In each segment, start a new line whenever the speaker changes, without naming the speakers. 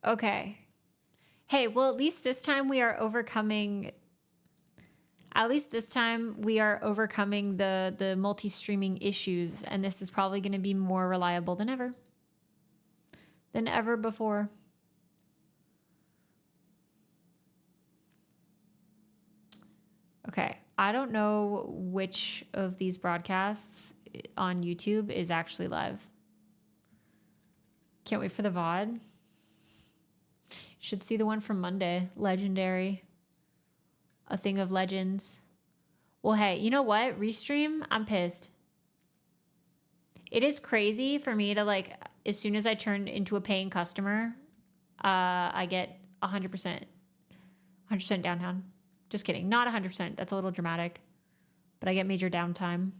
Okay. Hey, well, at least this time we are overcoming... At least this time we are overcoming the multi-streaming issues, and this is probably going to be more reliable than ever. Than ever before. Okay, I don't know which of these broadcasts on YouTube is actually live. Can't wait for the VOD. Should see the one from Monday. Legendary. A thing of legends. Well, hey, you know what? Restream, I'm pissed. It is crazy for me to, like, as soon as I turn into a paying customer, I get 100%. 100% downtown. Just kidding. Not 100%. That's a little dramatic. But I get major downtime.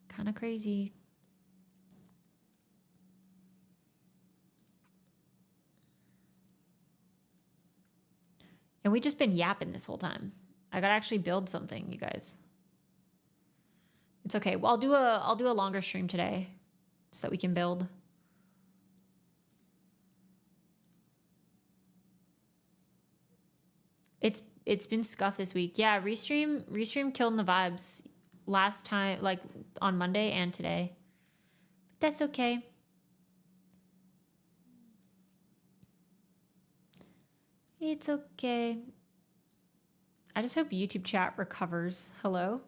Kind of crazy. And we just been yapping this whole time. I gotta actually build something, you guys. It's okay. Well, I'll do a longer stream today so that we can build. It's been scuffed this week. Yeah, Restream killed the vibes last time, like on Monday and today. But that's okay. It's okay. I just hope YouTube chat recovers. Hello?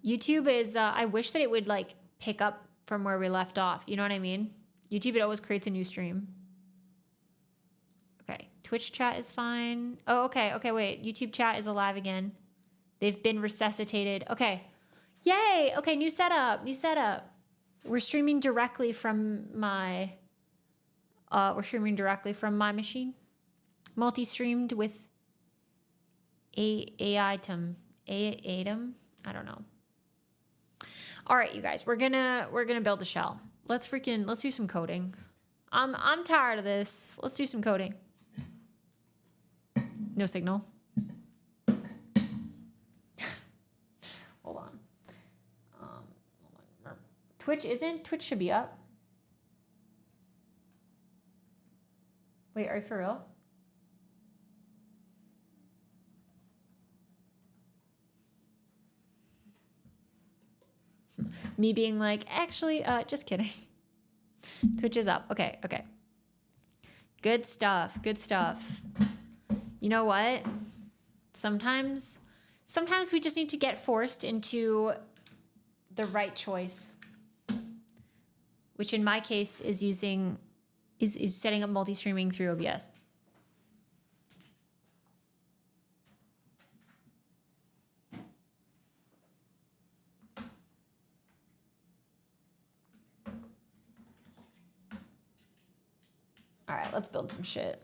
YouTube is, I wish that it would like pick up from where we left off. You know what I mean? YouTube, it always creates a new stream. Okay, Twitch chat is fine. Oh, okay, okay, wait. YouTube chat is alive again. They've been resuscitated. Okay, yay! Okay, new setup, new setup. We're streaming directly from my, machine. Multi-streamed with Atom. I don't know. All right, you guys, we're gonna build a shell. Let's do some coding. I'm tired of this. Let's do some coding. No signal. Hold on. Twitch should be up. Wait, are you for real? Me being like, actually, just kidding. Twitch is up. Okay, okay. Good stuff, good stuff. You know what? Sometimes we just need to get forced into the right choice. Which in my case is is setting up multi-streaming through OBS. All right, let's build some shit.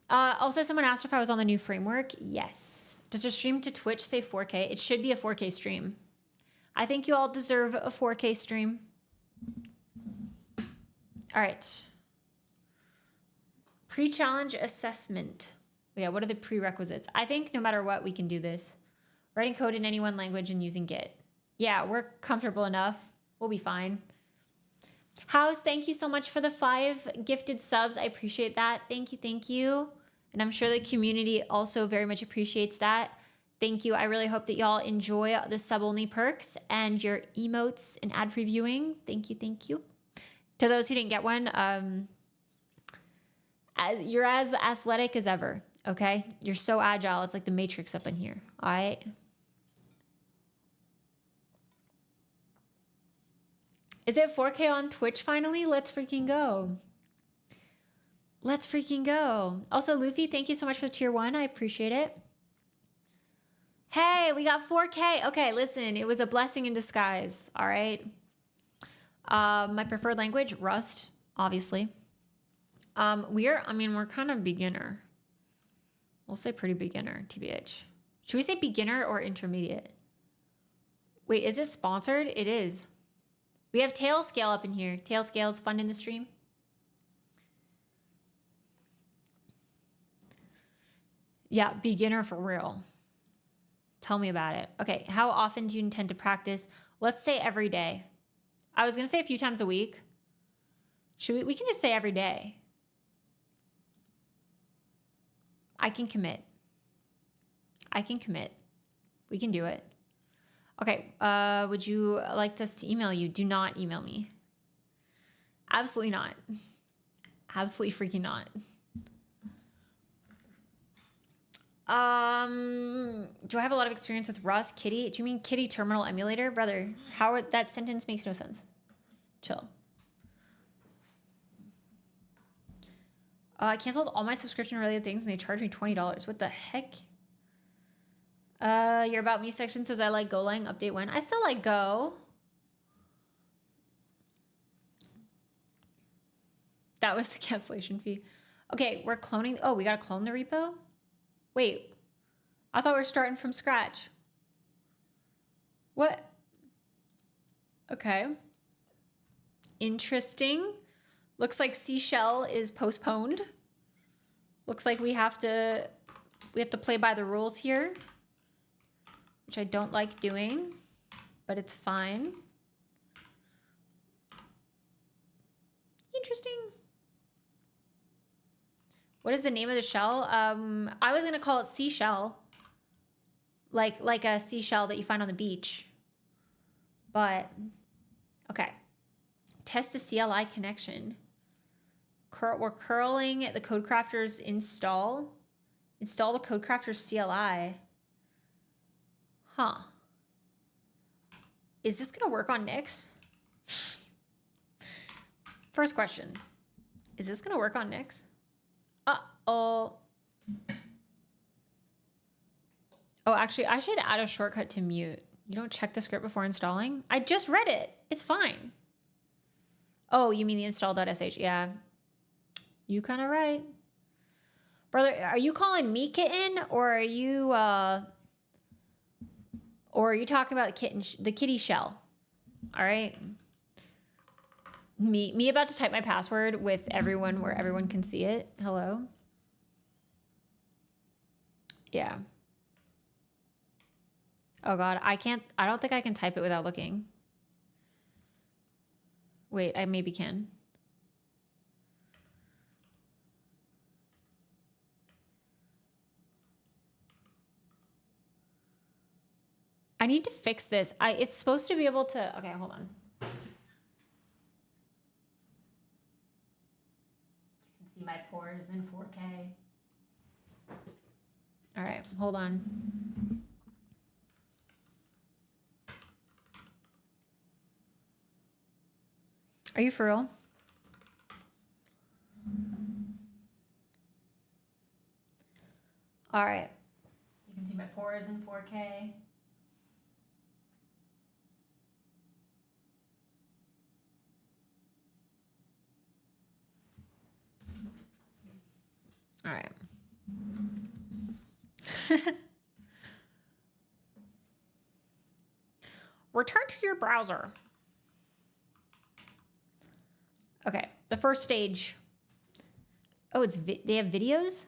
Also, someone asked if I was on the new framework. Yes. Does a stream to Twitch say 4K? It should be a 4K stream. I think you all deserve a 4K stream. All right. Pre-challenge assessment. Yeah, what are the prerequisites? I think no matter what, we can do this. Writing code in any one language and using Git. Yeah, we're comfortable enough. We'll be fine. House, thank you so much for the 5 gifted subs. I appreciate that. Thank you, thank you. And I'm sure the community also very much appreciates that. Thank you. I really hope that y'all enjoy the sub-only perks and your emotes and ad-free viewing. Thank you, thank you. To those who didn't get one, you're as athletic as ever, okay? You're so agile. It's like the Matrix up in here, all right? Is it 4K on Twitch finally? Let's freaking go. Let's freaking go. Also, Luffy, thank you so much for tier 1. I appreciate it. Hey, we got 4K. Okay, listen, it was a blessing in disguise, all right? My preferred language, Rust, obviously. We're kind of beginner. We'll say pretty beginner, TBH. Should we say beginner or intermediate? Wait, is it sponsored? It is. We have Tailscale up in here. Tailscale is fun in the stream. Yeah, beginner for real. Tell me about it. Okay, how often do you intend to practice? Let's say every day. I was gonna say a few times a week. We can just say every day. I can commit. I can commit. We can do it. Okay, would you like us to email you? Do not email me. Absolutely not. Absolutely freaking not. Do I have a lot of experience with Rust? Kitty? Do you mean Kitty Terminal Emulator? Brother, that sentence makes no sense. Chill. I canceled all my subscription-related things and they charged me $20. What the heck? Your About Me section says I like Golang. Update when? I still like Go. That was the cancellation fee. Okay, we're cloning. Oh, we gotta clone the repo? Wait, I thought we were starting from scratch. What? Okay. Interesting. Looks like Seashell is postponed. Looks like we have to play by the rules here, which I don't like doing, but it's fine. Interesting. What is the name of the shell? I was gonna call it Seashell, like a seashell that you find on the beach. But okay, test the CLI connection. We're curling the CodeCrafters install. Install the CodeCrafters CLI. Huh. Is this gonna work on Nix? First question. Is this gonna work on Nix? Uh-oh. Oh, actually, I should add a shortcut to mute. You don't check the script before installing? I just read it. It's fine. Oh, you mean the install.sh? Yeah. You kind of right. Brother, are you calling me kitten or are you talking about the kitty shell? All right. Me about to type my password with everyone where everyone can see it. Hello. Yeah. Oh God, I don't think I can type it without looking. Wait, I maybe can. I need to fix this. It's supposed to be able to, okay, hold on. You can see my pores in 4K. All right, hold on. Are you for real? All right. You can see my pores in 4K. All right. Return to your browser. Okay, the first stage. Oh, they have videos?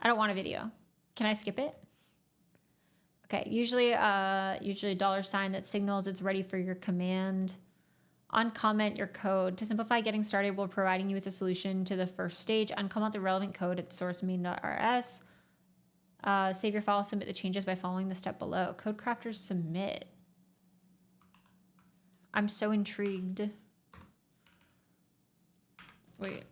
I don't want a video. Can I skip it? Okay, usually $sign that signals it's ready for your command. Uncomment your code. To simplify getting started, we're providing you with a solution to the first stage. Uncomment the relevant code at source main.rs. Save your file, submit the changes by following the step below. CodeCrafters submit. I'm so intrigued. Wait.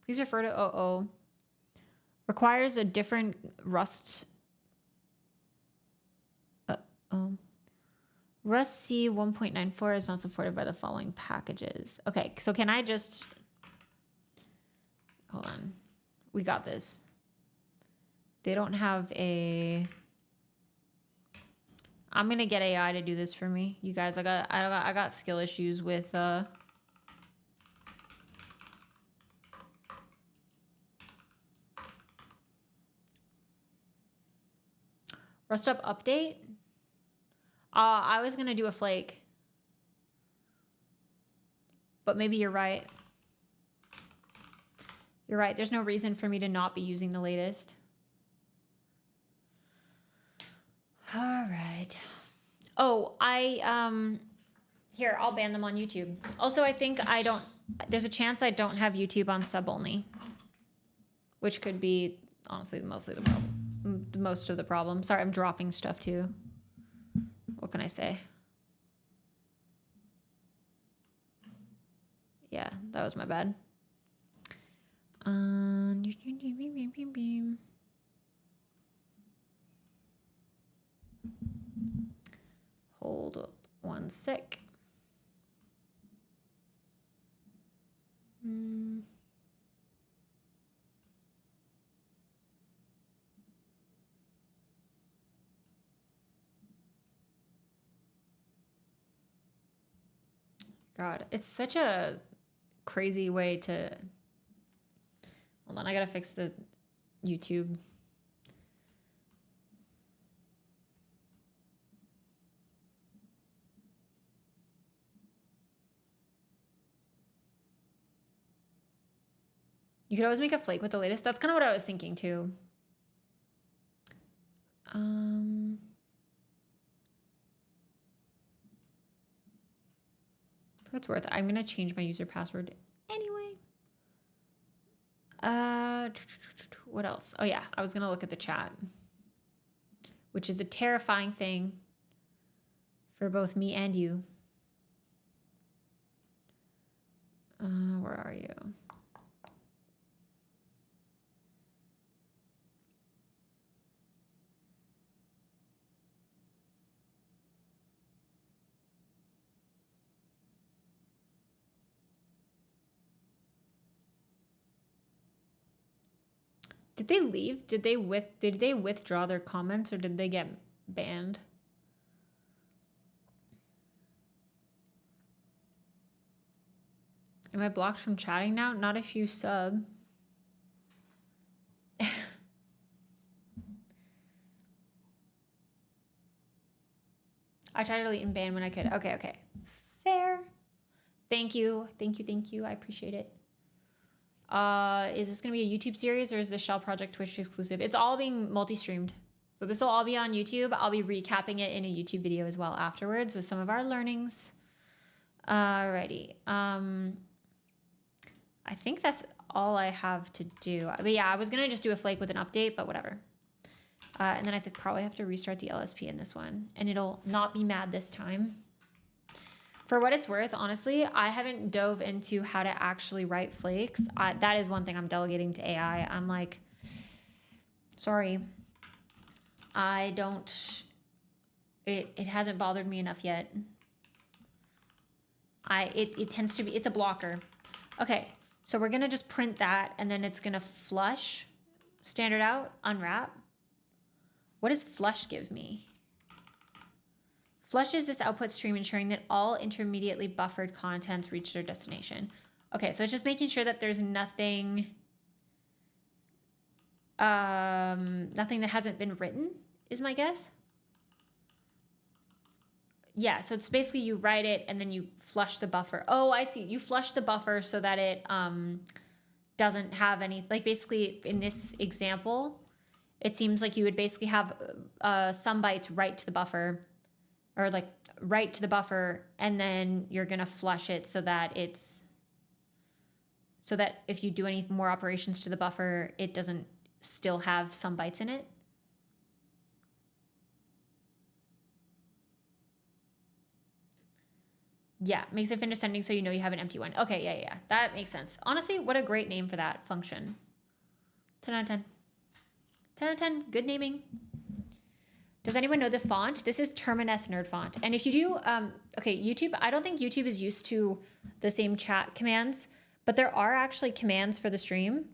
Please refer to OO. Requires a different Rust. Rust C 1.94 is not supported by the following packages. Okay, so can I just... Hold on. We got this. They don't have a... I'm gonna get AI to do this for me. You guys, I got skill issues with Rust up update. I was gonna do a flake. but maybe you're right. You're right. There's no reason for me to not be using the latest. All right. Oh, here, I'll ban them on YouTube. Also, I think there's a chance I don't have YouTube on sub only, which could be honestly most of the problem. Sorry, I'm dropping stuff too. What can I say? Yeah, that was my bad. Hold up one sec. God, it's such a crazy way to... Hold on, I gotta fix the YouTube. You could always make a flake with the latest. That's kind of what I was thinking too. For what it's worth, I'm gonna change my user password anyway. What else? Oh yeah, I was gonna look at the chat, which is a terrifying thing for both me and you. Where are you? Did they leave? Did they withdraw their comments, or did they get banned? Am I blocked from chatting now? Not if you sub. I try to delete and ban when I could. Okay. Fair. Thank you. I appreciate it. Is this going to be a YouTube series, or is this Shell Project Twitch exclusive? It's all being multi-streamed. So this will all be on YouTube. I'll be recapping it in a YouTube video as well afterwards with some of our learnings. Alrighty. I think that's all I have to do. But yeah, I was going to just do a flake with an update, but whatever. And then I probably have to restart the LSP in this one, and it'll not be mad this time. For what it's worth, honestly, I haven't dove into how to actually write flakes. That is one thing I'm delegating to AI. I'm like, sorry. I don't, it hasn't bothered me enough yet. It tends to be, it's a blocker. Okay, so we're gonna just print that, and then it's gonna flush, standard out, unwrap. What does flush give me? Flush is this output stream ensuring that all intermediately buffered contents reach their destination. Okay, so it's just making sure that there's nothing, nothing that hasn't been written, is my guess. Yeah, so it's basically you write it and then you flush the buffer. Oh, I see. You flush the buffer so that it doesn't have any, like basically in this example, it seems like you would basically have some bytes write to the buffer, or like write to the buffer, and then you're gonna flush it so that if you do any more operations to the buffer, it doesn't still have some bytes in it. Yeah, makes it finish sending so you know you have an empty one. Okay, yeah. That makes sense. Honestly, what a great name for that function. 10 out of 10. 10 out of 10, good naming. Does anyone know the font? This is Terminus nerd font. And if you do, okay, YouTube, I don't think YouTube is used to the same chat commands, but there are actually commands for the stream.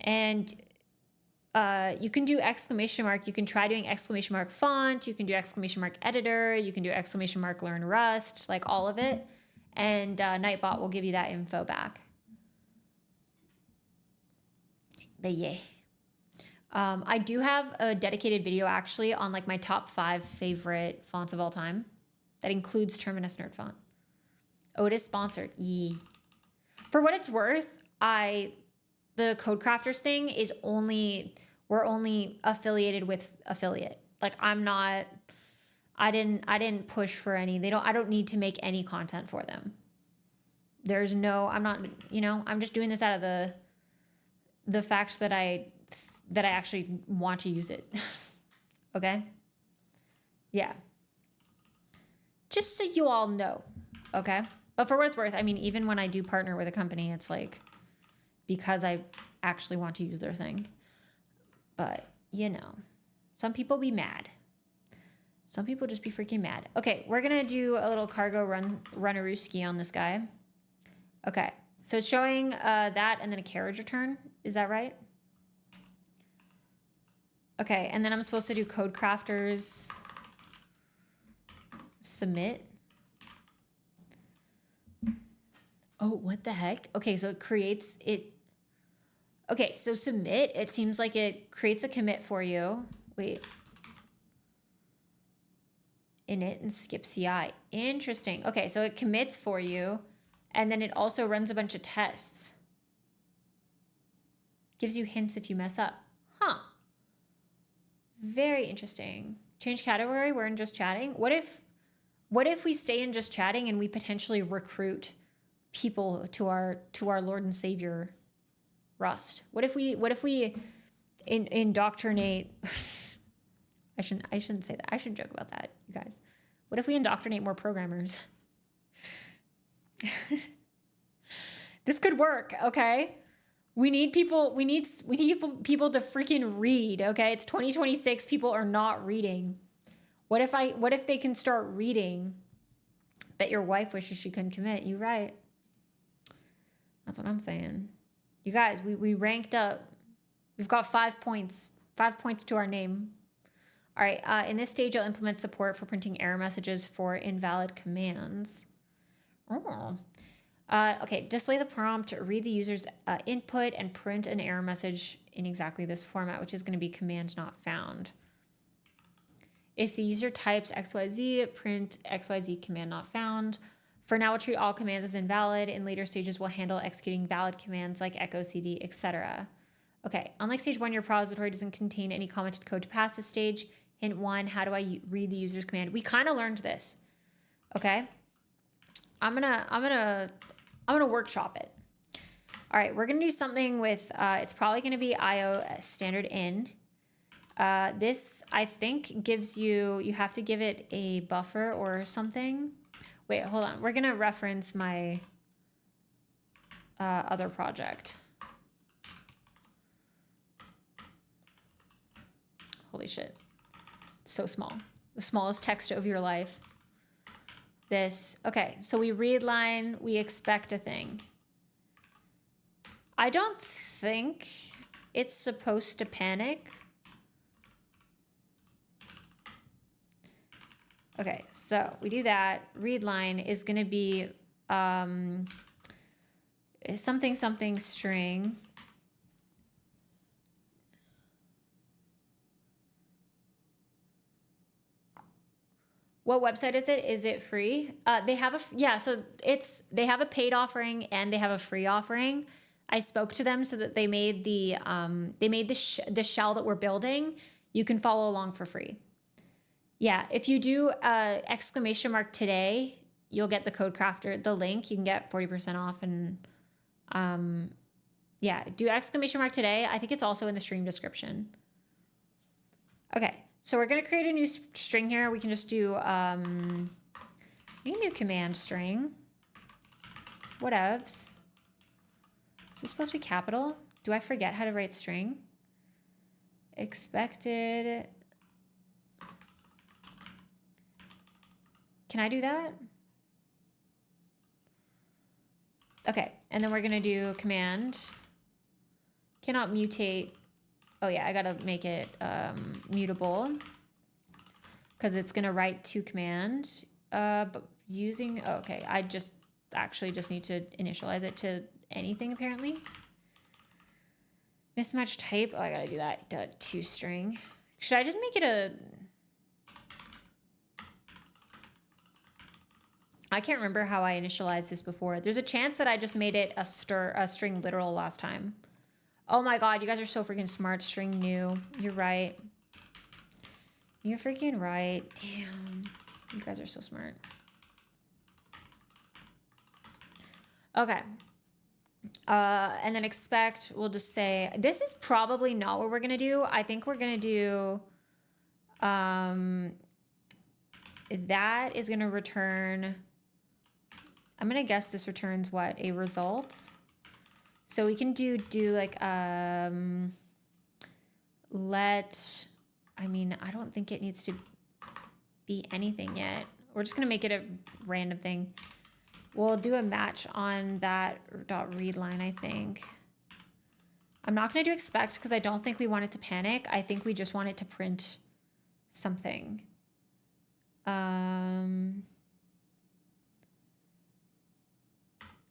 And you can do exclamation mark. You can try doing exclamation mark font. You can do exclamation mark editor. You can do exclamation mark learn Rust, like all of it. And Nightbot will give you that info back. But yeah. I do have a dedicated video actually on like my top 5 favorite fonts of all time that includes Terminus nerd font. Otis sponsored. Yee. For what it's worth, the CodeCrafters thing is we're only affiliated with affiliate. Like I didn't push for any. I don't need to make any content for them. I'm not, I'm just doing this out of the fact that I actually want to use it. Okay? Yeah. Just so you all know. Okay? But for what it's worth, I mean, even when I do partner with a company, it's like because I actually want to use their thing. But, some people be mad. Some people just be freaking mad. Okay, we're going to do a little cargo runnerooski on this guy. Okay, so it's showing that and then a carriage return. Is that right? Okay, and then I'm supposed to do CodeCrafters submit. Oh, what the heck? Okay, so it creates it. Okay, so submit, it seems like it creates a commit for you. Wait. Init and skip CI. Interesting. Okay, so it commits for you, and then it also runs a bunch of tests. Gives you hints if you mess up. Huh. Very interesting. Change category, we're in just chatting. What if we stay in just chatting and we potentially recruit people to our Lord and Savior Rust? What if we indoctrinate I shouldn't say that. I should joke about that, you guys. What if we indoctrinate more programmers? This could work, okay? We need people to freaking read, okay? It's 2026, people are not reading. What if they can start reading? Bet your wife wishes she couldn't commit. You right. That's what I'm saying. You guys, we ranked up. We've got 5 points. 5 points to our name. All right, in this stage, I'll implement support for printing error messages for invalid commands. Oh. Okay, display the prompt, read the user's input, and print an error message in exactly this format, which is going to be command not found. If the user types XYZ, print XYZ command not found. For now, we'll treat all commands as invalid. In later stages, we'll handle executing valid commands like echo cd, etc. Okay, unlike stage 1, your repository doesn't contain any commented code to pass this stage. Hint 1, how do I read the user's command? We kind of learned this. Okay? I'm gonna workshop it. All right, we're gonna do something with, it's probably gonna be IO standard in. This, I think, gives you have to give it a buffer or something. Wait, hold on. We're gonna reference my other project. Holy shit. It's so small. The smallest text of your life. This. Okay, so we read line, we expect a thing. I don't think it's supposed to panic. Okay, so we do that. Read line is going to be something something string. What website is it? Is it free? They have so they have a paid offering and they have a free offering. I spoke to them so that they made the shell that we're building. You can follow along for free. Yeah, if you do exclamation mark today, you'll get the CodeCrafter, the link. You can get 40% off, and yeah, do exclamation mark today. I think it's also in the stream description. Okay, so we're gonna create a new string here. We can just do we can do command string. Whatevs. Is this supposed to be capital? Do I forget how to write string? Expected. Can I do that? Okay, and then we're gonna do command. Cannot mutate. Oh yeah, I gotta make it mutable because it's gonna write to command. But using, oh, okay, I just need to initialize it to anything apparently. Mismatch type, oh, I gotta do that, to string. Should I just make it a, I can't remember how I initialized this before. There's a chance that I just made it a string literal last time. Oh my God, you guys are so freaking smart. String new. You're right. You're freaking right. Damn. You guys are so smart. Okay. And then expect, we'll just say, this is probably not what we're going to do. I think we're going to do, that is going to return, I'm going to guess this returns what? A result. So we can do like, I mean, I don't think it needs to be anything yet. We're just going to make it a random thing. We'll do a match on that .read line, I think. I'm not going to do expect because I don't think we want it to panic. I think we just want it to print something.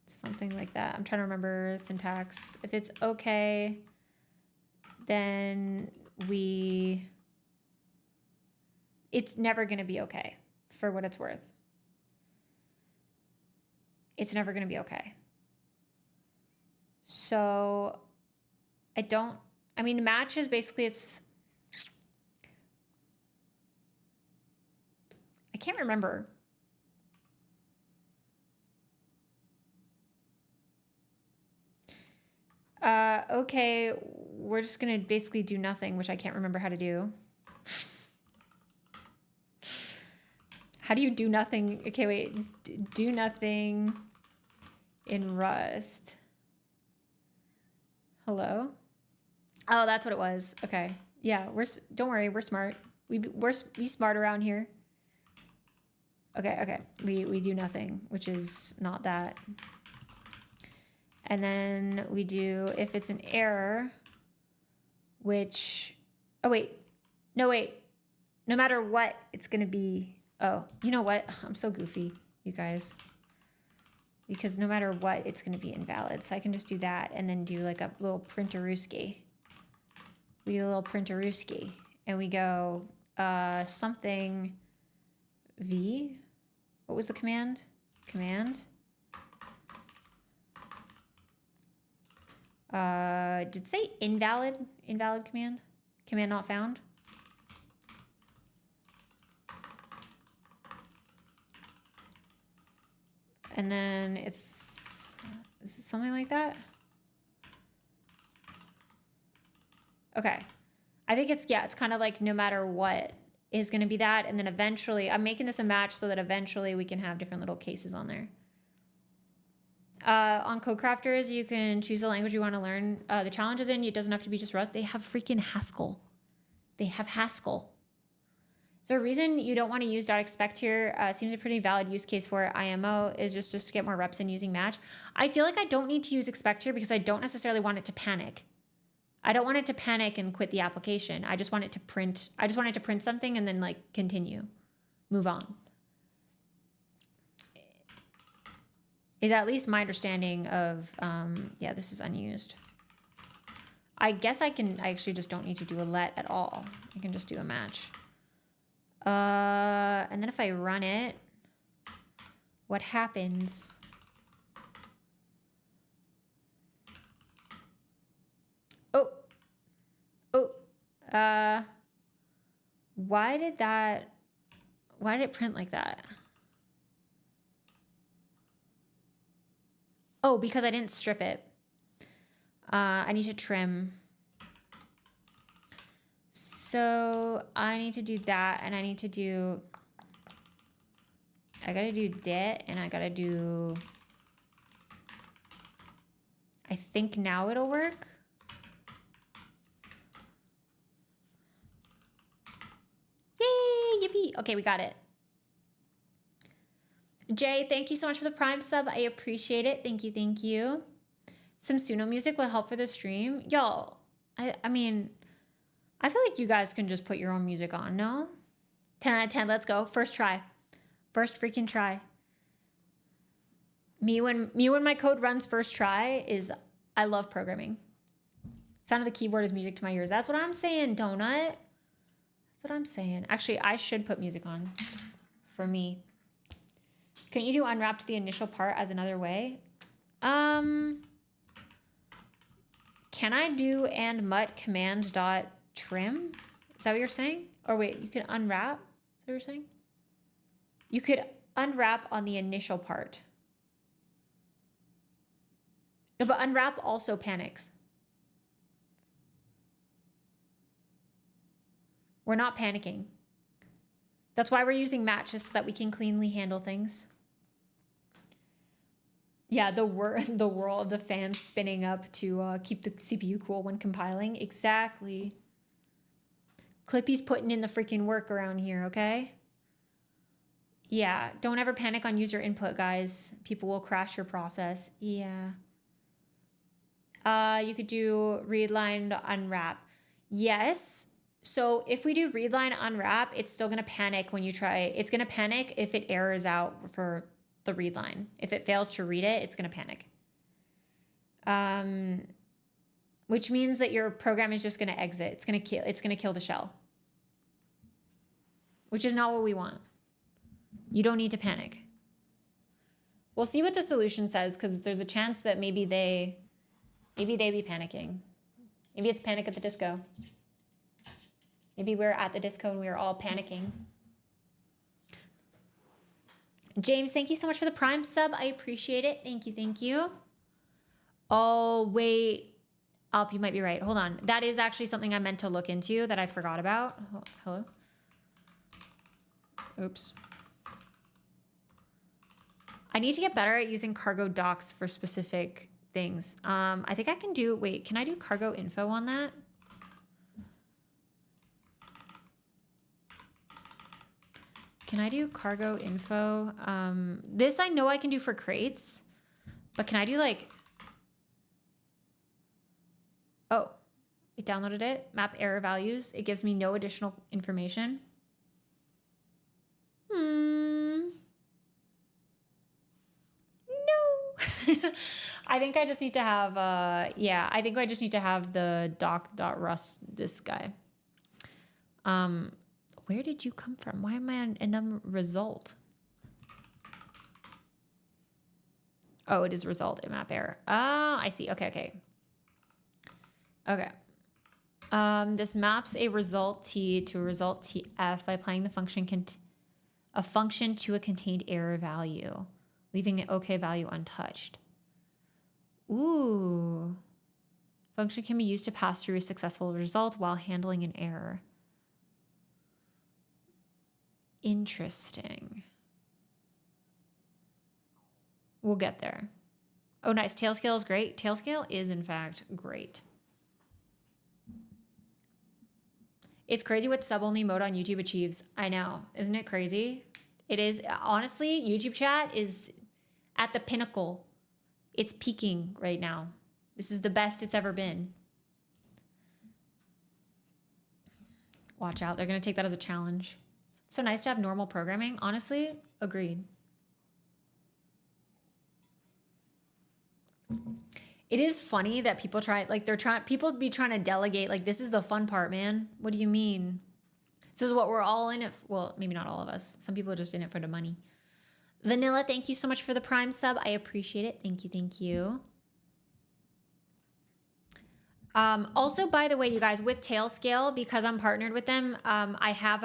Something like that. I'm trying to remember syntax. If it's okay, then it's never going to be okay for what it's worth. It's never going to be okay. So I mean, match is basically I can't remember. Okay, we're just going to basically do nothing, which I can't remember how to do. How do you do nothing? Okay, wait. Do nothing in Rust. Hello? Oh, that's what it was. Okay. Yeah, don't worry, we're smart. We smart around here. Okay. We do nothing, which is not that. And then we do if it's an error, which, oh wait. No, wait. No matter what, it's going to be, oh, you know what? I'm so goofy, you guys. Because no matter what, it's going to be invalid. So I can just do that and then do like a little printerooski. We do a little printerooski. And we go something v. What was the command? Command. Did it say invalid? Invalid command? Command not found? And then is it something like that? Okay. I think it's kind of like no matter what is going to be that. And then eventually, I'm making this a match so that eventually we can have different little cases on there. On CodeCrafters, you can choose the language you want to learn. The challenge is it doesn't have to be just Rust. They have freaking Haskell. They have Haskell. So the reason you don't want to use .expect here seems a pretty valid use case for IMO is just to get more reps in using match. I feel like I don't need to use expect here because I don't necessarily want it to panic. I don't want it to panic and quit the application. I just want it to print. I just want it to print something and then like continue, move on. Is at least my understanding of, yeah, this is unused. I guess I actually just don't need to do a let at all. I can just do a match. And then if I run it, what happens? Why did it print like that? Oh, because I didn't strip it. I need to trim. So I need to do that, and I gotta do that, and I gotta do, I think now it'll work. Yay, yippee. Okay, we got it. Jay, thank you so much for the Prime sub. I appreciate it. Thank you, thank you. Some Suno music will help for the stream. Y'all, I mean, I feel like you guys can just put your own music on, no? 10 out of 10, let's go. First try. First freaking try. Me when my code runs first try is, I love programming. Sound of the keyboard is music to my ears. That's what I'm saying, Donut. That's what I'm saying. Actually, I should put music on for me. Can you do unwrap to the initial part as another way? Can I do and mut command dot trim? Is that what you're saying? Or wait, you can unwrap? Is that what you're saying? You could unwrap on the initial part. No, but unwrap also panics. We're not panicking. That's why we're using match, just so that we can cleanly handle things. Yeah, the world, the fans spinning up to keep the CPU cool when compiling. Exactly. Clippy's putting in the freaking work around here, okay? Yeah, don't ever panic on user input, guys. People will crash your process. Yeah. You could do readline to unwrap. Yes. So if we do readline unwrap, it's still going to panic when you try. It's going to panic if it errors out for the readline. If it fails to read it, it's going to panic. Which means that your program is just going to exit. It's going to kill the shell. Which is not what we want. You don't need to panic. We'll see what the solution says, because there's a chance that maybe they be panicking. Maybe it's Panic at the Disco. Maybe we're at the disco and we're all panicking. James, thank you so much for the Prime sub. I appreciate it. Thank you, thank you. Oh, wait. Up, you might be right. Hold on. That is actually something I meant to look into that I forgot about. Oh, hello? Oops. I need to get better at using cargo docs for specific things. I think I can do, wait, can I do cargo info on that? Can I do cargo info? This I know I can do for crates, but can I do like, oh, it downloaded it, map error values. It gives me no additional information. No. I think I just need to have, yeah, I think I just need to have the doc.rust, this guy. Where did you come from? Why am I on enum result? Oh, it is result in map error. Ah, I see. Okay. This maps a result T to a result TF by applying the function a function to a contained error value, leaving an OK value untouched. Ooh. Function can be used to pass through a successful result while handling an error. Interesting. We'll get there. Oh, nice. Tailscale is great. Tailscale is, in fact, great. It's crazy what sub-only mode on YouTube achieves. I know. Isn't it crazy? It is. Honestly, YouTube chat is at the pinnacle. It's peaking right now. This is the best it's ever been. Watch out. They're going to take that as a challenge. It's so nice to have normal programming. Honestly, agreed. It is funny that people people be trying to delegate. Like, this is the fun part, man. What do you mean? This is what we're all in it. Well, maybe not all of us. Some people are just in it for the money. Vanilla, thank you so much for the Prime sub. I appreciate it. Thank you. Thank you. Also, by the way, you guys, with Tailscale, because I'm partnered with them, I have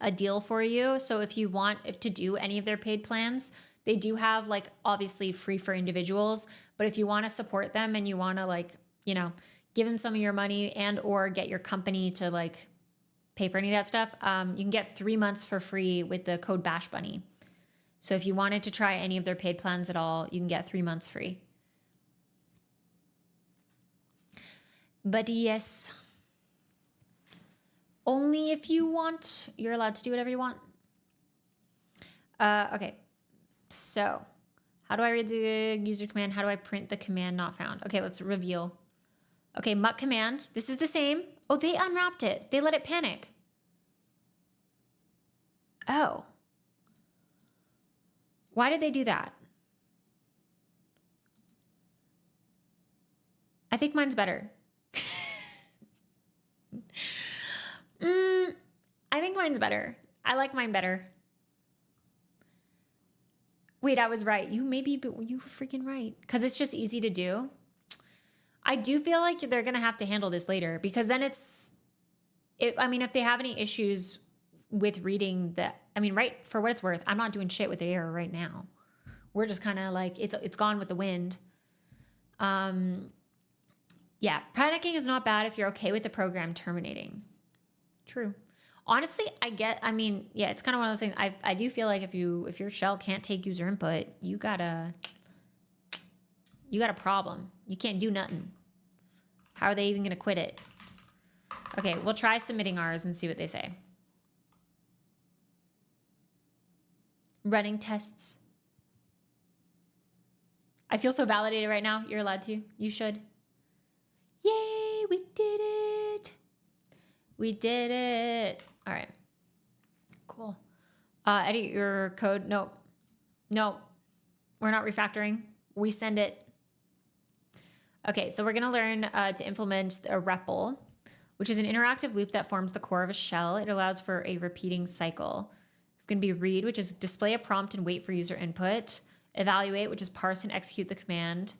a deal for you. So if you want to do any of their paid plans, they do have, like, obviously free for individuals, but if you want to support them and you want to, like, you know, give them some of your money and or get your company to, like, pay for any of that stuff, you can get 3 months for free with the code bashbunni. So if you wanted to try any of their paid plans at all, you can get 3 months free. But yes, only if you want. You're allowed to do whatever you want. Okay. So, how do I read the user command? How do I print the command not found? Okay, let's reveal. Okay, mut command. This is the same. Oh, they unwrapped it. They let it panic. Oh. Why did they do that? I think mine's better. I think mine's better. I like mine better. Wait, I was right. You maybe, but you were freaking right. Because it's just easy to do. I do feel like they're going to have to handle this later because then I mean, if they have any issues with reading that, I mean, right, for what it's worth, I'm not doing shit with the error right now. We're just kind of like, it's gone with the wind. Yeah, panicking is not bad if you're okay with the program terminating. True. Honestly, I mean, yeah, it's kind of one of those things. I do feel like if your shell can't take user input, you got a problem. You can't do nothing. How are they even going to quit it? Okay, we'll try submitting ours and see what they say. Running tests. I feel so validated right now. You're allowed to. You should. Yay, we did it. We did it. All right. Cool. Edit your code. Nope. We're not refactoring. We send it. Okay, so we're going to learn to implement a REPL, which is an interactive loop that forms the core of a shell. It allows for a repeating cycle. It's going to be read, which is display a prompt and wait for user input. Evaluate, which is parse and execute the command.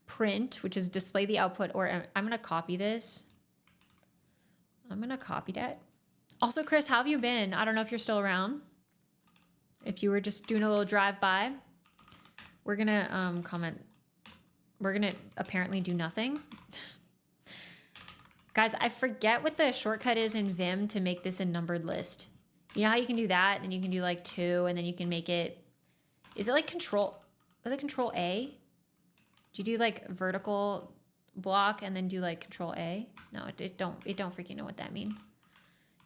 Print, which is display the output, or I'm going to copy this. I'm going to copy that. Also, Chris, how have you been? I don't know if you're still around. If you were just doing a little drive-by. We're going to comment. We're going to apparently do nothing. Guys, I forget what the shortcut is in Vim to make this a numbered list. You know how you can do that? And you can do like 2, and then you can make it... Is it like Control... Is it Control A? Do you do like vertical block and then do like Control A? No, it don't freaking know what that mean.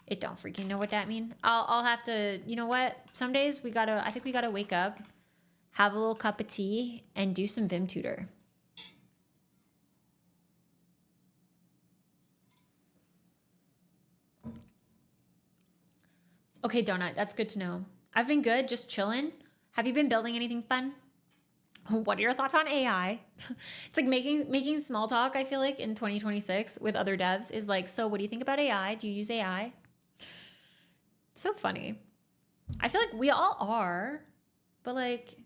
It don't freaking know what that mean. I'll have to, you know what? Some days I think we gotta wake up, have a little cup of tea, and do some Vim tutor. Okay, Donut, that's good to know. I've been good, just chilling. Have you been building anything fun? What are your thoughts on AI? It's like making small talk, I feel like, in 2026 with other devs is like, so what do you think about AI? Do you use AI? It's so funny. I feel like we all are, but like,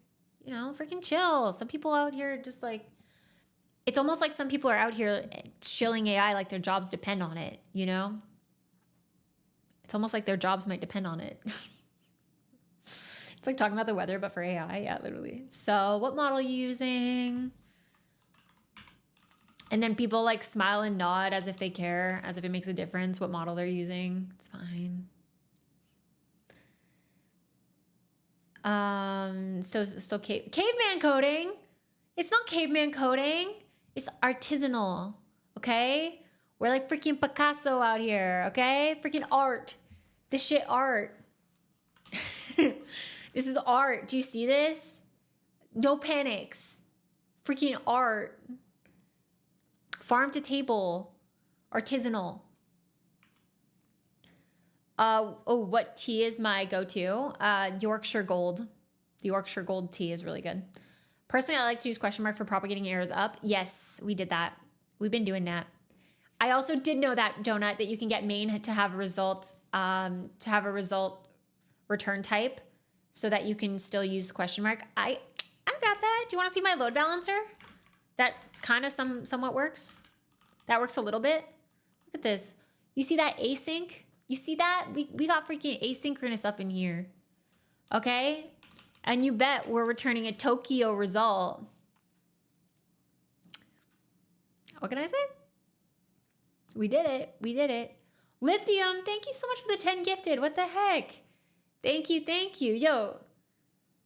you know, freaking chill. Some people out here just like, it's almost like some people are out here shilling AI like their jobs depend on it, you know? It's almost like their jobs might depend on it. It's like talking about the weather, but for AI. Yeah, literally. So what model are you using? And then people like smile and nod as if they care, as if it makes a difference what model they're using. It's fine. So caveman coding. It's not caveman coding. It's artisanal. Okay? We're like freaking Picasso out here. Okay? Freaking art. This shit art. This is art. Do you see this? No panics. Freaking art. Farm to table. Artisanal. What tea is my go-to? Yorkshire Gold. The Yorkshire Gold tea is really good. Personally, I like to use question mark for propagating errors up. Yes, we did that. We've been doing that. I also did know that, Donut, that you can get main to have a result return type, so that you can still use the question mark. I got that. Do you want to see my load balancer? That kind of somewhat works. That works a little bit. Look at this. You see that async? You see that? We got freaking asynchronous up in here. Okay? And you bet we're returning a Tokyo result. What can I say? We did it. We did it. Lithium, thank you so much for the 10 gifted. What the heck? Thank you, thank you. Yo,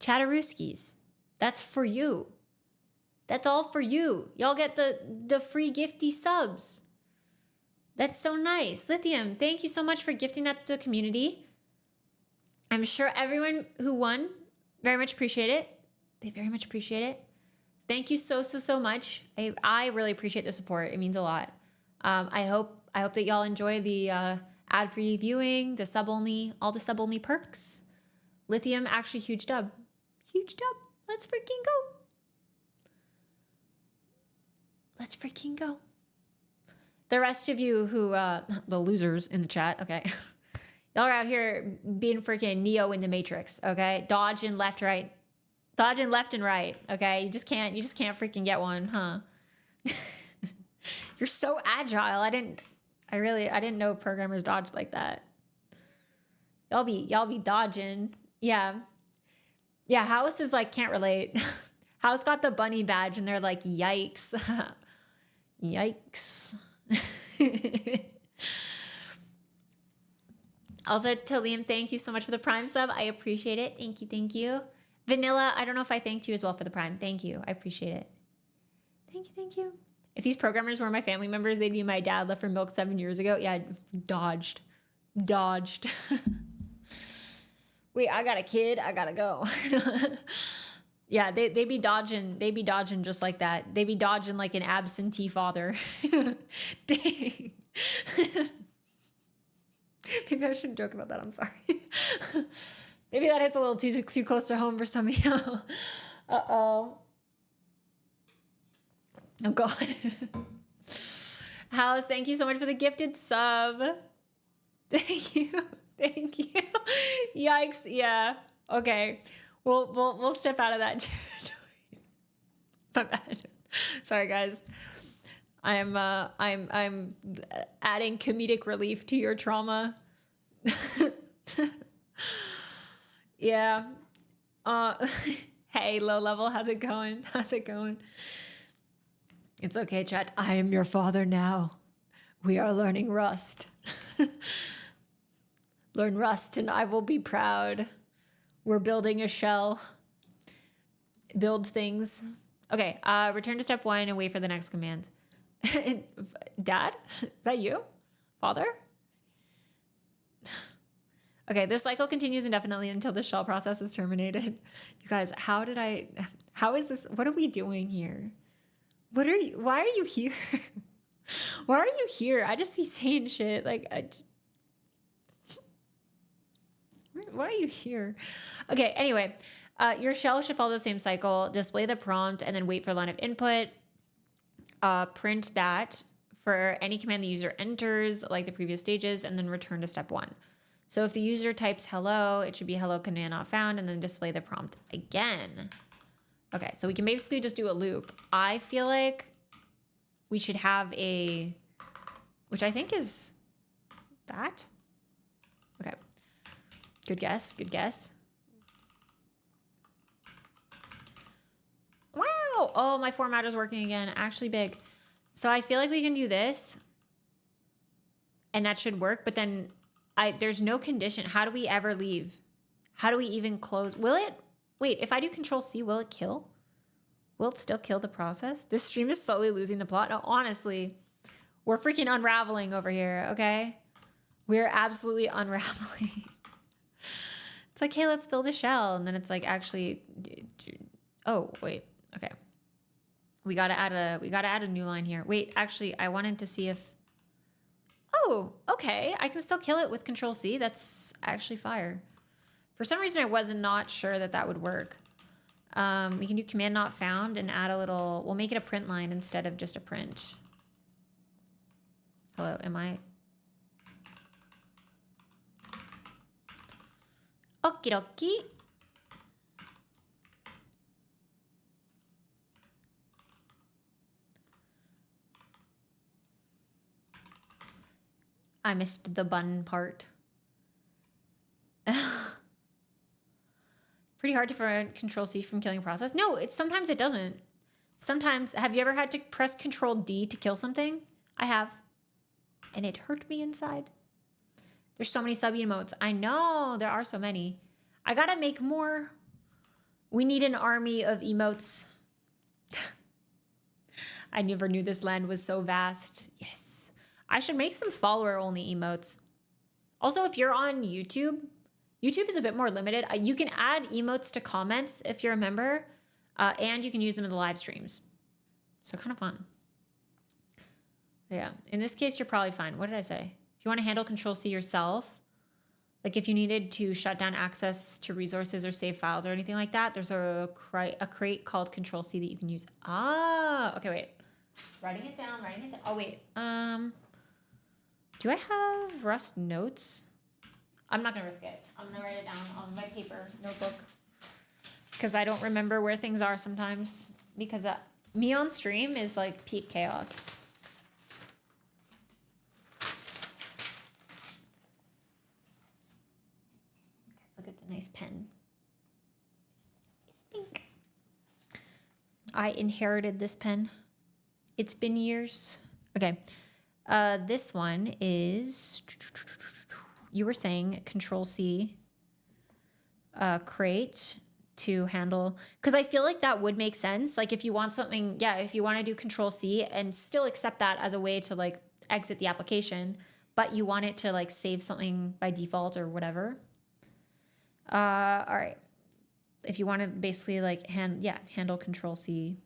Chatterooskies, that's for you. That's all for you. Y'all get the free gifty subs. That's so nice. Lithium, thank you so much for gifting that to the community. I'm sure everyone who won very much appreciate it. They very much appreciate it. Thank you so much. I really appreciate the support. It means a lot. I hope that y'all enjoy the ad-free viewing, the sub-only, all the sub-only perks. Lithium, actually huge dub. Huge dub. Let's freaking go. Let's freaking go. The rest of you who, the losers in the chat, okay. Y'all are out here being freaking Neo in the Matrix, okay? Dodging left, right. Dodging left and right, okay? You just can't freaking get one, huh? You're so agile. I didn't know programmers dodged like that. Y'all be dodging. Yeah. Yeah, House is like, can't relate. House got the bunny badge and they're like, yikes. Yikes. Also, to Liam, thank you so much for the Prime sub. I appreciate it. Thank you, thank you. Vanilla, I don't know if I thanked you as well for the Prime. Thank you. I appreciate it. Thank you, thank you. If these programmers were my family members, they'd be my dad left for milk 7 years ago. Yeah, dodged. Wait, I got a kid. I gotta go. Yeah, they be dodging. They be dodging just like that. They be dodging like an absentee father. Dang. Maybe I shouldn't joke about that. I'm sorry. Maybe that hits a little too close to home for some of you. Uh-oh. Oh, God. House, thank you so much for the gifted sub. Thank you. Thank you. Yikes. Yeah. Okay. We'll step out of that territory. My bad. Sorry, guys. I'm adding comedic relief to your trauma. Yeah. Hey, low level, how's it going? How's it going? It's okay, chat. I am your father now. We are learning Rust. Learn Rust and I will be proud. We're building a shell. Build things. Okay, return to step 1 and wait for the next command. Dad? Is that you? Father? Okay, this cycle continues indefinitely until the shell process is terminated. You guys, how is this? What are we doing here? Why are you here? Why are you here? I just be saying shit. Like, why are you here? Okay, anyway, your shell should follow the same cycle. Display the prompt and then wait for line of input. Print that for any command the user enters, like the previous stages, and then return to step 1. So if the user types hello, it should be hello command not found, and then display the prompt again. Okay, so we can basically just do a loop. I feel like we should have which I think is that. Okay, good guess, good guess. Wow, oh, my formatter's working again, actually big. So I feel like we can do this, and that should work, but then there's no condition. How do we ever leave? How do we even close? Will it? Wait, if I do Control+C, will it kill? Will it still kill the process? This stream is slowly losing the plot. No, honestly, we're freaking unraveling over here, okay? We're absolutely unraveling. It's like, hey, let's build a shell. And then it's like, actually, oh, wait, okay. We gotta add a new line here. Wait, actually, I wanted to see if, oh, okay. I can still kill it with Control+C. That's actually fire. For some reason, I was not sure that would work. We can do command not found and add a little, we'll make it a print line instead of just a print. Hello, am I? Okie dokie. I missed the bun part. Pretty hard to prevent Control+C from killing a process. No, sometimes it doesn't. Sometimes, have you ever had to press Control+D to kill something? I have. And it hurt me inside. There's so many sub emotes. I know, there are so many. I gotta make more. We need an army of emotes. I never knew this land was so vast. Yes. I should make some follower-only emotes. Also, if you're on YouTube, YouTube is a bit more limited. You can add emotes to comments if you're a member, and you can use them in the live streams. So kind of fun. Yeah, in this case, you're probably fine. What did I say? If you want to handle Control+C yourself, like if you needed to shut down access to resources or save files or anything like that, there's a crate called Control+C that you can use. Ah, okay, wait. Writing it down. Oh, wait. Do I have Rust notes? I'm not gonna risk it. I'm gonna write it down on my paper notebook. because I don't remember where things are sometimes, because me on stream is like peak chaos. Look at the nice pen. It's pink. I inherited this pen. It's been years. Okay. This one is, you were saying Control+C, create to handle, because I feel like that would make sense. Like if you want something, yeah, if you want to do Control+C and still accept that as a way to like exit the application, but you want it to like save something by default or whatever. All right. If you want to basically like handle Control+C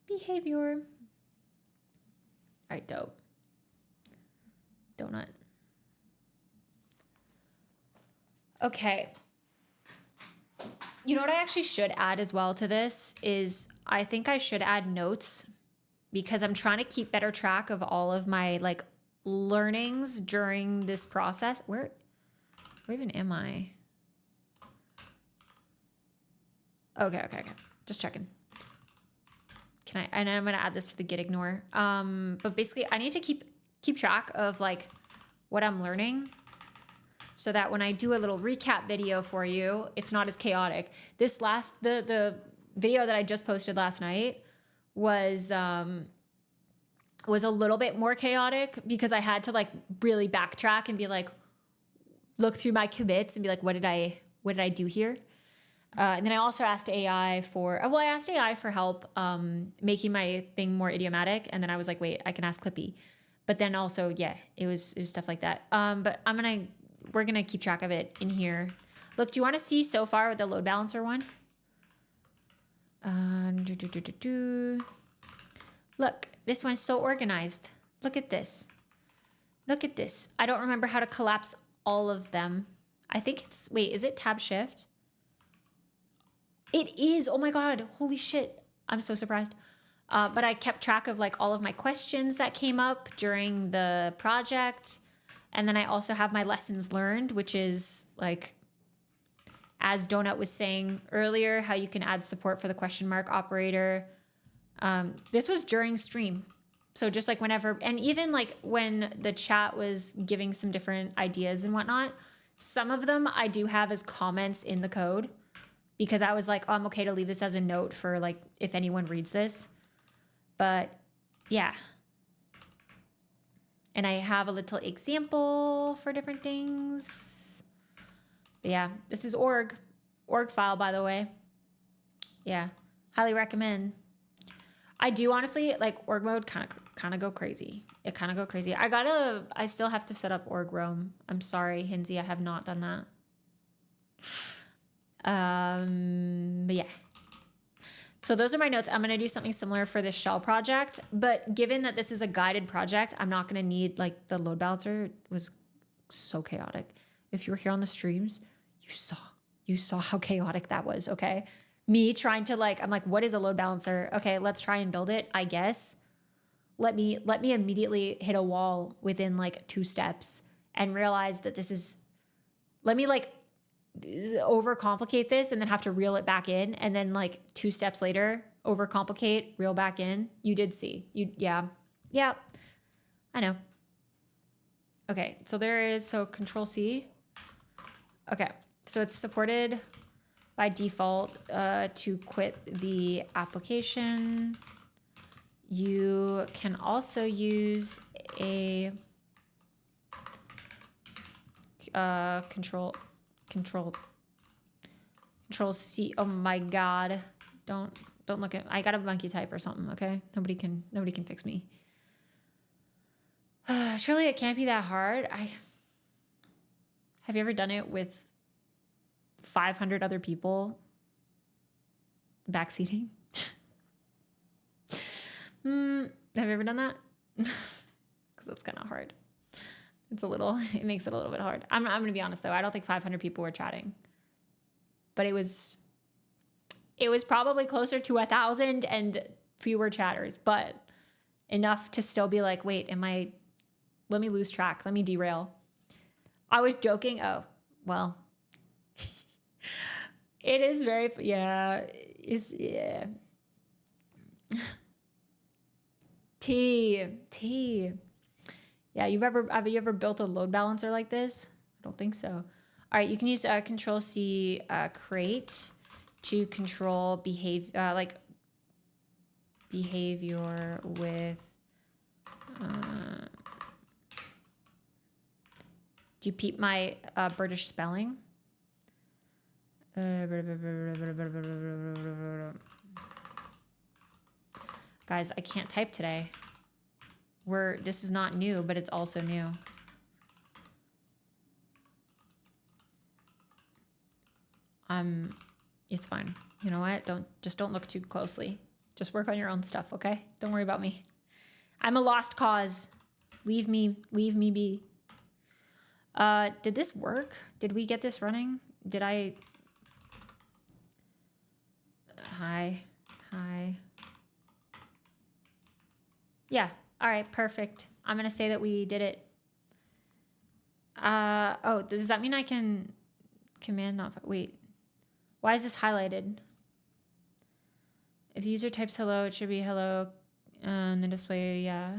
behavior. All right, dope. Donut. Okay. You know what I actually should add as well to this is I think I should add notes, because I'm trying to keep better track of all of my like learnings during this process. Where even am I? Okay. Just checking. And I'm gonna add this to the git ignore. But basically I need to keep track of like what I'm learning, so that when I do a little recap video for you, it's not as chaotic. The video that I just posted last night was a little bit more chaotic, because I had to like really backtrack and be like, look through my commits and be like, what did I do here? And then I also asked AI for help making my thing more idiomatic. And then I was like, wait, I can ask Clippy. But then also, yeah, it was stuff like that. But we're gonna keep track of it in here. Look, do you want to see so far with the load balancer one? Look, this one's so organized. Look at this. Look at this. I don't remember how to collapse all of them. I think it's, wait, is it tab shift? It is. Oh my God. Holy shit. I'm so surprised. But I kept track of like all of my questions that came up during the project. And then I also have my lessons learned, which is like, as Donut was saying earlier, how you can add support for the question mark operator. This was during stream. So just like whenever, and even like when the chat was giving some different ideas and whatnot, some of them I do have as comments in the code, because I was like, oh, I'm okay to leave this as a note for like, if anyone reads this. But yeah. And I have a little example for different things. But yeah, this is org file, by the way. Yeah, highly recommend. I do honestly like org mode kind of go crazy. It kind of go crazy. I still have to set up org roam. I'm sorry, Hinsey, I have not done that. But yeah. So those are my notes. I'm going to do something similar for this shell project, but given that this is a guided project, I'm not going to need like the load balancer. It was so chaotic. If you were here on the streams, you saw how chaotic that was. Okay. Me trying to like, I'm like, what is a load balancer? Okay, let's try and build it. I guess. Let me immediately hit a wall within like 2 steps and realize that this is, let me like overcomplicate this and then have to reel it back in. And then like 2 steps later, overcomplicate, reel back in. You did see, yeah, I know. Okay, so Control+C. Okay, so it's supported by default to quit the application. You can also use a Control+C. Oh my God. Don't look at, I got a monkey type or something. Okay. Nobody can fix me. Surely it can't be that hard. Have you ever done it with 500 other people backseating? Have you ever done that? Because that's kind of hard. It makes it a little bit hard. I'm going to be honest though. I don't think 500 people were chatting, but it was probably closer to 1,000 and fewer chatters, but enough to still be like, wait, let me lose track. Let me derail. I was joking. Oh, well, It is very, yeah. Is yeah. T. Yeah, have you ever built a load balancer like this? I don't think so. All right, you can use Control+C create to control behavior with. Do you peep my British spelling? Guys, I can't type today. This is not new, but it's also new. It's fine. You know what? Don't look too closely. Just work on your own stuff, okay? Don't worry about me. I'm a lost cause. Leave me be. Did this work? Did we get this running? Did I? Hi. Yeah. All right. Perfect. I'm going to say that we did it. Oh, does that mean I can command not, wait, why is this highlighted? If the user types hello, it should be hello on the display. Yeah.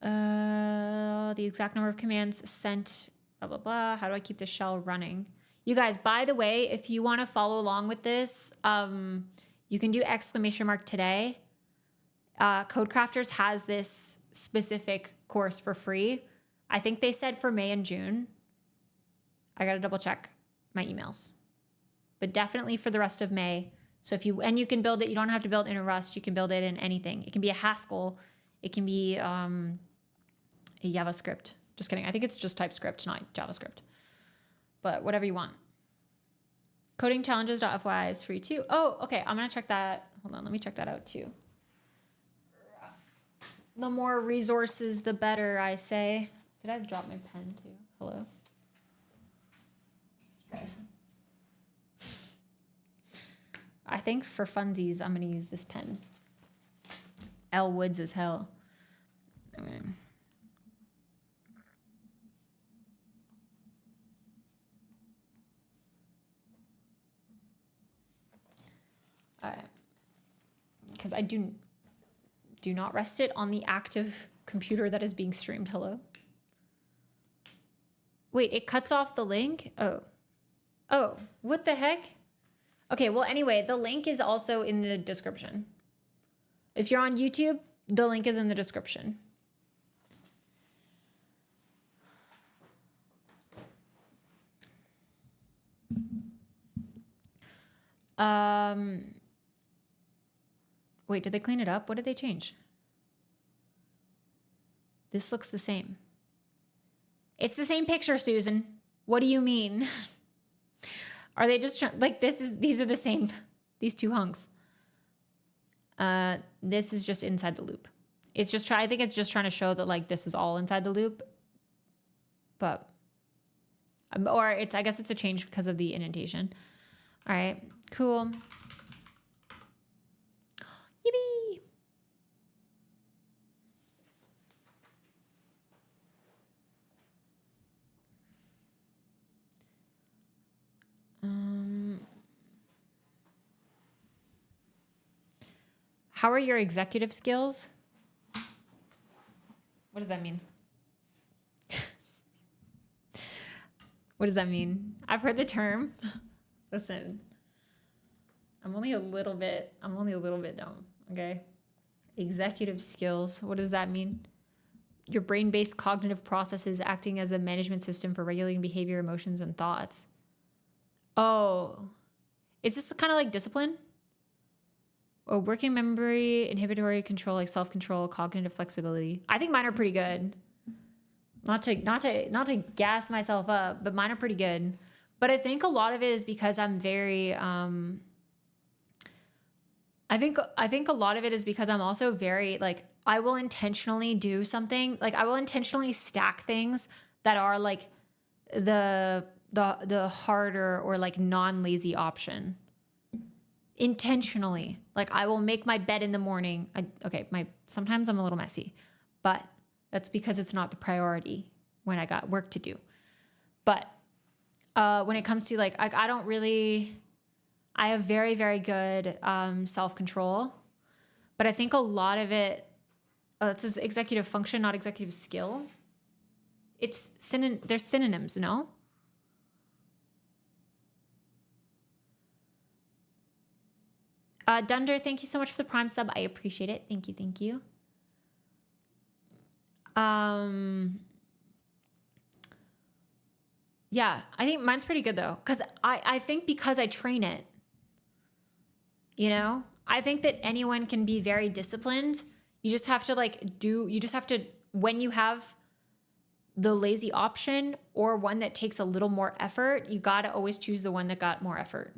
The exact number of commands sent, blah, blah, blah. How do I keep the shell running? You guys, by the way, if you want to follow along with this, you can do ! today. CodeCrafters has this specific course for free. I think they said for May and June. I got to double check my emails. But definitely for the rest of May. So if you can build it, you don't have to build in a Rust. You can build it in anything. It can be a Haskell. It can be a JavaScript. Just kidding. I think it's just TypeScript, not JavaScript. But whatever you want. Codingchallenges.fyi is free too. Oh, okay. I'm going to check that. Hold on. Let me check that out too. The more resources, the better, I say. Did I drop my pen too? Hello? Guys. I think for funsies, I'm going to use this pen. L Woods as hell. Okay. Because I do not rest it on the active computer that is being streamed. Hello? Wait, it cuts off the link? Oh, what the heck? Okay, well, anyway, the link is also in the description. If you're on YouTube, the link is in the description. Wait, did they clean it up? What did they change? This looks the same. It's the same picture, Susan. What do you mean? Are they just like these are the same, these two hunks. This is just inside the loop. It's just I think it's just trying to show that like this is all inside the loop. But or I guess it's a change because of the indentation. All right, cool. Yippee! How are your executive skills? What does that mean? What does that mean? I've heard the term. Listen, I'm only a little bit dumb, okay? Executive skills, what does that mean? Your brain-based cognitive processes acting as a management system for regulating behavior, emotions, and thoughts. Oh, is this kind of like discipline? Or working memory, inhibitory control, like self-control, cognitive flexibility. I think mine are pretty good. Not to gas myself up, but mine are pretty good. But I think a lot of it is because I'm very I think a lot of it is because I'm also very like I will intentionally do something, like I will intentionally stack things that are like the harder or like non-lazy option. Intentionally. Like I will make my bed in the morning. Sometimes I'm a little messy, but that's because it's not the priority when I got work to do. But when it comes to like, I don't really, I have very, very good self-control, but I think a lot of it, it says executive function, not executive skill. It's there's synonyms, no? Dunder, thank you so much for the Prime sub. I appreciate it. Thank you, thank you. Yeah, I think mine's pretty good though, because I think because I train it, you know, I think that anyone can be very disciplined. You just have to when you have the lazy option or one that takes a little more effort, you got to always choose the one that got more effort.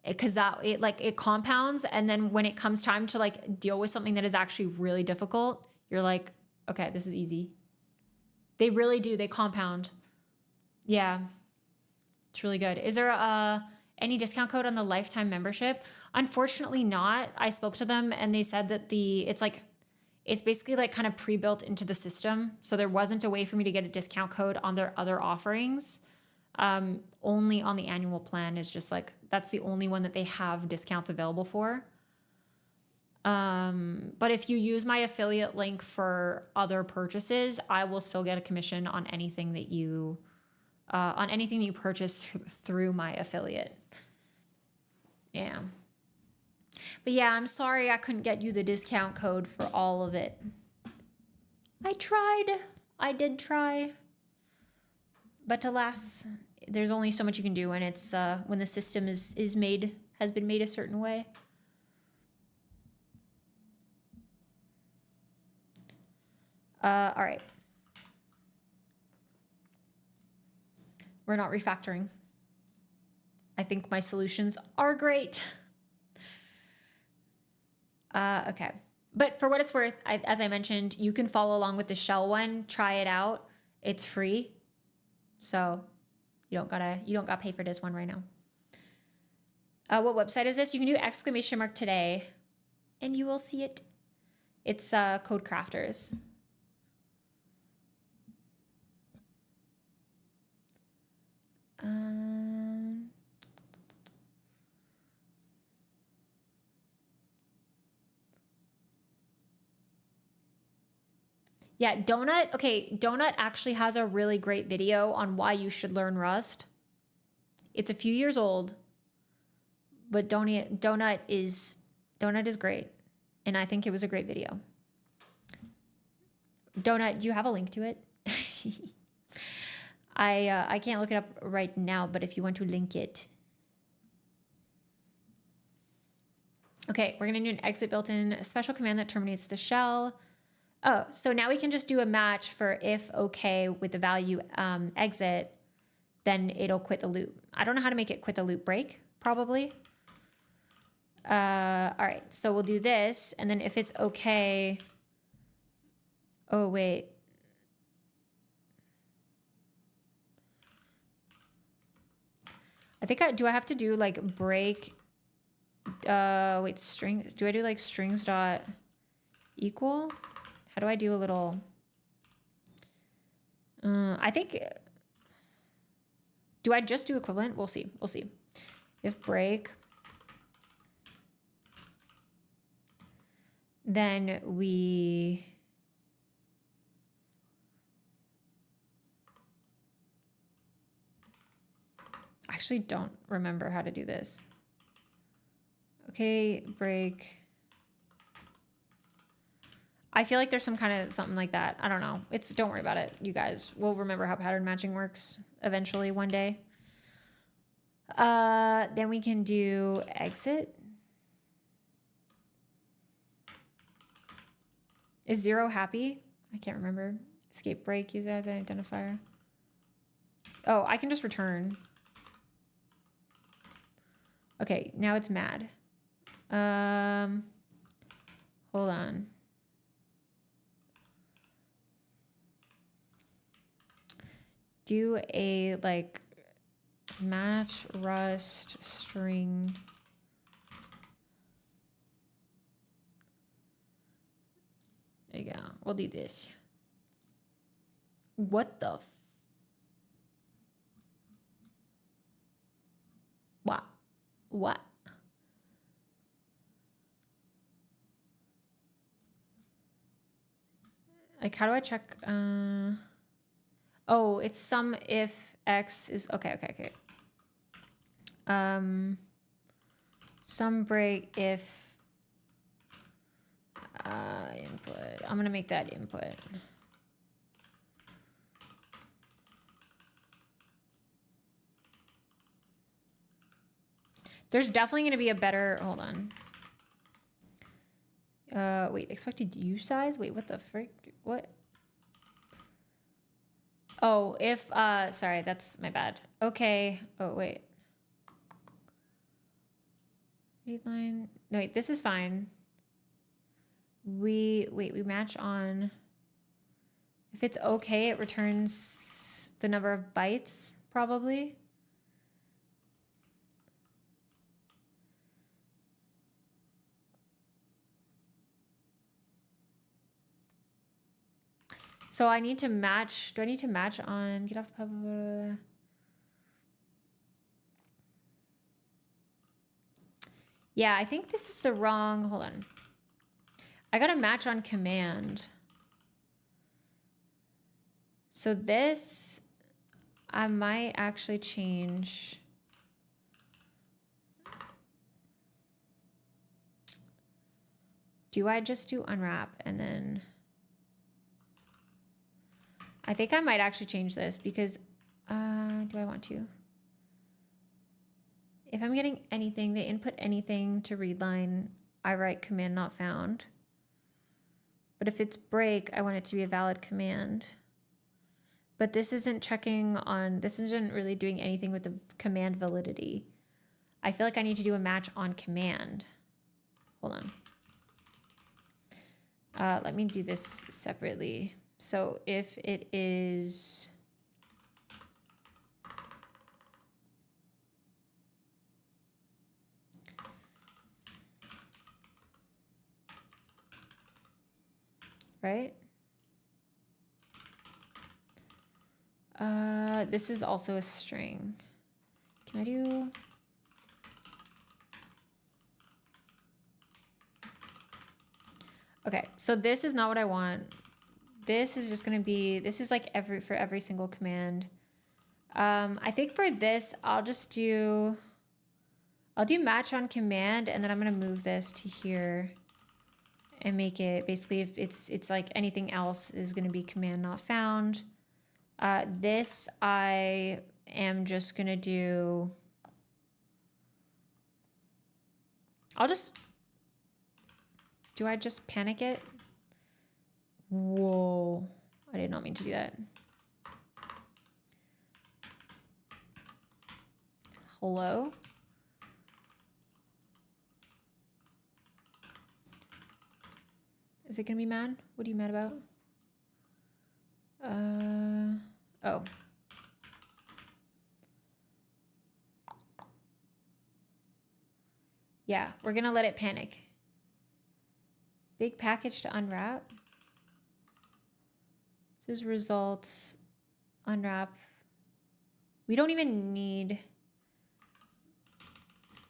Because it compounds, and then when it comes time to like deal with something that is actually really difficult, you're like, okay, this is easy. They really do. They compound. Yeah, it's really good. Is there any discount code on the lifetime membership? Unfortunately not. I spoke to them and they said that it's basically like kind of pre-built into the system. So there wasn't a way for me to get a discount code on their other offerings. Only on the annual plan is just like, that's the only one that they have discounts available for. But if you use my affiliate link for other purchases, I will still get a commission on anything that you purchase through my affiliate. Yeah. But yeah, I'm sorry I couldn't get you the discount code for all of it. I tried. I did try. But alas, there's only so much you can do when it's when the system has been made a certain way. All right. We're not refactoring. I think my solutions are great. Okay. But for what it's worth, as I mentioned, you can follow along with the shell one, try it out. It's free. So you don't gotta pay for this one right now. What website is this? You can do ! today and you will see it. It's CodeCrafters. Yeah, Donut. Okay, Donut actually has a really great video on why you should learn Rust. It's a few years old, but Donut is great, and I think it was a great video. Donut, do you have a link to it? I can't look it up right now, but if you want to link it. Okay, we're gonna do an exit built-in special command that terminates the shell. Oh, so now we can just do a match for if okay with the value exit, then it'll quit the loop. I don't know how to make it quit the loop break, probably. All right, so we'll do this, and then if it's okay. Oh, wait. I think do I have to do like break, wait, string, do I do like strings dot equal? How do I do a little, I think, do I just do equivalent? We'll see. If break, then we, I actually don't remember how to do this. Okay, break. I feel like there's some kind of something like that. I don't know. Don't worry about it, you guys. We'll remember how pattern matching works eventually one day. Then we can do exit. Is 0 happy? I can't remember. Escape break, use it as an identifier. Oh, I can just return. Okay, now it's mad. Hold on. Do a like match Rust string. There you go. We'll do this. What the What? Like, how do I check? Oh, it's sum if x is okay. Sum break if input. I'm gonna make that input. There's definitely gonna be a better. Hold on. Wait, expected use size? Wait, what the frick? What? Oh, if, sorry, that's my bad. Okay. Oh, wait. Read line. No, wait, this is fine. We match on. If it's okay, it returns the number of bytes, probably. So I need to match. Do I need to match on get off the pub? Yeah, I think this is the wrong. Hold on. I got a match on command. So this, I might actually change. Do I just do unwrap and then? I think I might actually change this because, do I want to? If I'm getting anything, they input anything to read line, I write command not found. But if it's break, I want it to be a valid command. But this isn't checking on, this isn't really doing anything with the command validity. I feel like I need to do a match on command. Hold on. Let me do this separately. So if it is, right? This is also a string. Can I do? Okay, so this is not what I want. This is just gonna be, this is like for every single command. I think for this, I'll do match on command, and then I'm gonna move this to here and make it basically if it's like anything else is gonna be command not found. This I am just gonna do. Do I just panic it? Whoa, I did not mean to do that. Hello? Is it gonna be mad? What are you mad about? Oh. Yeah, we're gonna let it panic. Big package to unwrap. This is results, unwrap. We don't even need,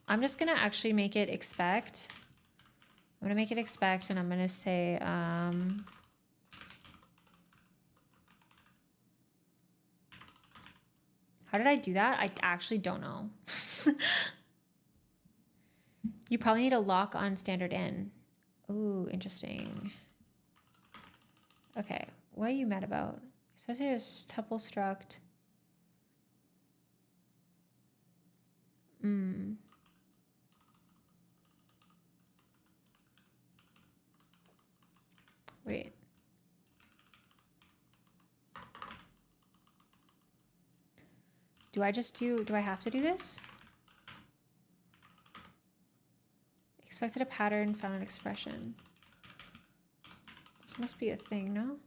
I'm just gonna actually make it expect. I'm gonna make it expect and I'm gonna say, how did I do that? I actually don't know. You probably need a lock on standard in. Ooh, interesting. Okay, what are you mad about? Such as tuple struct. Wait. Do I have to do this? Expected a pattern, found an expression. This must be a thing, no?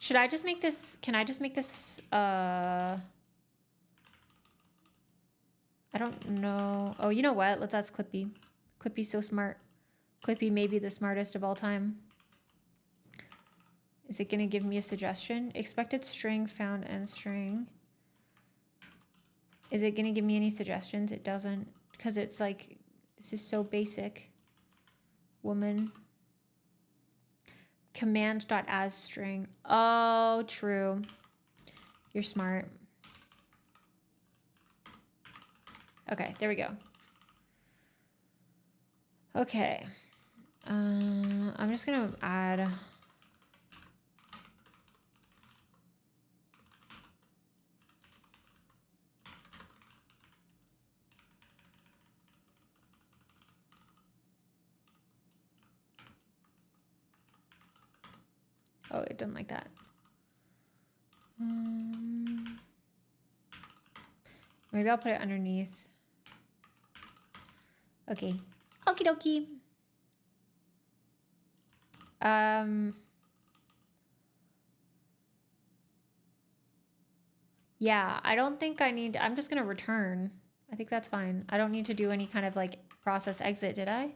Should I just make this, can I just make this, I don't know. Oh, you know what? Let's ask Clippy. Clippy's so smart. Clippy may be the smartest of all time. Is it gonna give me a suggestion? Expected string, found end string. Is it gonna give me any suggestions? It doesn't. because it's like, this is so basic. Woman. Command.as string. Oh, true. You're smart. Okay, there we go. Okay. I'm just gonna add. Oh, it doesn't like that. Maybe I'll put it underneath. Okay. Okie dokie. Yeah, I don't think I need, I'm just gonna return. I think that's fine. I don't need to do any kind of like process exit, did I?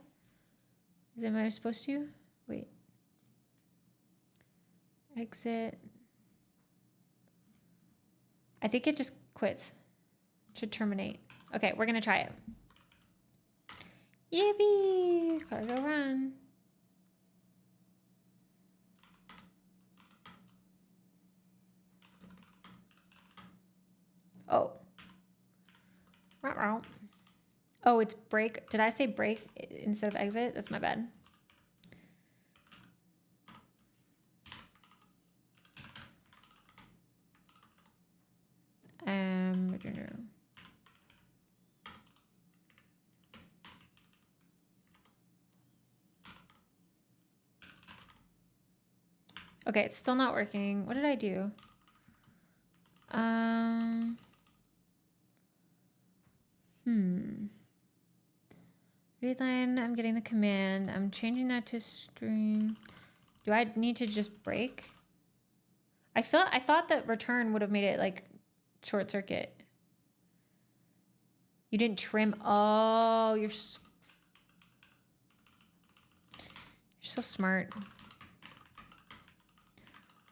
Am I supposed to? Wait. Exit. I think it just quits. Should terminate. Okay, we're gonna try it. Yippee! Cargo run. Oh. Oh, it's break. Did I say break instead of exit? That's my bad. Okay, it's still not working. What did I do? Readline, I'm getting the command. I'm changing that to string. Do I need to just break? I thought that return would have made it like short circuit. You didn't trim. Oh, you're so smart.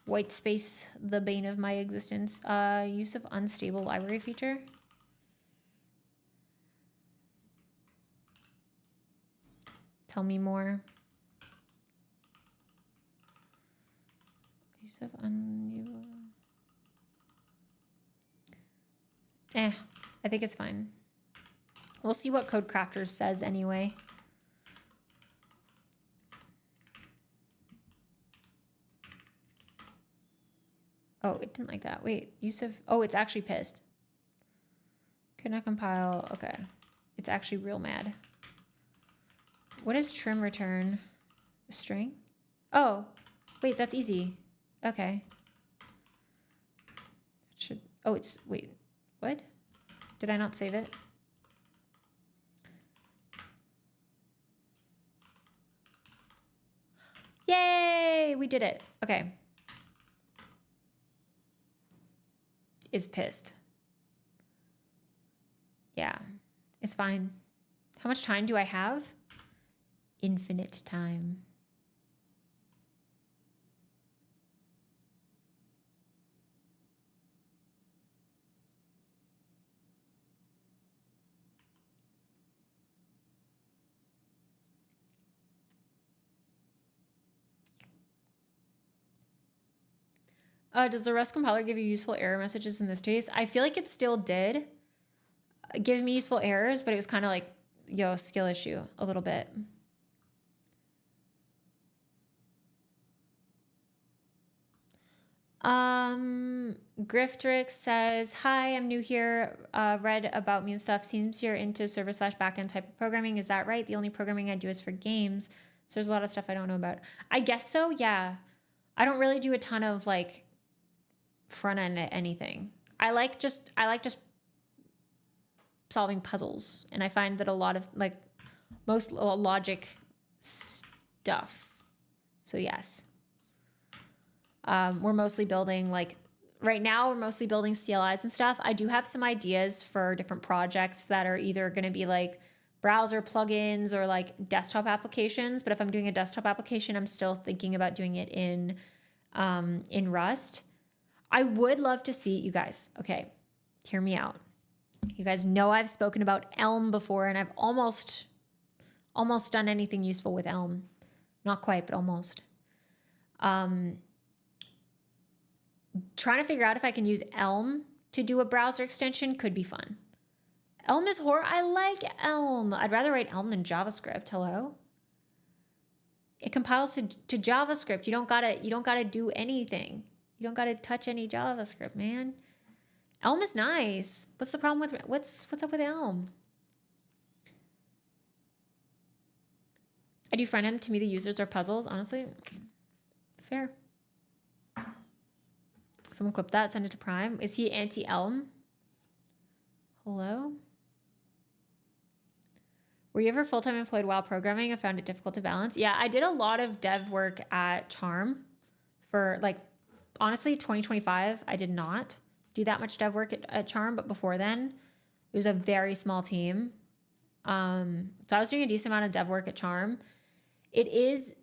Whitespace, the bane of my existence. Use of unstable library feature. Tell me more. Use of I think it's fine. We'll see what CodeCrafters says anyway. Oh, it didn't like that. Wait, use of... Oh, it's actually pissed. Could not compile. Okay. It's actually real mad. What is trim return? A string? Oh, wait, that's easy. Okay. Should... Oh, it's... Wait, what? Did I not save it? Yay! We did it. Okay. Is pissed. Yeah, it's fine. How much time do I have? Infinite time. Does the Rust compiler give you useful error messages in this case? I feel like it still did give me useful errors, but it was kind of like, yo, skill issue a little bit. Griftrix says, hi, I'm new here. Read about me and stuff. Seems you're into server/backend type of programming. Is that right? The only programming I do is for games. So there's a lot of stuff I don't know about. I guess so, yeah. I don't really do a ton of like front end anything. I like just solving puzzles, and I find that a lot of like most logic stuff. So yes. We're mostly building like right now we're mostly building CLIs and stuff. I do have some ideas for different projects that are either going to be like browser plugins or like desktop applications. But if I'm doing a desktop application, I'm still thinking about doing it in Rust. I would love to see you guys. Okay, hear me out. You guys know I've spoken about Elm before, and I've almost done anything useful with Elm. Not quite, but almost. Trying to figure out if I can use Elm to do a browser extension could be fun. Elm is horror. I like Elm. I'd rather write Elm than JavaScript. Hello? It compiles to JavaScript. You don't gotta do anything. You don't gotta touch any JavaScript, man. Elm is nice. What's the problem with what's up with Elm? I do front end. To me, the users are puzzles. Honestly, fair. Someone clip that. Send it to Prime. Is he anti-Elm? Hello. Were you ever full-time employed while programming and found it difficult to balance? Yeah, I did a lot of dev work at Charm for like, honestly, 2025. I did not do that much dev work at Charm, but before then, it was a very small team. So I was doing a decent amount of dev work at Charm. It is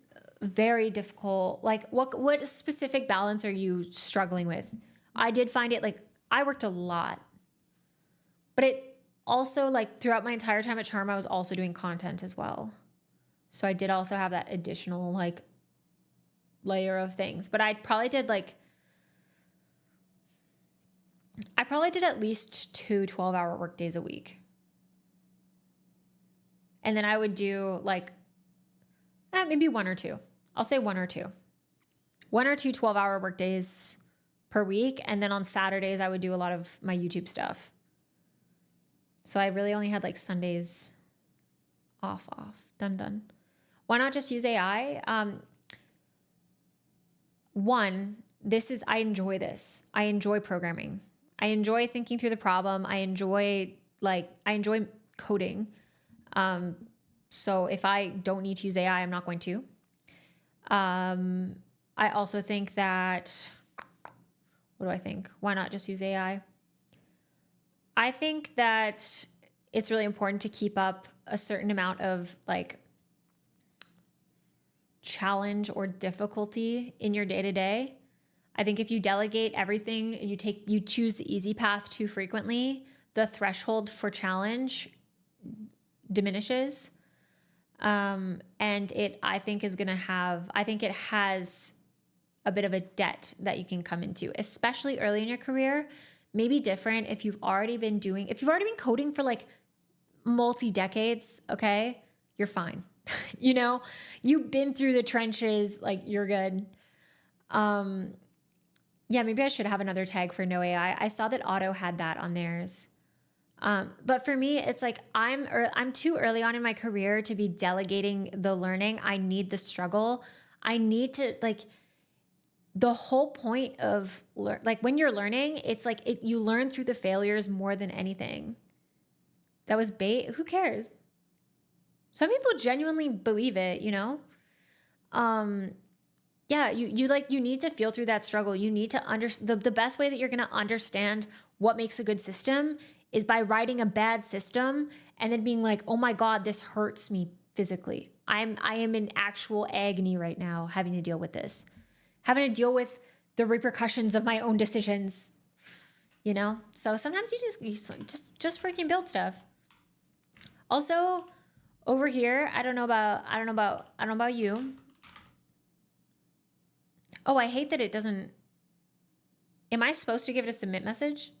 very difficult. Like, what specific balance are you struggling with? I did find it like I worked a lot, but it also like throughout my entire time at Charm, I was also doing content as well. So I did also have that additional like layer of things, but I probably did at least 2 12-hour work days a week. And then I would do like maybe 1 or 2. I'll say 1 or 2. 1 or 2 12-hour work days per week. And then on Saturdays, I would do a lot of my YouTube stuff. So I really only had like Sundays off, done. Why not just use AI? I enjoy this. I enjoy programming. I enjoy thinking through the problem. I enjoy coding. So if I don't need to use AI, I'm not going to. I also think that, what do I think? Why not just use AI? I think that it's really important to keep up a certain amount of like challenge or difficulty in your day-to-day. I think if you delegate everything, you choose the easy path too frequently, the threshold for challenge diminishes. And I think it has a bit of a debt that you can come into, especially early in your career. Maybe different if you've already been coding for like multi-decades, okay? You're fine. You know, you've been through the trenches, like you're good. Yeah, maybe I should have another tag for no AI. I saw that Auto had that on theirs. But for me, it's like I'm too early on in my career to be delegating the learning. I need the struggle. I need to like the whole point of when you're learning, it's like you learn through the failures more than anything. That was bait. Who cares? Some people genuinely believe it, you know? Yeah, you need to feel through that struggle. You need to understand the best way that you're going to understand what makes a good system is by writing a bad system and then being like, oh my God, this hurts me physically. I am in actual agony right now having to deal with this. Having to deal with the repercussions of my own decisions, you know? So sometimes you just freaking build stuff. Also, over here, I don't know about you. Oh, I hate that it doesn't. Am I supposed to give it a submit message?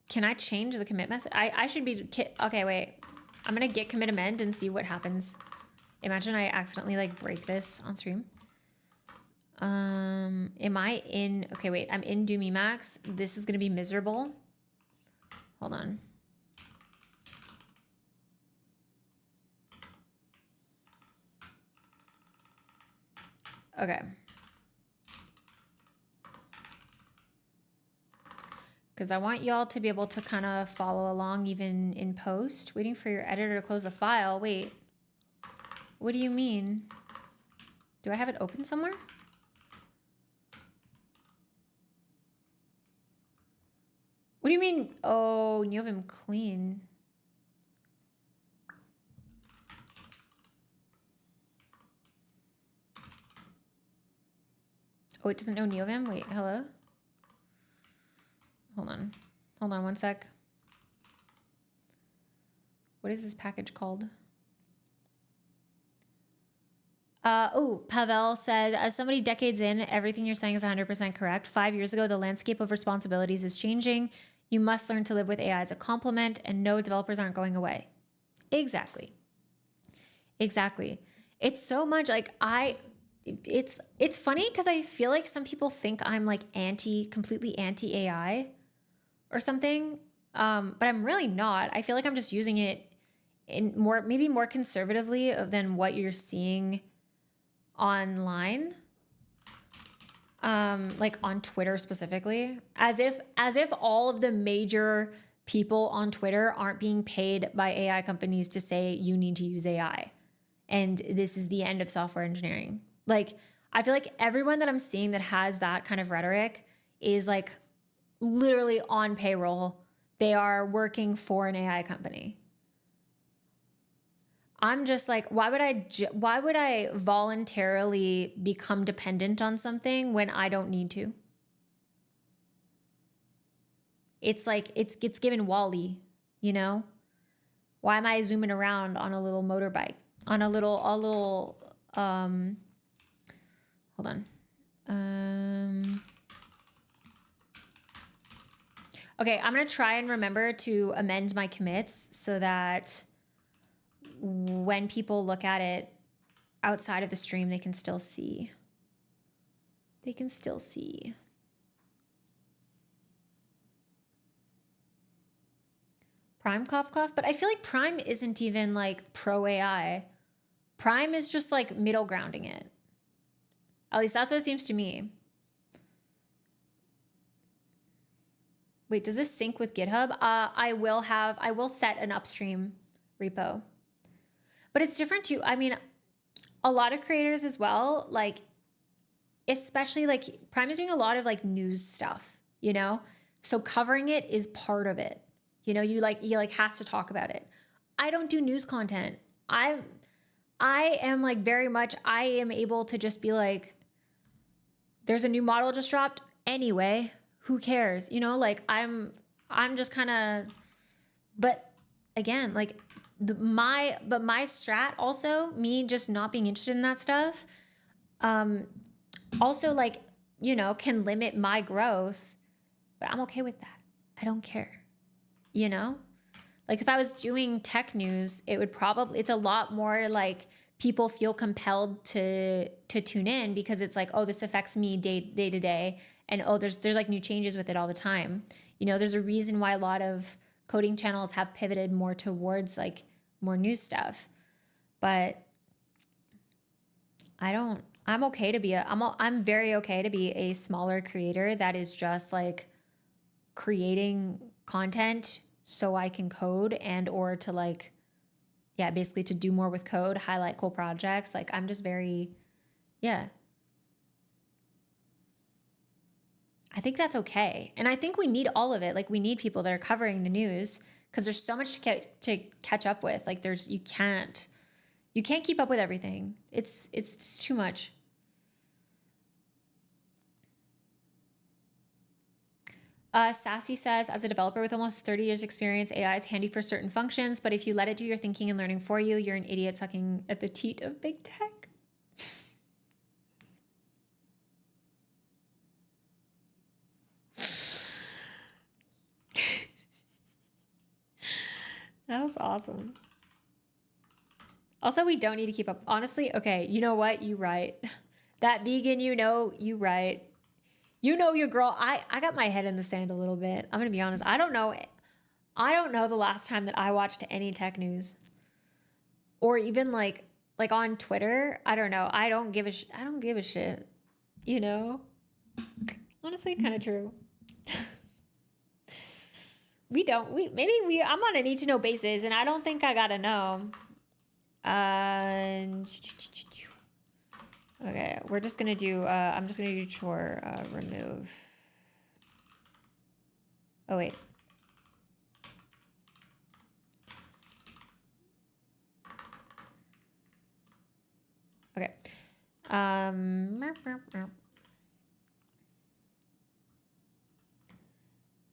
Can I change the commit message? I should be, okay, wait. I'm gonna git commit amend and see what happens. Imagine I accidentally like break this on stream. Am I in, okay, wait, I'm in Do Me Max. This is gonna be miserable. Hold on. Okay. Because I want y'all to be able to kind of follow along even in post. Waiting for your editor to close the file. Wait. What do you mean? Do I have it open somewhere? What do you mean? Oh, you have him clean. Oh, it doesn't know Neovim? Wait, hello? hold on. Hold on one sec. What is this package called? Pavel says, as somebody decades in, everything you're saying is 100% correct. 5 years ago, the landscape of responsibilities is changing. You must learn to live with AI as a complement, and no, developers aren't going away. Exactly. Exactly. It's so much like it's funny because I feel like some people think I'm like completely anti AI or something. But I'm really not. I feel like I'm just using it in maybe more conservatively than what you're seeing online, like on Twitter specifically, as if all of the major people on Twitter aren't being paid by AI companies to say you need to use AI and this is the end of software engineering. Like, I feel like everyone that I'm seeing that has that kind of rhetoric is like literally on payroll. They are working for an AI company. I'm just like, why would I voluntarily become dependent on something when I don't need to? It's like, it's given Wall-E, you know? Why am I zooming around on a little motorbike? On a little, hold on. Okay, I'm gonna try and remember to amend my commits so that when people look at it outside of the stream, they can still see. They can still see. Prime cough cough, but I feel like Prime isn't even like pro AI. Prime is just like middle grounding it. At least that's what it seems to me. Wait, does this sync with GitHub? I will set an upstream repo. But it's different too. I mean, a lot of creators as well, like, especially like Prime is doing a lot of like news stuff, you know? So covering it is part of it. You know, you has to talk about it. I don't do news content. I am like very much, I am able to just be like, there's a new model just dropped anyway, who cares? You know, like I'm just kind of, but again, like my strat also, me just not being interested in that stuff, also like, you know, can limit my growth, but I'm okay with that. I don't care, you know? Like if I was doing tech news, it would probably, it's a lot more like people feel compelled to tune in because it's like, oh, this affects me day to day. And oh, there's like new changes with it all the time. You know, there's a reason why a lot of coding channels have pivoted more towards like more news stuff. But I'm okay to be I'm very okay to be a smaller creator that is just like creating content so I can code and or to like, yeah, basically to do more with code, highlight cool projects. Like I'm just very, yeah. I think that's okay. And I think we need all of it. Like we need people that are covering the news because there's so much to catch up with. Like you can't keep up with everything. It's too much. Sassy says, as a developer with almost 30 years experience, AI is handy for certain functions, but if you let it do your thinking and learning for you, you're an idiot sucking at the teat of big tech. That was awesome. Also, we don't need to keep up. Honestly, okay, you know what? You right. That vegan, you know, you right. You know your girl. I got my head in the sand a little bit. I'm gonna be honest. I don't know the last time that I watched any tech news, or even like on Twitter. I don't know. I don't give a shit. You know. Honestly, kind of true. I'm on a need to know basis, and I don't think I gotta know. Okay, we're just gonna do, I'm just gonna do chore, remove. Oh, wait. Okay.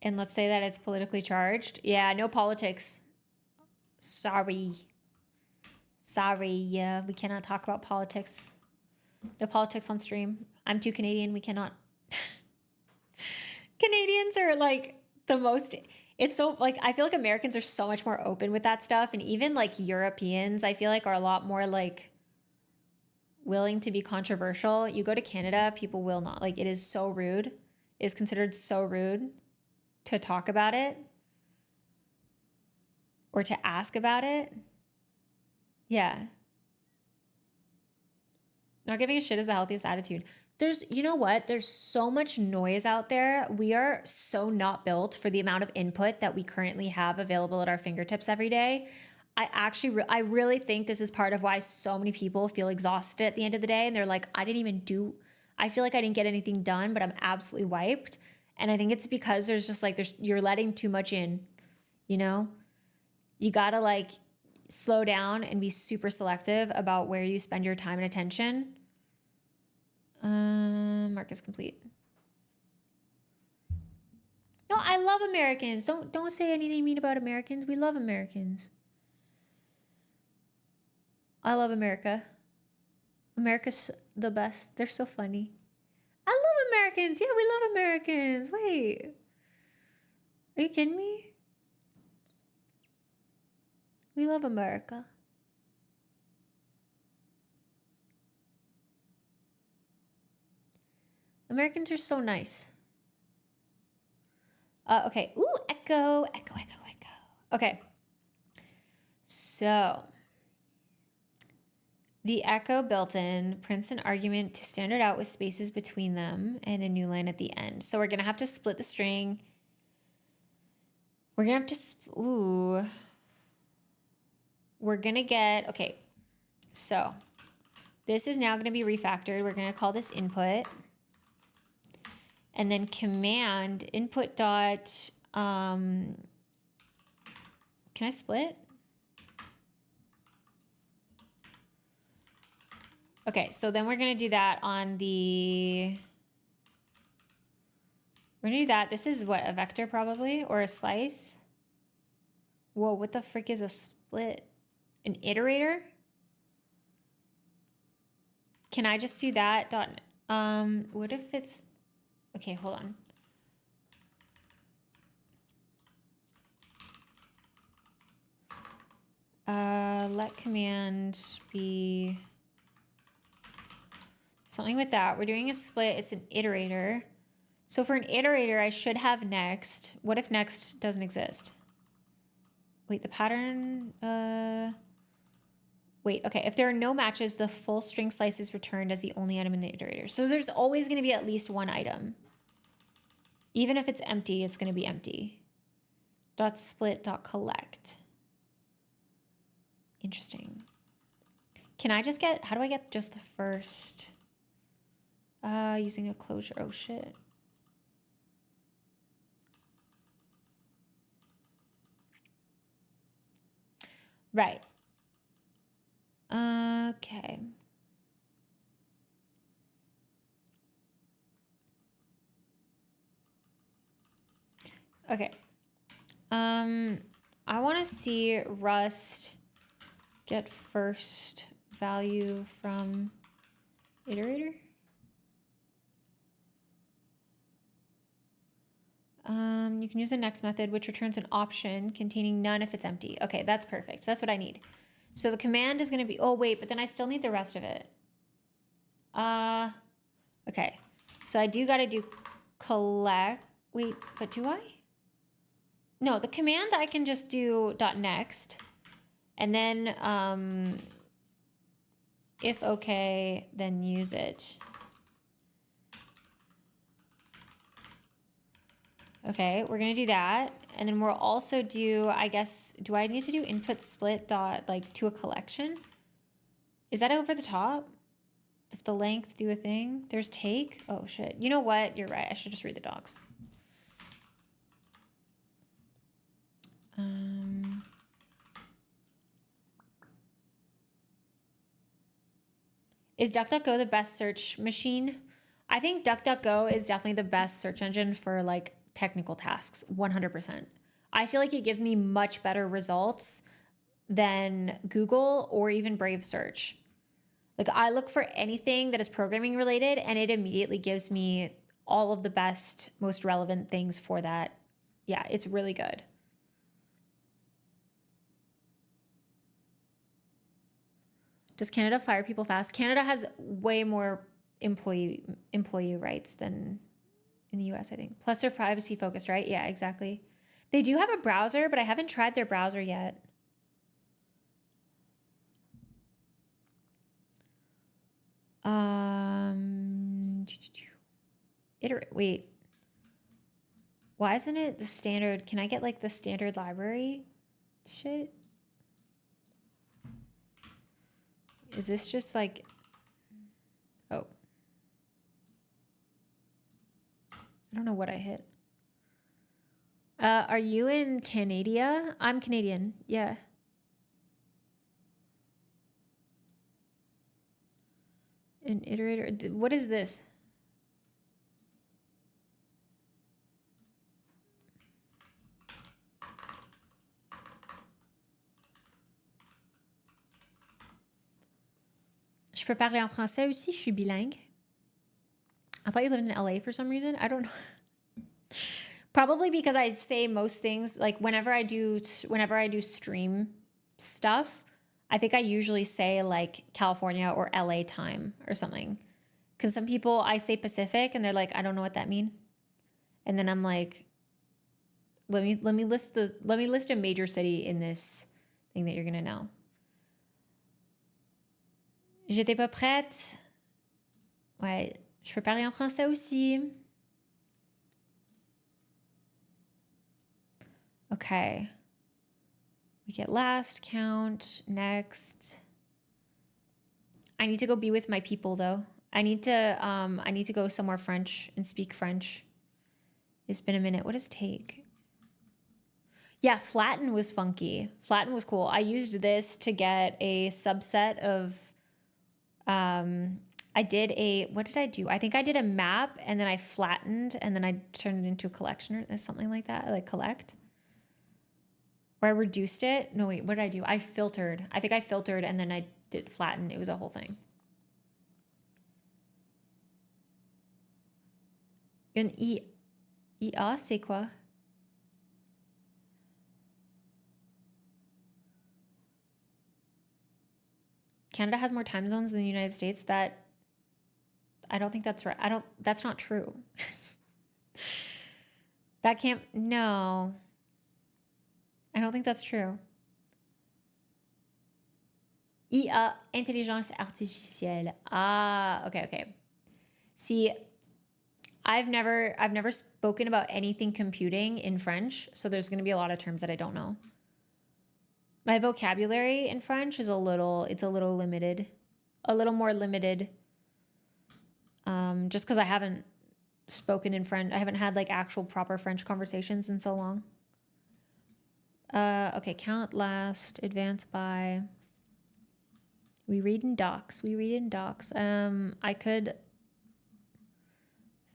And let's say that it's politically charged. Yeah, no politics. Sorry. Yeah, we cannot talk about politics. No politics on stream. I'm too Canadian. We cannot. Canadians are like the most, it's so like, I feel like Americans are so much more open with that stuff. And even like Europeans, I feel like are a lot more like willing to be controversial. You go to Canada, people will not. Like, it is so rude. It is considered so rude to talk about it or to ask about it. Yeah. Not giving a shit is the healthiest attitude. There's, you know what? There's so much noise out there. We are so not built for the amount of input that we currently have available at our fingertips every day. I really think this is part of why so many people feel exhausted at the end of the day. And they're like, I feel like I didn't get anything done, but I'm absolutely wiped. And I think it's because there's just like, you're letting too much in, you know? You gotta like slow down and be super selective about where you spend your time and attention. Mark is complete. No, I love Americans. Don't say anything mean about Americans. We love Americans. I love America. America's the best. They're so funny. I love Americans. Yeah, we love Americans. Wait. Are you kidding me? We love America. Americans are so nice. Okay. Ooh, echo. Okay. So the echo built-in prints an argument to standard out with spaces between them and a new line at the end. So we're going to have to split the string. We're going to have to, we're going to get, okay. So this is now going to be refactored. We're going to call this input. And then command input dot, can I split? Okay, so then we're gonna do that on the, we're gonna do that. This is what, a vector probably, or a slice? Whoa, what the frick is a split? An iterator? Can I just do that dot, what if it's, okay, hold on. Let command be something with that. We're doing a split. It's an iterator. So for an iterator, I should have next. What if next doesn't exist? Wait, the pattern, wait, okay. If there are no matches, the full string slice is returned as the only item in the iterator. So there's always going to be at least one item. Even if it's empty, it's going to be empty. Dot split dot collect. Interesting. Can I just get, how do I get just the first? Using a closure. Oh shit. Right. Okay. Okay. I want to see Rust get first value from iterator. You can use the next method, which returns an option containing none if it's empty. Okay, that's perfect. That's what I need. So the command is going to be, oh wait, but then I still need the rest of it. Okay. So I do got to do collect. Wait, but do I? No, the command I can just do dot next. And then if okay, then use it. Okay, we're gonna do that. And then we'll also do, I guess, do I need to do input split dot like to a collection? Is that over the top? If the length do a thing? There's take? Oh shit. You know what? You're right. I should just read the docs. Is DuckDuckGo the best search machine? I think DuckDuckGo is definitely the best search engine for like technical tasks, 100%. I feel like it gives me much better results than Google or even Brave Search. Like I look for anything that is programming related and it immediately gives me all of the best, most relevant things for that. Yeah, it's really good. Does Canada fire people fast? Canada has way more employee rights than in the US, I think. Plus they're privacy focused, right? Yeah, exactly. They do have a browser, but I haven't tried their browser yet. Wait. Why isn't it the standard? Can I get like the standard library shit? Is this just like, oh. I don't know what I hit. Are you in Canada? I'm Canadian. Yeah. An iterator. What is this? Je peux parler en français aussi. Je suis bilingue. I thought you lived in LA for some reason. I don't know. Probably because I say most things like whenever I do stream stuff, I think I usually say like California or LA time or something. Because some people I say Pacific and they're like, I don't know what that means. And then I'm like, let me list a major city in this thing that you're gonna know. J'étais pas prête. Ouais, je peux parler en français aussi. Okay. We get last, count, next. I need to go be with my people though. I need to go somewhere French and speak French. It's been a minute. What does take? Yeah, flatten was funky. Flatten was cool. I used this to get a subset of I did what did I do? I think I did a map and then I flattened and then I turned it into a collection or something like that, like collect. Or I reduced it. No, wait, what did I do? I filtered. I think I filtered and then I did flatten. It was a whole thing. Une IA, c'est quoi? Canada has more time zones than the United States. I don't think that's right. That's not true. That can't, no. I don't think that's true. IA, intelligence artificielle. Ah, okay. See, I've never spoken about anything computing in French, so there's going to be a lot of terms that I don't know. My vocabulary in French is a little limited, a little more limited. Just because I haven't spoken in French, I haven't had like actual proper French conversations in so long. Okay, count last, advance by. We read in docs. I could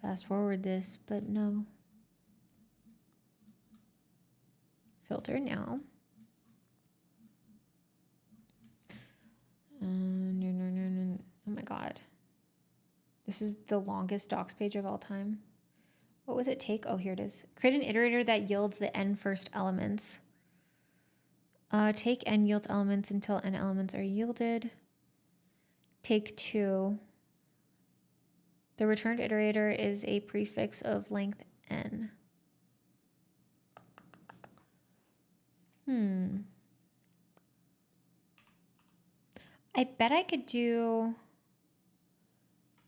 fast forward this, but no. Filter now. No. Oh my God. This is the longest docs page of all time. What was it take? Oh, here it is. Create an iterator that yields the n first elements. Take n yields elements until n elements are yielded. Take 2. The returned iterator is a prefix of length n. I bet I could do...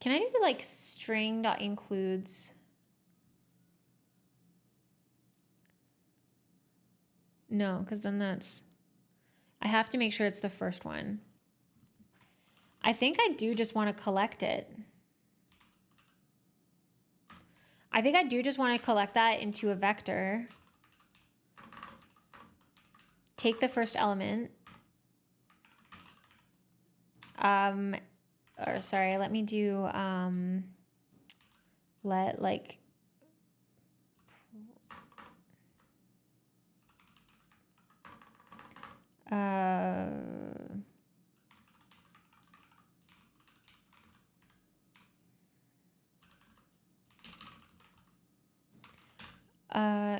Can I do like string.includes? No, because then that's... I have to make sure it's the first one. I think I do just want to collect it. I think I do just want to collect that into a vector. Take the first element. Or sorry, let me do, let like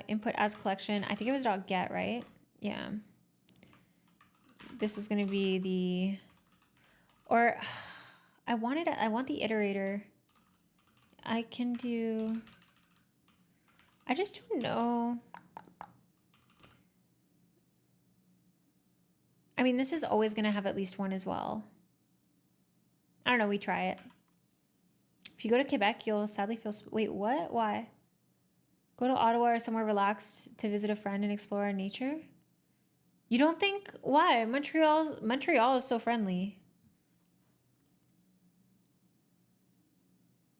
Input as collection. I think it was .get, right? Yeah. This is going to be the, or I want the iterator. I can do, I just don't know. I mean, this is always going to have at least one as well. I don't know. We try it. If you go to Quebec, you'll sadly feel, wait, what? Why? Go to Ottawa or somewhere relaxed to visit a friend and explore nature? You don't think, why? Montreal is so friendly.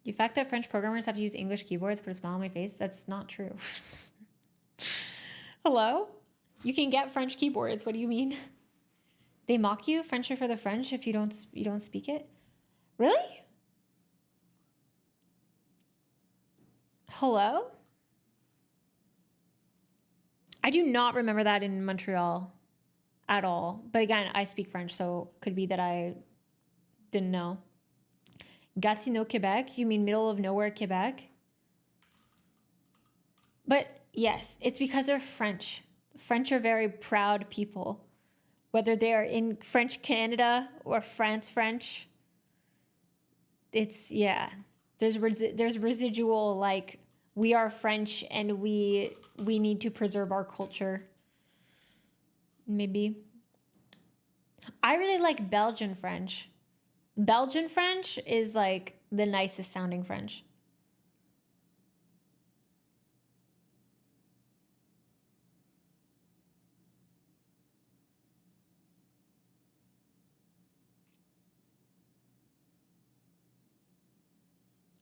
The fact that French programmers have to use English keyboards put a smile on my face, that's not true. Hello? You can get French keyboards. What do you mean? They mock you, French are for the French, if you don't speak it? Really? Hello? I do not remember that in Montreal at all. But again, I speak French, so could be that I didn't know. Gatineau, Quebec? You mean middle of nowhere, Quebec? But yes, it's because they're French. French are very proud people. Whether they are in French Canada or France French, it's, yeah. There's residual, like, we are French and we need to preserve our culture. Maybe. I really like Belgian French. Belgian French is like the nicest sounding French.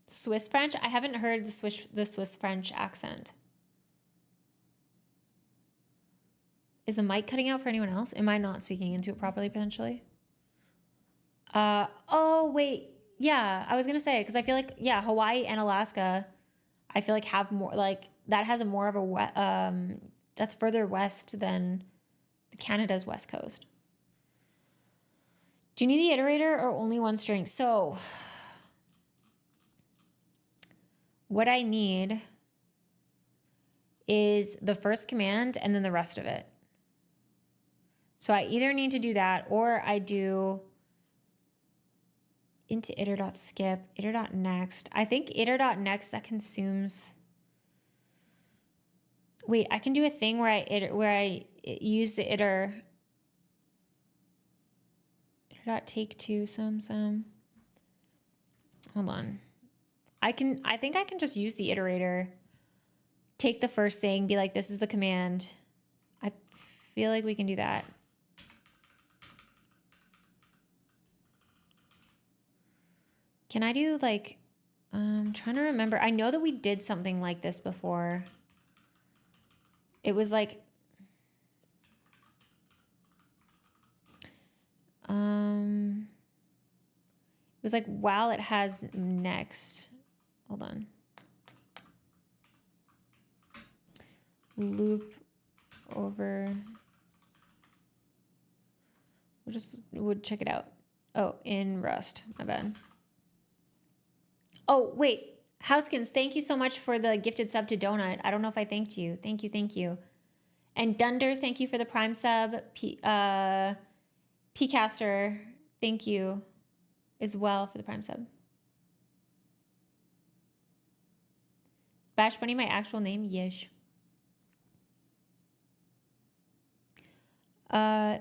Swiss French? I haven't heard the Swiss French accent. Is the mic cutting out for anyone else? Am I not speaking into it properly potentially? Oh, wait. Yeah, I was going to say, because I feel like, yeah, Hawaii and Alaska, I feel like have more, like, that has a more of a, that's further west than Canada's west coast. Do you need the iterator or only one string? So what I need is the first command and then the rest of it. So I either need to do that or I do into iter.skip, iter.next. I think iter.next that consumes. Wait, I can do a thing where I use the iter.take two some. Hold on. I think I can just use the iterator. Take the first thing, be like, this is the command. I feel like we can do that. Can I do like, I'm trying to remember. I know that we did something like this before. It was like, it was like while it has next. Hold on. Loop over. Would check it out. Oh, in Rust. My bad. Oh, wait. Houskins, thank you so much for the gifted sub to Donut. I don't know if I thanked you. Thank you. And Dunder, thank you for the Prime sub. Pcaster, thank you as well for the Prime sub. Bash Bunny, my actual name? Yes.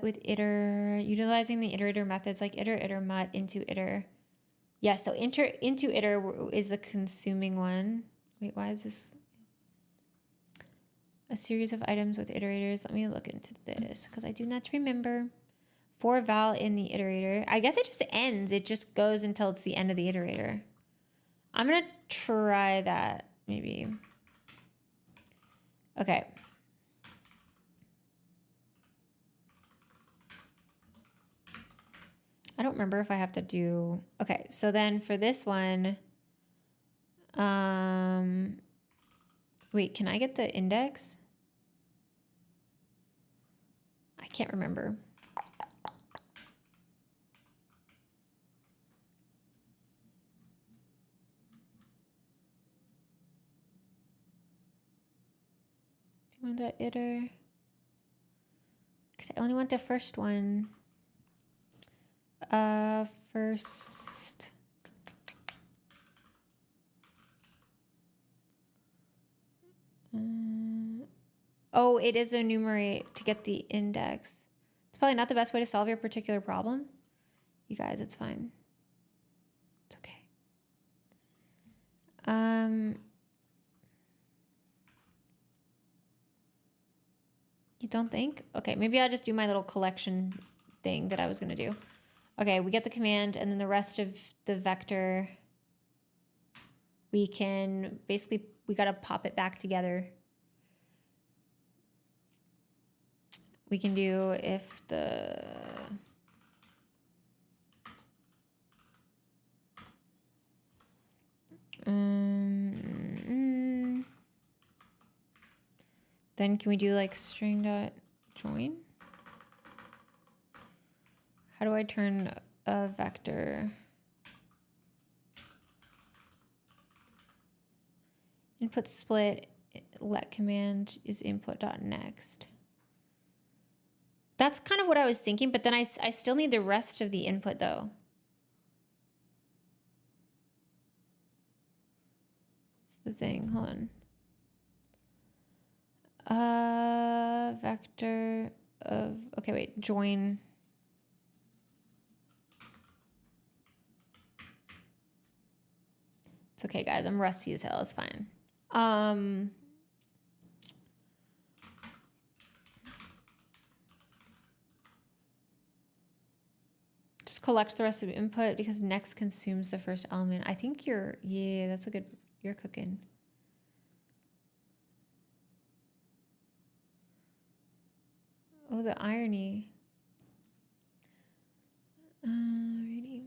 With iter, utilizing the iterator methods like iter, mut, into iter. Yeah, so into iter is the consuming one. Wait, why is this a series of items with iterators? Let me look into this because I do not remember. For val in the iterator. I guess it just ends. It just goes until it's the end of the iterator. I'm going to try that maybe. Okay. I don't remember if I have to do, okay, so then for this one, wait, can I get the index? I can't remember. One.iter. Because I only want the first one. First. Oh, it is enumerate to get the index. It's probably not the best way to solve your particular problem. You guys, it's fine. It's okay. You don't think? Okay, maybe I'll just do my little collection thing that I was gonna do. Okay, we get the command, and then the rest of the vector, we can basically, we gotta pop it back together. We can do if the then can we do like string dot join? How do I turn a vector? Input split, let command is input dot next. That's kind of what I was thinking, but then I still need the rest of the input though. That's the thing, hold on. Vector of, okay, wait, join. It's okay, guys, I'm rusty as hell, it's fine. Just collect the rest of the input because next consumes the first element. I think yeah, that's a good, you're cooking. Oh, the irony. Alrighty.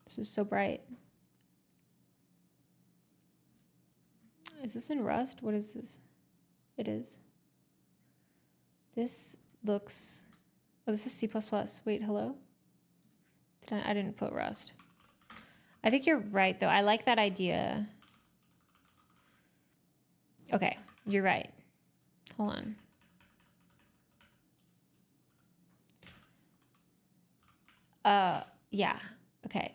This is so bright. Is this in Rust? What is this? It is. This looks, oh, this is C++. Wait, hello? I didn't put Rust. I think you're right though. I like that idea. Okay, you're right. Hold on. Yeah, okay.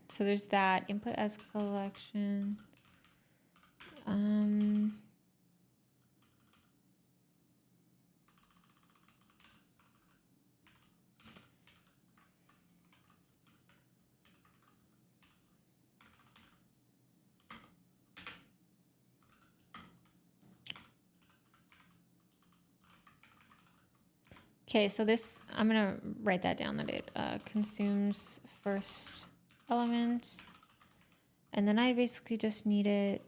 So there's that input as collection. Okay, so this, I'm gonna write that down, that it consumes first element. And then I basically just need it.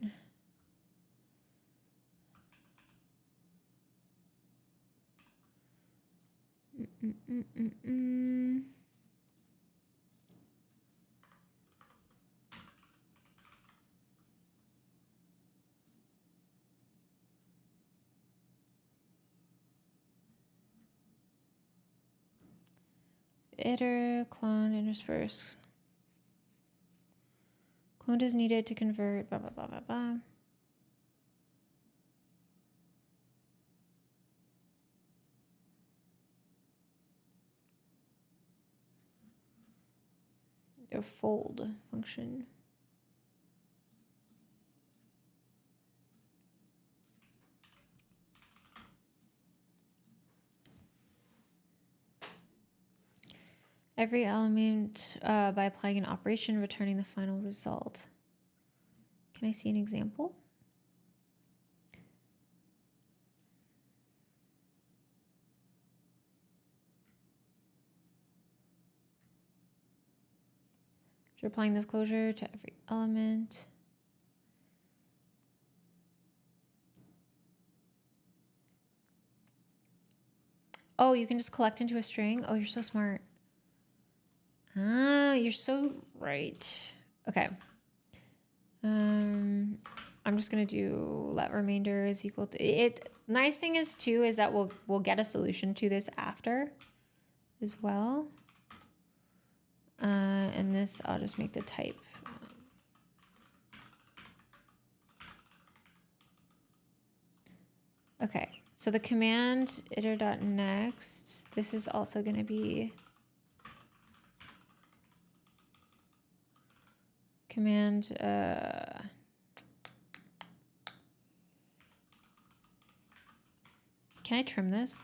Iter, clone, intersperse. Clone is needed to convert, blah, blah, blah, blah, blah. A fold function. Every element by applying an operation, returning the final result. Can I see an example? After applying this closure to every element. Oh, you can just collect into a string? Oh, you're so smart. Ah, you're so right. Okay. I'm just gonna do let remainder is equal to it. Nice thing is too is that we'll get a solution to this after as well. And this I'll just make the type. Okay, so the command iter.next, this is also going to be command, can I trim this?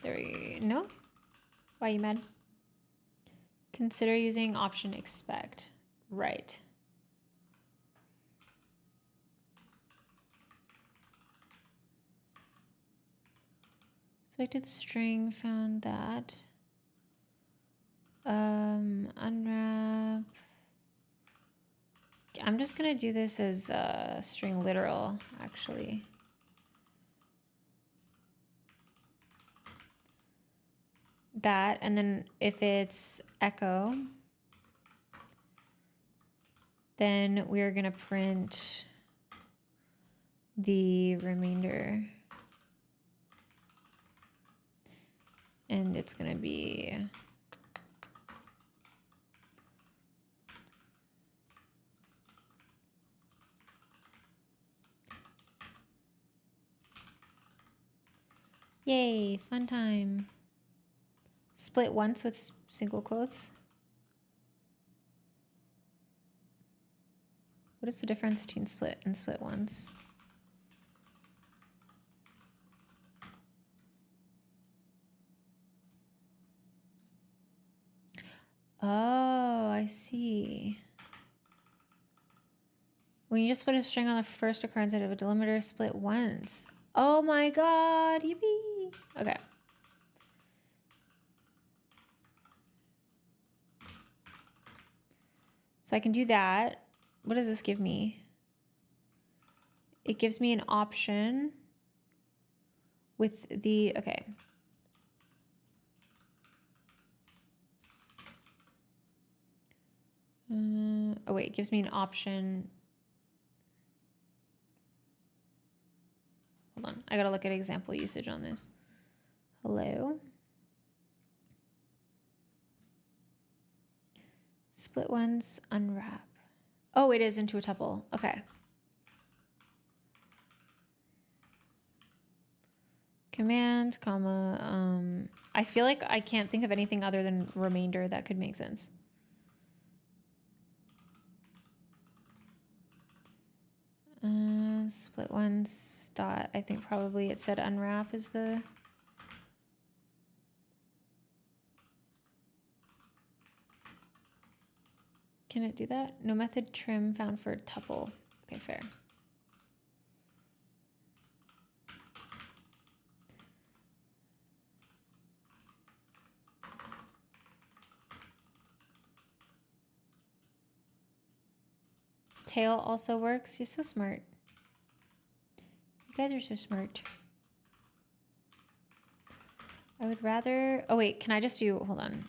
There we go. No? Why are you mad? Consider using option expect. Right. Selected string, found that. Unwrap. I'm just gonna do this as string literal, actually. That, and then if it's echo, then we're gonna print the remainder. And it's gonna be yay, fun time. Split once with single quotes. What is the difference between split and split once? Oh, I see. When you just put a string on the first occurrence of a delimiter, split once. Oh my god, yippee. Okay. So I can do that. What does this give me? It gives me an option with the, okay. Oh wait, it gives me an option. Hold on, I gotta look at example usage on this. Hello. Split once, unwrap. Oh, it is into a tuple. Okay. Command, comma, I feel like I can't think of anything other than remainder that could make sense. Split once dot, I think probably it said unwrap is the... Can it do that? No method trim found for tuple. Okay, fair. Tail also works. You're so smart. You guys are so smart. I would rather, oh wait, can I just do, hold on.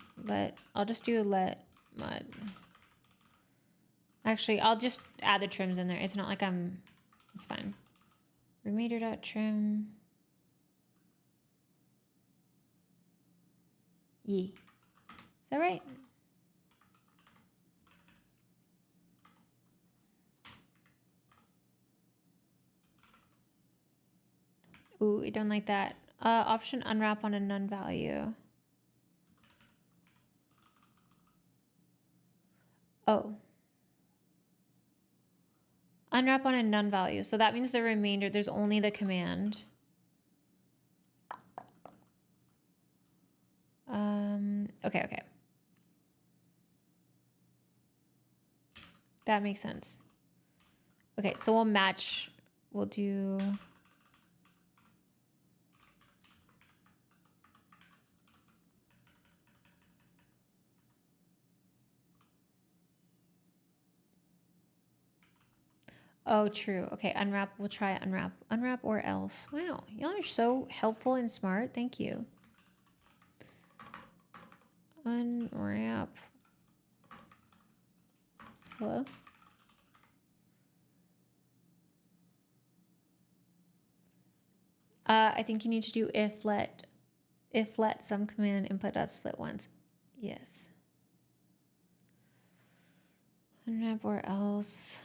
I'll just do let mud. Actually, I'll just add the trims in there. It's not like it's fine. Remainder.trim. Yee. Is that right? Ooh, I don't like that. Option unwrap on a none value. Oh. Unwrap on a none value. So that means the remainder, there's only the command. Okay. That makes sense. Okay, so we'll match, we'll do... Oh, true. Okay, unwrap. We'll try unwrap. Unwrap or else. Wow, y'all are so helpful and smart. Thank you. Unwrap. Hello? I think you need to do if let some command input dot split once. Yes. Unwrap or else.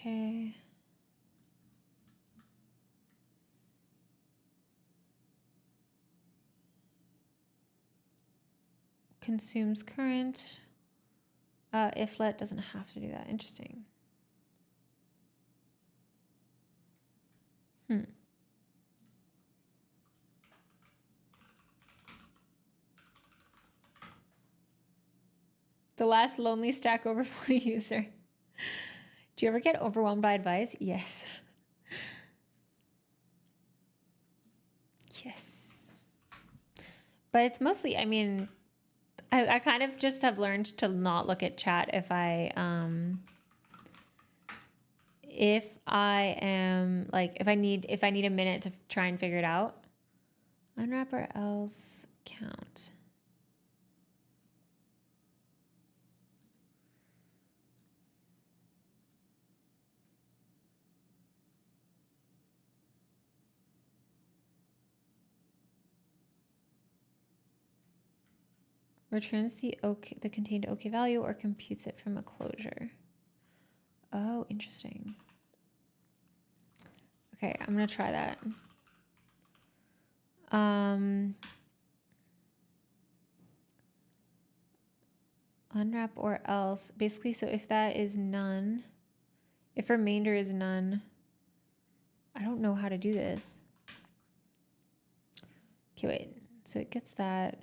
Okay. Consumes current. If let doesn't have to do that. Interesting. The last lonely Stack Overflow user. Do you ever get overwhelmed by advice? Yes. Yes. But it's mostly, I mean, I kind of just have learned to not look at chat if I am like, if I need a minute to try and figure it out. Unwrap or else count. Returns the contained OK value or computes it from a closure. Oh, interesting. Okay, I'm gonna try that. Unwrap or else. Basically, so if that is none, if remainder is none, I don't know how to do this. Okay, wait. So it gets that.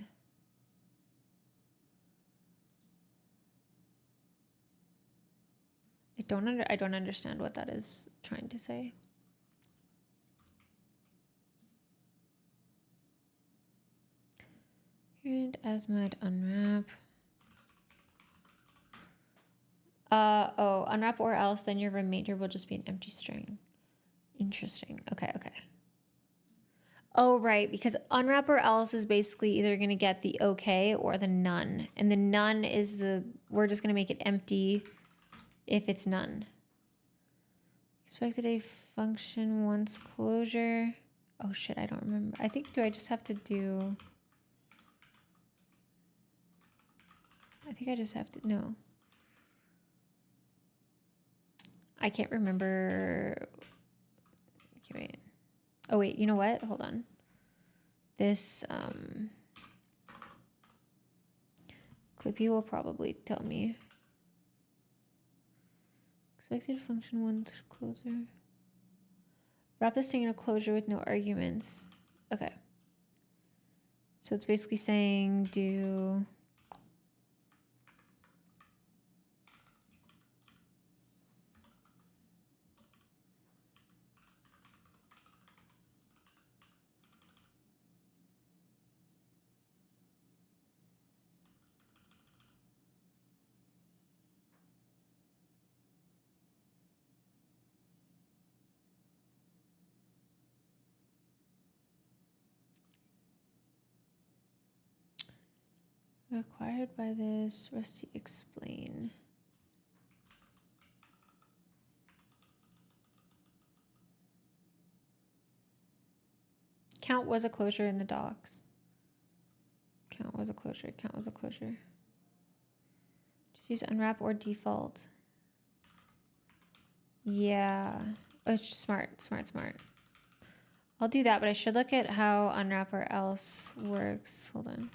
I don't understand what that is trying to say. And asmad unwrap. Oh, unwrap or else, then your remainder will just be an empty string. Interesting. Okay, okay. Oh, right, because unwrap or else is basically either going to get the okay or the none. And the none is we're just going to make it empty if it's none. Expected a function once closure. Oh shit, I don't remember. I think, do I just have to do... I think I just have to, no. I can't remember. Okay, wait. Oh wait, you know what? Hold on. This, Clippy will probably tell me. Expected function once closure. Wrap this thing in a closure with no arguments. Okay. So it's basically saying do... Required by this, Rusty explain. Count was a closure in the docs. Count was a closure, count was a closure. Just use unwrap or default. Yeah, oh, it's just smart, smart, smart. I'll do that, but I should look at how unwrap or else works. Hold on.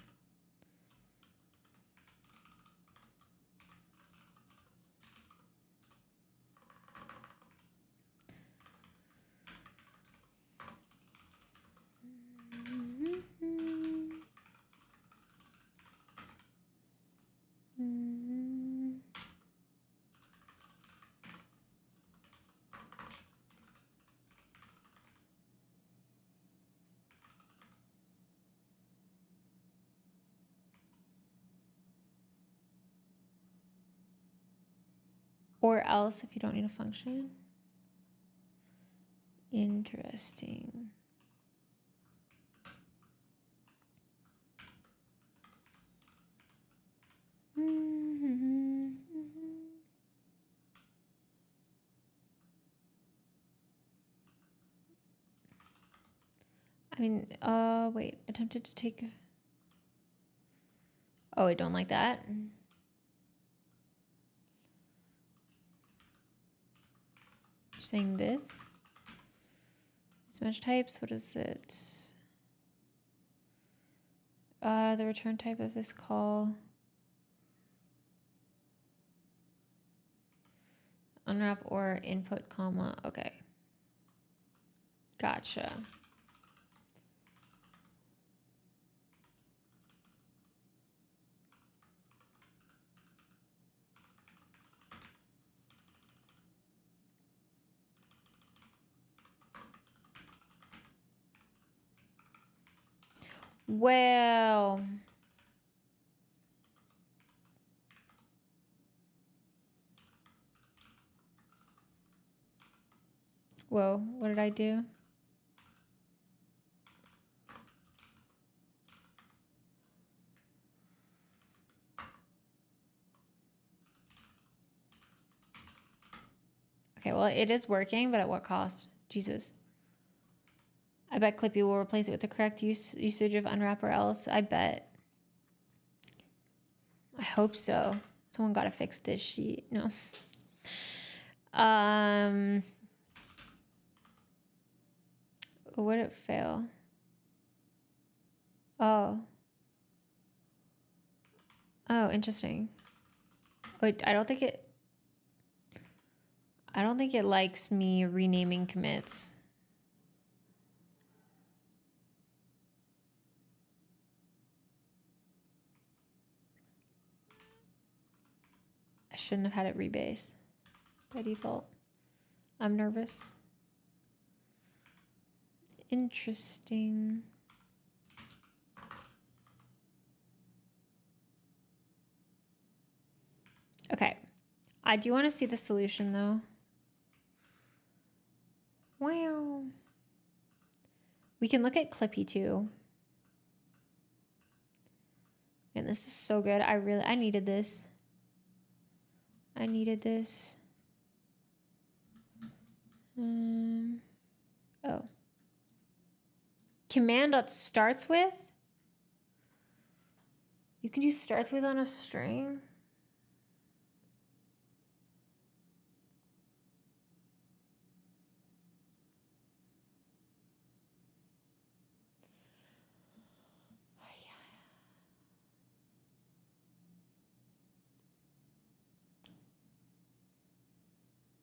Or else if you don't need a function. Interesting. I mean, wait, attempted to take. Oh, I don't like that. Saying this. Mismatch types, what is it? The return type of this call. Unwrap or input comma. Okay. Gotcha. Well, whoa, what did I do? Okay, well, it is working, but at what cost? Jesus. I bet Clippy will replace it with the correct usage of unwrap or else. I bet. I hope so. Someone got to fix this sheet. No. Would it fail? Oh. Oh, interesting. Wait, I don't think it likes me renaming commits. I shouldn't have had it rebase by default. I'm nervous. Interesting. Okay. I do want to see the solution though. Wow. We can look at Clippy too. Man, this is so good. I needed this. I needed this. Oh. Command.starts with? You can use starts with on a string?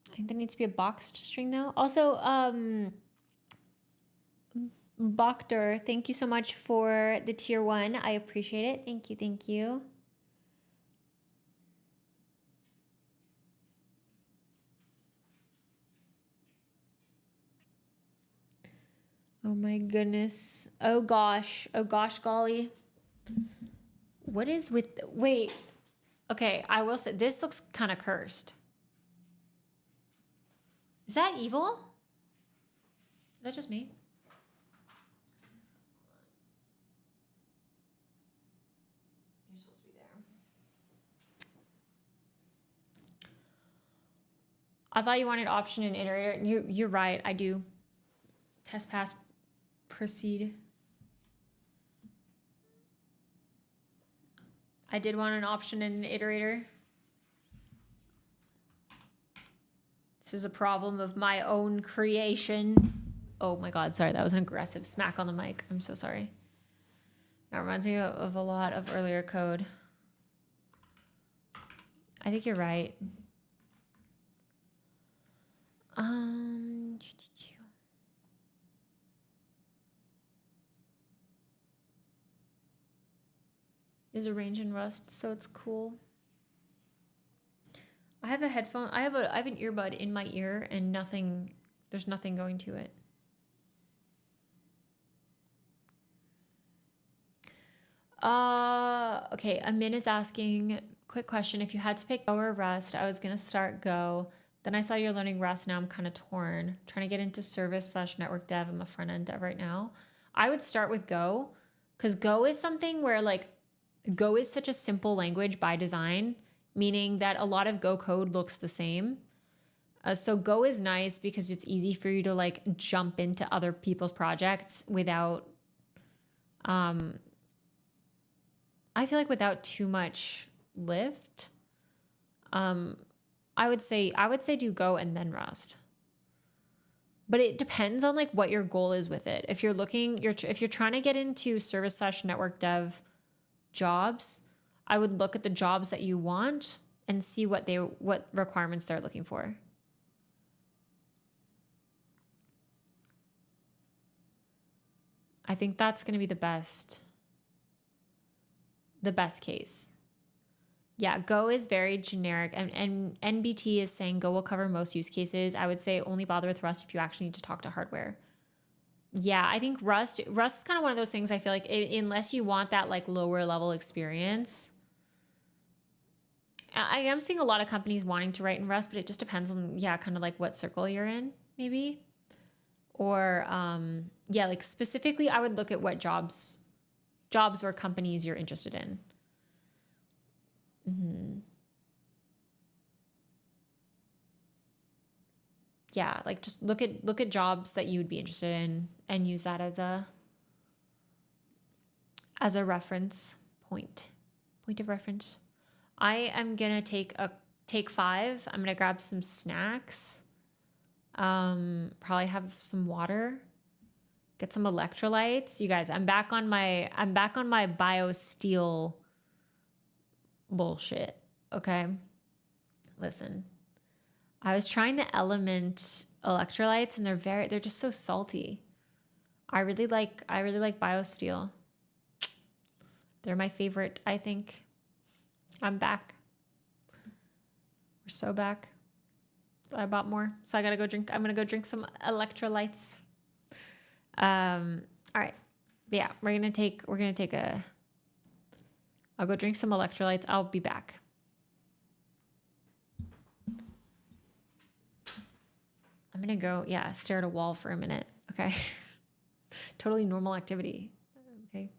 I think there needs to be a boxed string though. Also, Boktor, thank you so much for the tier 1. I appreciate it. Thank you, thank you. Oh my goodness. Oh gosh. Oh gosh, golly. What is with... Wait. Okay, I will say, this looks kind of cursed. Is that evil? Is that just me? You're supposed to be there. I thought you wanted option and iterator. You're right, I do. Test pass, proceed. I did want an option and an iterator. This is a problem of my own creation. Oh my God, sorry, that was an aggressive smack on the mic. I'm so sorry. That reminds me of a lot of earlier code. I think you're right. Is arranged in Rust, so it's cool. I have a headphone. I have an earbud in my ear, and nothing. There's nothing going to it. Okay. Amin is asking, quick question. If you had to pick Go or Rust, I was going to start Go. Then I saw you're learning Rust. Now I'm kind of torn. Trying to get into service/network dev. I'm a front end dev right now. I would start with Go because Go is something where like Go is such a simple language by design, meaning that a lot of Go code looks the same. So Go is nice because it's easy for you to like jump into other people's projects without, I feel like without too much lift. I would say do Go and then Rust. But it depends on like what your goal is with it. If you're trying to get into service/network dev jobs, I would look at the jobs that you want and see what requirements they're looking for. I think that's going to be the best case. Yeah, Go is very generic, and NBT is saying Go will cover most use cases. I would say only bother with Rust if you actually need to talk to hardware. Yeah, I think Rust is kind of one of those things. I feel like unless you want that like lower level experience, I am seeing a lot of companies wanting to write in Rust, but it just depends on kind of like what circle you're in, maybe. Or like specifically, I would look at what jobs or companies you're interested in. Yeah, like just look at jobs that you would be interested in and use that as a reference point of reference. I am gonna take 5. I'm gonna grab some snacks. Probably have some water. Get some electrolytes. You guys, I'm back on my BioSteel bullshit. Okay. Listen. I was trying the Element electrolytes and they're just so salty. I really like BioSteel. They're my favorite, I think. I'm back. We're so back. I bought more. So I'm gonna go drink some electrolytes. All right. Yeah, we're gonna take I'll go drink some electrolytes. I'll be back. I'm gonna go, stare at a wall for a minute. Okay. Totally normal activity. Okay.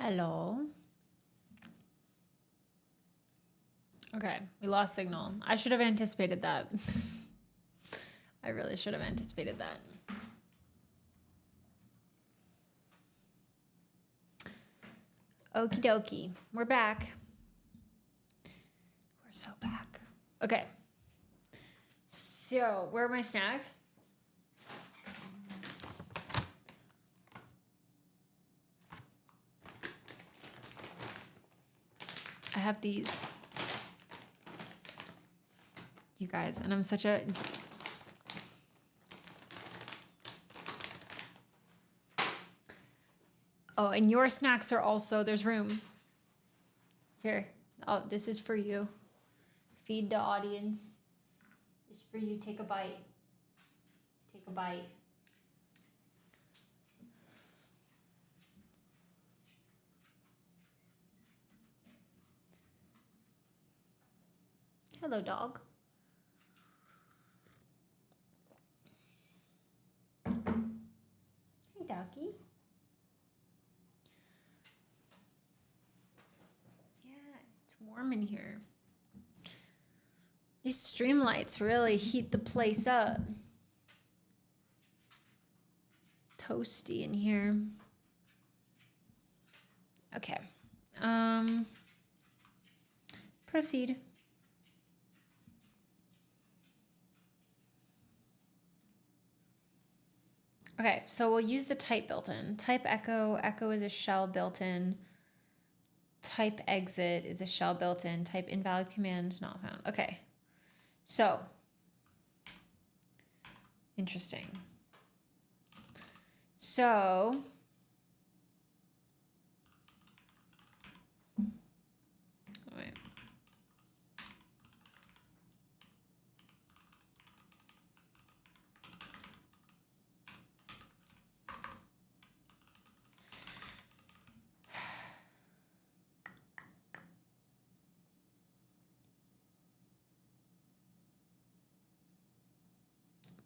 Hello. Okay, we lost signal. I should have anticipated that. I really should have anticipated that. Okie dokie. We're back. We're so back. Okay. So, where are my snacks? I have these. You guys, and I'm such a... Oh, and your snacks are also, there's room. Here. Oh, this is for you. Feed the audience. It's for you. Take a bite. Take a bite. Hello, dog. Hey, doggy. Yeah, it's warm in here. These stream lights really heat the place up. Toasty in here. Okay. Proceed. Okay, so we'll use the type built-in. Type echo. Echo is a shell built-in. Type exit is a shell built-in. Type invalid command not found. Okay. So, interesting. So, wait.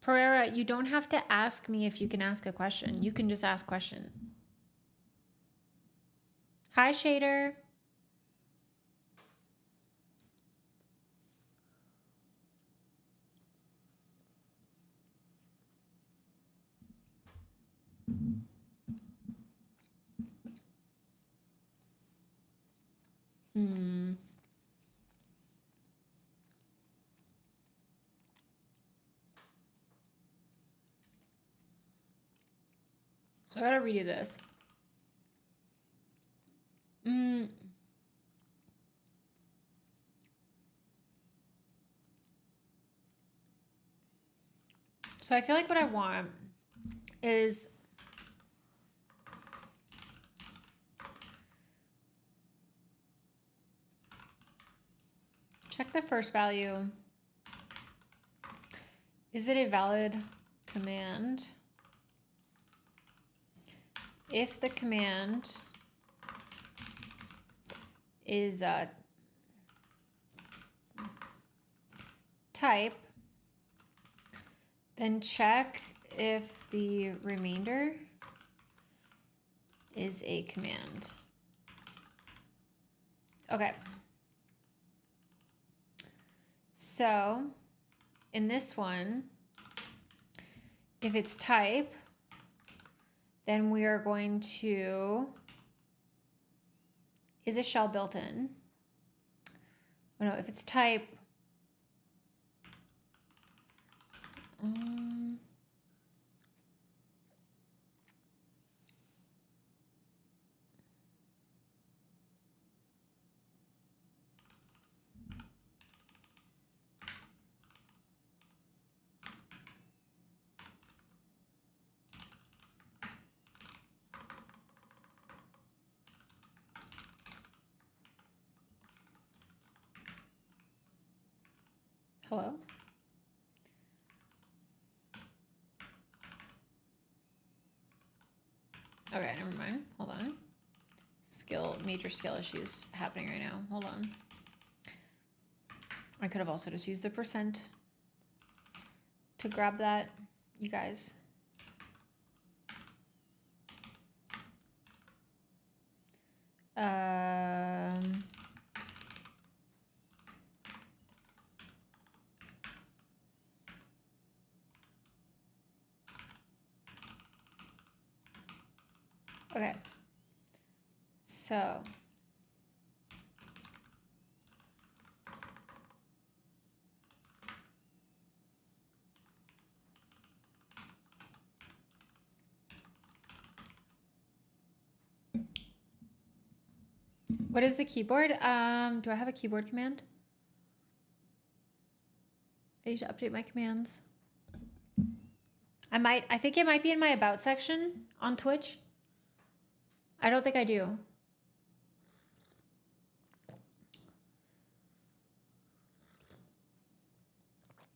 Pereira, you don't have to ask me if you can ask a question. You can just ask question. Hi, Shader. So I gotta redo this. So I feel like what I want is check the first value. Is it a valid command? If the command is type, then check if the remainder is a command. Okay. So in this one, if it's type, then we are going to, is a shell built in? Oh no, if it's type, hello? Okay, never mind. Hold on. Major skill issues happening right now. Hold on. I could have also just used the % to grab that, you guys. Okay. So. What is the keyboard? Do I have a keyboard command? I need to update my commands. I think it might be in my about section on Twitch. I don't think I do.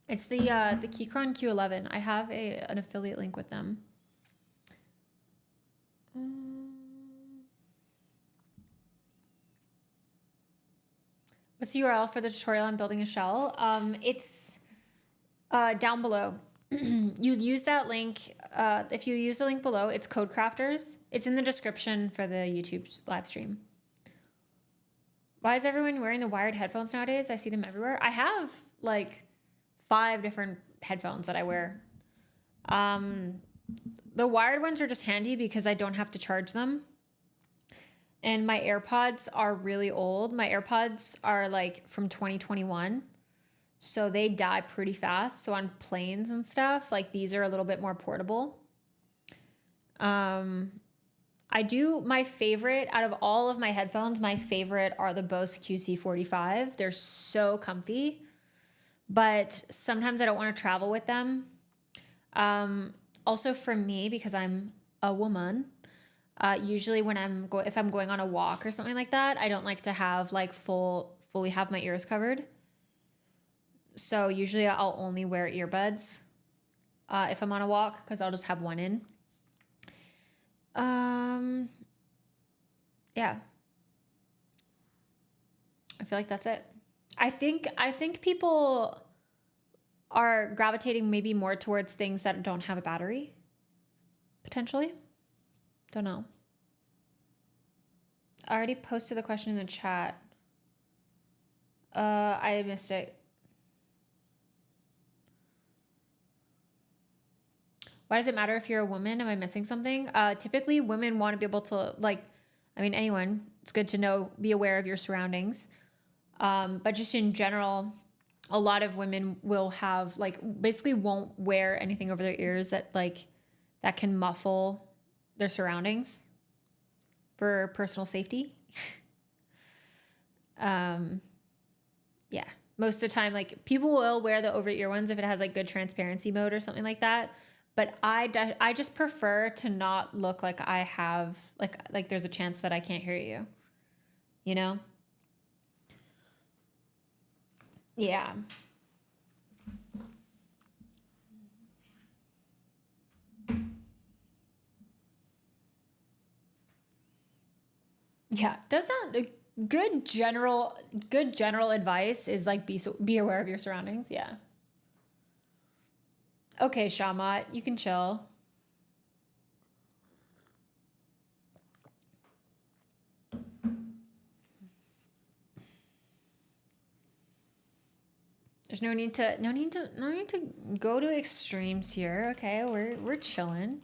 It's the Keychron Q11. I have an affiliate link with them. What's the URL for the tutorial on building a shell? It's down below. You use that link. If you use the link below, it's CodeCrafters. It's in the description for the YouTube live stream. Why is everyone wearing the wired headphones nowadays? I see them everywhere. I have like 5 different headphones that I wear. The wired ones are just handy because I don't have to charge them. And my AirPods are really old. My AirPods are like from 2021. So they die pretty fast. So on planes and stuff, like these are a little bit more portable. My favorite out of all of my headphones, my favorite are the Bose QC45. They're so comfy, but sometimes I don't want to travel with them. Also for me, because I'm a woman, usually when if I'm going on a walk or something like that, I don't like to have like fully have my ears covered. So usually I'll only wear earbuds if I'm on a walk, because I'll just have one in. Yeah. I feel like that's it. I think people are gravitating maybe more towards things that don't have a battery, potentially. Don't know. I already posted the question in the chat. I missed it. Why does it matter if you're a woman? Am I missing something? Typically, women want to be able to, anyone, it's good to know, be aware of your surroundings. But just in general, a lot of women will have, basically won't wear anything over their ears that can muffle their surroundings for personal safety. Yeah. Most of the time, people will wear the over-ear ones if it has, good transparency mode or something like that. But I just prefer to not look like I have, like there's a chance that I can't hear you, you know? Yeah. Yeah. Does that good general advice is be aware of your surroundings. Yeah. Okay, Shamat, you can chill. There's no need to go to extremes here. Okay, we're chilling.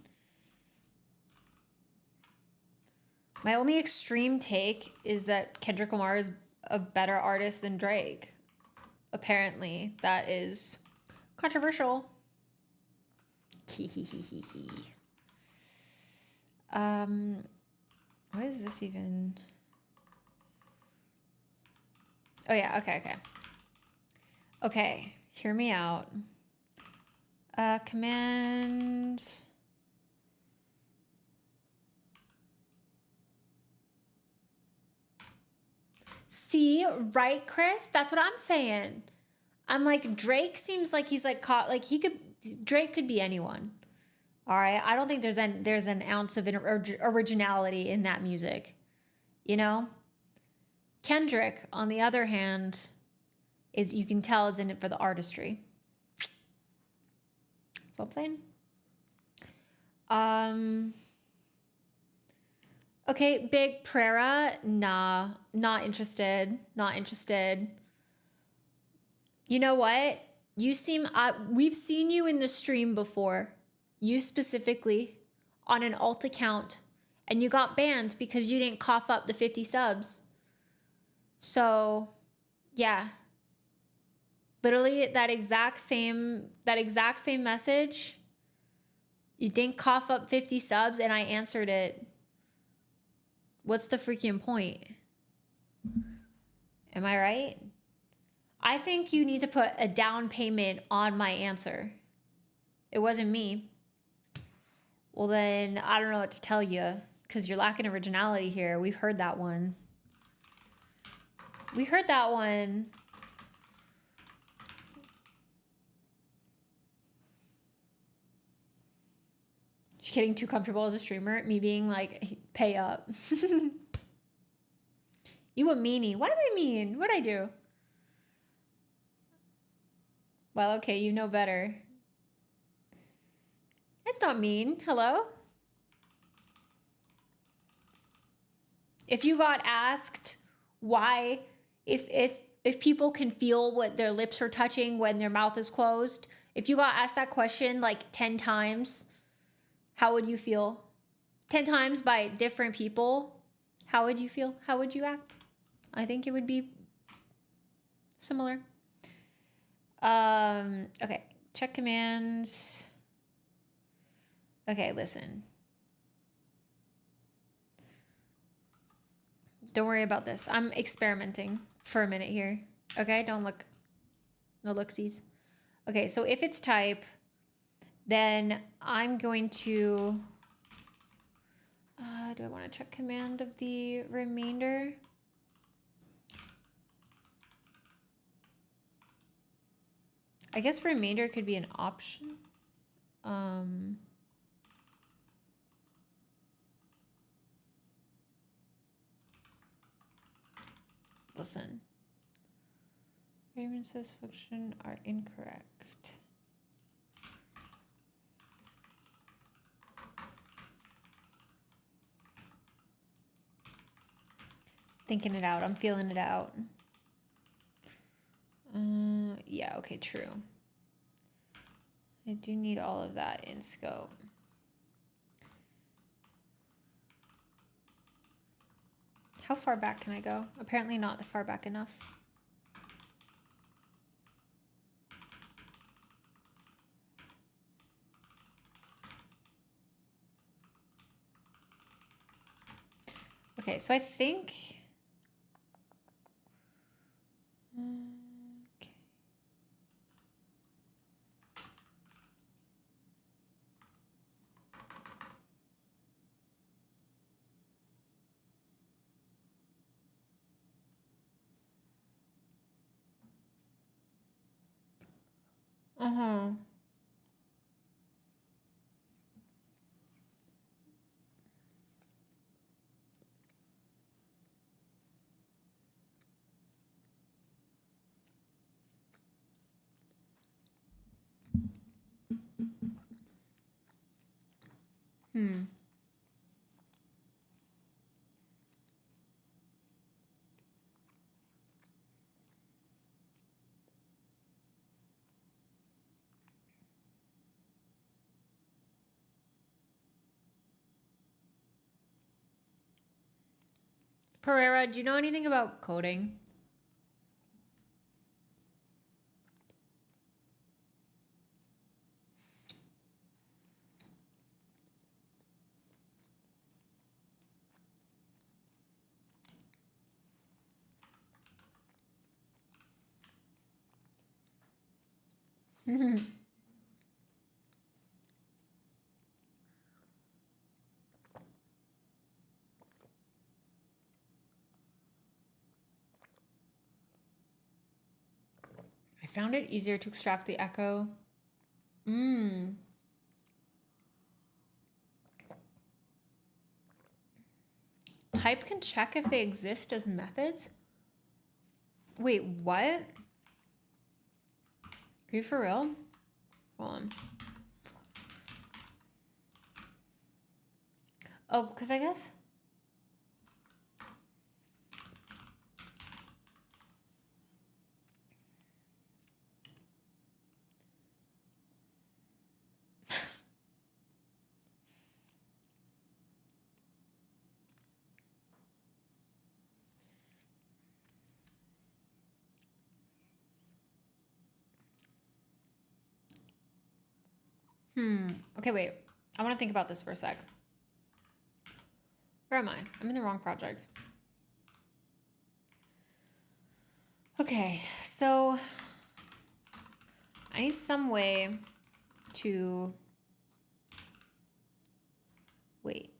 My only extreme take is that Kendrick Lamar is a better artist than Drake. Apparently, that is controversial. What is this even? Oh yeah, okay. Okay, hear me out. Command. See, right, Chris? That's what I'm saying. I'm like, Drake seems like he's caught, Drake could be anyone. All right. I don't think there's an ounce of originality in that music, you know? Kendrick, on the other hand, you can tell is in it for the artistry. That's what I'm saying. Okay, Big Prera, nah, not interested, not interested. You know what? You seem, we've seen you in the stream before. You specifically on an alt account, and you got banned because you didn't cough up the 50 subs. So, yeah. Literally that exact same message. You didn't cough up 50 subs and I answered it. What's the freaking point? Am I right? I think you need to put a down payment on my answer. It wasn't me. Well, then I don't know what to tell you because you're lacking originality here. We've heard that one. We heard that one. She's getting too comfortable as a streamer. Me being like, pay up. You a meanie. What am I mean? What'd I do? Well, okay, you know better. It's not mean. Hello? If you got asked why, if people can feel what their lips are touching when their mouth is closed, if you got asked that question like 10 times, how would you feel? 10 times by different people, how would you feel? How would you act? I think it would be similar. Okay, check commands. Okay, listen. Don't worry about this. I'm experimenting for a minute here. Okay, don't look. No looksies. Okay, so if it's type, then I'm going to... do I want to check command of the remainder? I guess remainder could be an option. Listen. Raymond says function are incorrect. Thinking it out. I'm feeling it out. Yeah, okay, true. I do need all of that in scope. How far back can I go? Apparently not far back enough. Okay, so I think... Okay. Pereira, do you know anything about coding? I found it easier to extract the echo. Type can check if they exist as methods? Wait, what? Are you for real? Hold on. Oh, because I guess... Okay, wait. I want to think about this for a sec. Where am I? I'm in the wrong project. Okay, so I need some way to wait.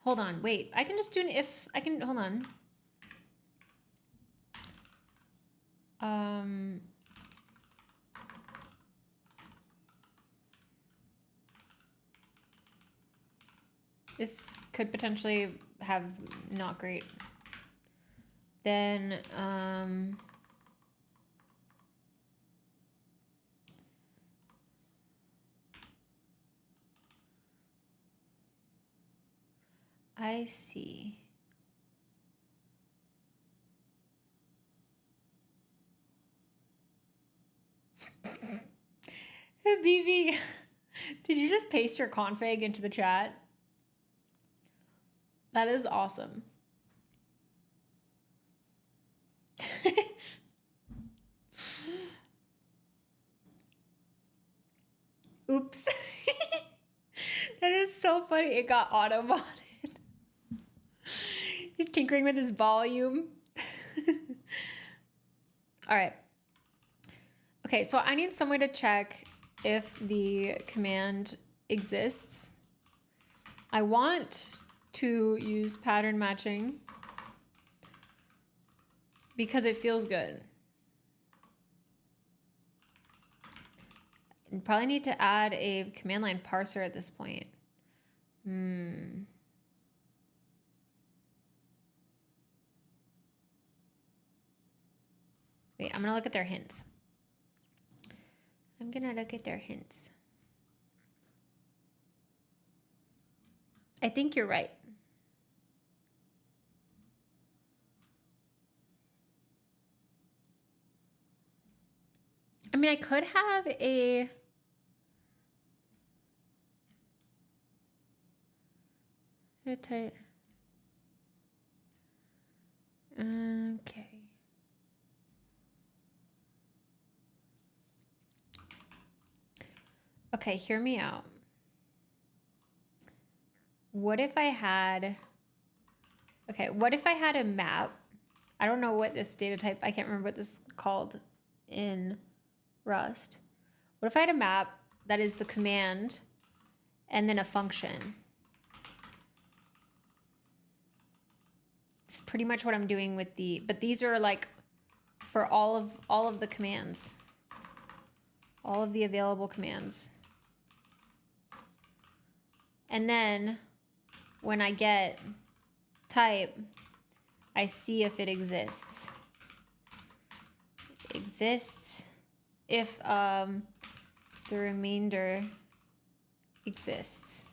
Hold on, wait. I can just do an if. I can, hold on. This could potentially have not great. Then, I see. BB, did you just paste your config into the chat? That is awesome. Oops. That is so funny. It got auto-modded. He's tinkering with his volume. All right. Okay, so I need some way to check if the command exists. I want to use pattern matching because it feels good. And probably need to add a command line parser at this point. Wait, I'm gonna look at their hints. I'm gonna look at their hints. I think you're right. I mean, I could have a... Okay. Okay, hear me out. What if I had... Okay, what if I had a map? I don't know what this data type... I can't remember what this is called in Rust. What if I had a map that is the command and then a function? It's pretty much what I'm doing with the... But these are like for all of the commands. All of the available commands. And then when I get type, I see if it exists. It exists if the remainder exists.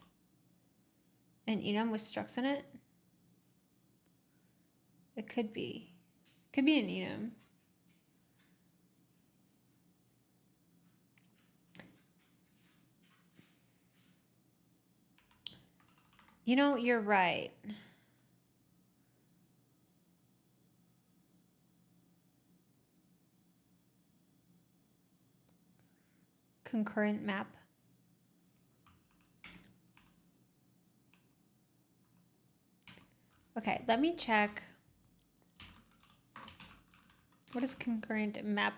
And enum with structs in it? It could be. Could be an enum. You know, you're right. Concurrent map. Okay, let me check. What is concurrent map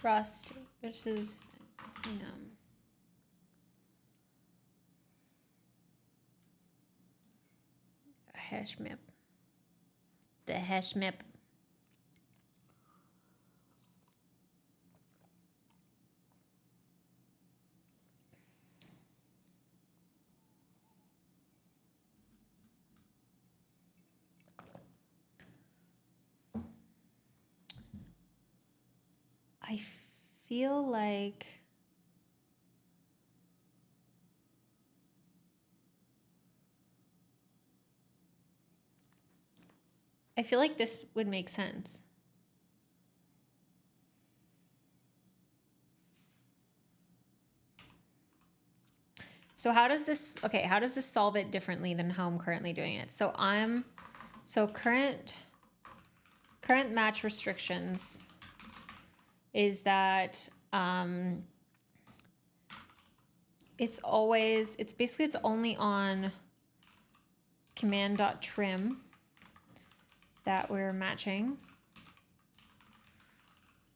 Rust versus enum? Hash map. The hash map. I feel like this would make sense. So how does this, okay, how does this solve it differently than how I'm currently doing it? So current match restrictions is that it's always, it's basically, it's only on command.trim that we're matching.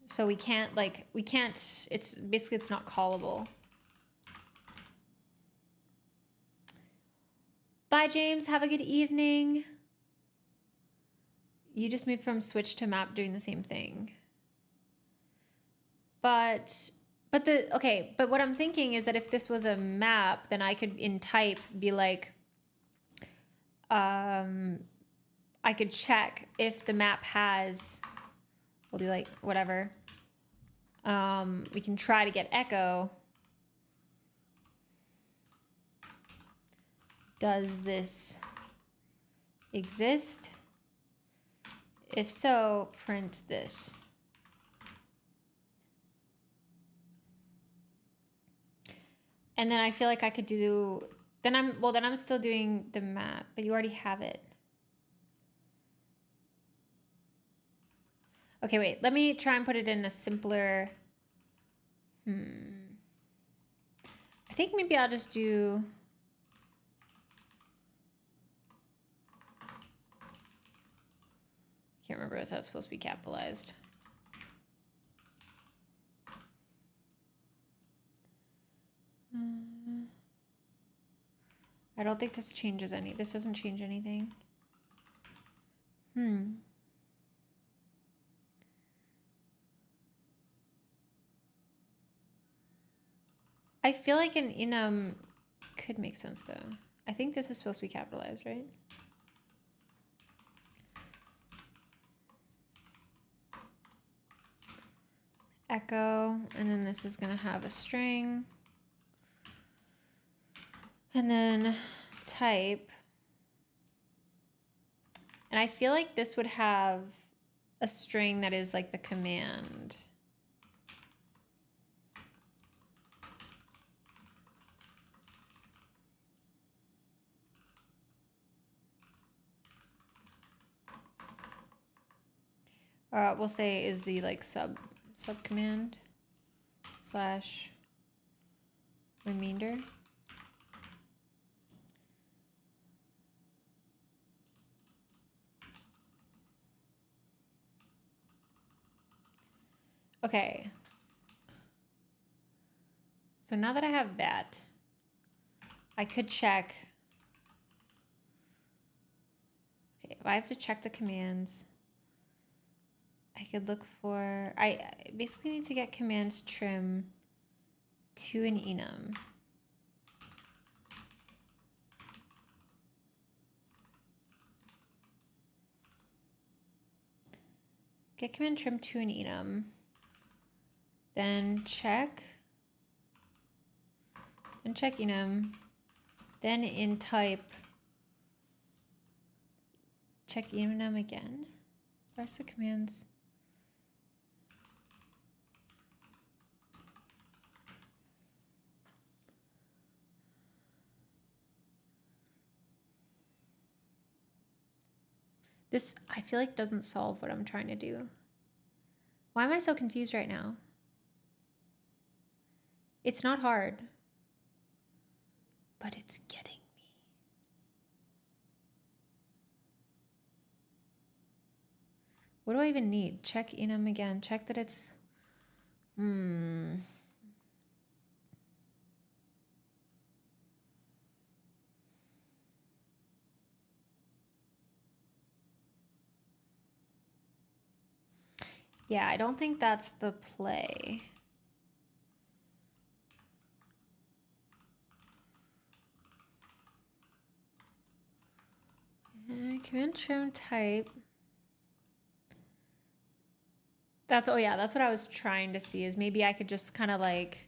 So we can't it's basically, it's not callable. Bye, James. Have a good evening. You just moved from switch to map doing the same thing. But what I'm thinking is that if this was a map, then I could in type be like, I could check if the map has, we'll do like whatever. We can try to get echo. Does this exist? If so, print this. And then I feel like I could do, then I'm still doing the map, but you already have it. Okay, wait, let me try and put it in a simpler, I think maybe I'll just do, can't remember, is that supposed to be capitalized? I don't think this changes any. This doesn't change anything. I feel like an enum could make sense though. I think this is supposed to be capitalized, right? Echo, and then this is gonna have a string. And then type. And I feel like this would have a string that is like the command. We'll say is the like sub command slash remainder. Okay. So now that I have that, I could check. Okay, if I have to check the commands, I could look for, I basically need to get commands trim to an enum. Get command trim to an enum. Then check enum. Then in type, check enum again. Parse the commands. This, I feel like, doesn't solve what I'm trying to do. Why am I so confused right now? It's not hard, but it's getting me. What do I even need? Check enum again. Check that it's, Yeah, I don't think that's the play. Command trim type. That's, oh yeah, that's what I was trying to see, is maybe I could just kind of like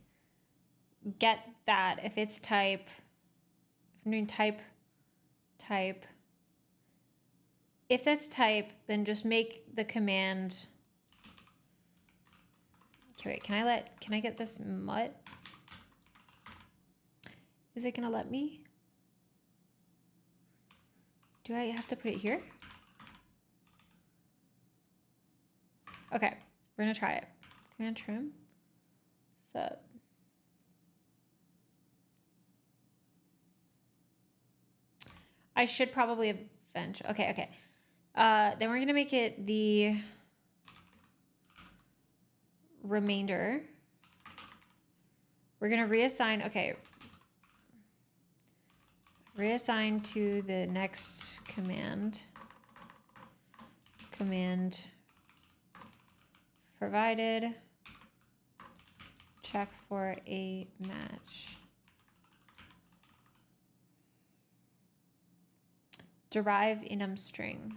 get that if it's type, if I'm doing type. If that's type, then just make the command. Okay, wait, can I get this mutt? Is it gonna let me? Do I have to put it here? Okay, we're gonna try it. Command trim, sub. I should probably eventually. Okay, okay. Then we're gonna make it the remainder. We're gonna reassign. Okay. Reassign to the next command. Command provided. Check for a match. Derive enum string.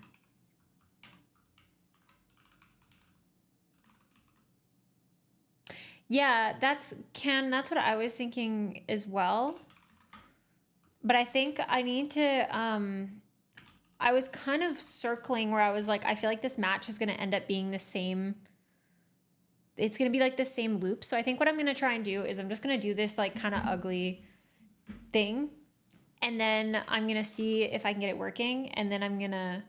Yeah, that's what I was thinking as well. But I think I need to, I was kind of circling where I was like, I feel like this match is going to end up being the same. It's going to be like the same loop. So I think what I'm going to try and do is I'm just going to do this like kind of ugly thing. And then I'm going to see if I can get it working. And then I'm going to,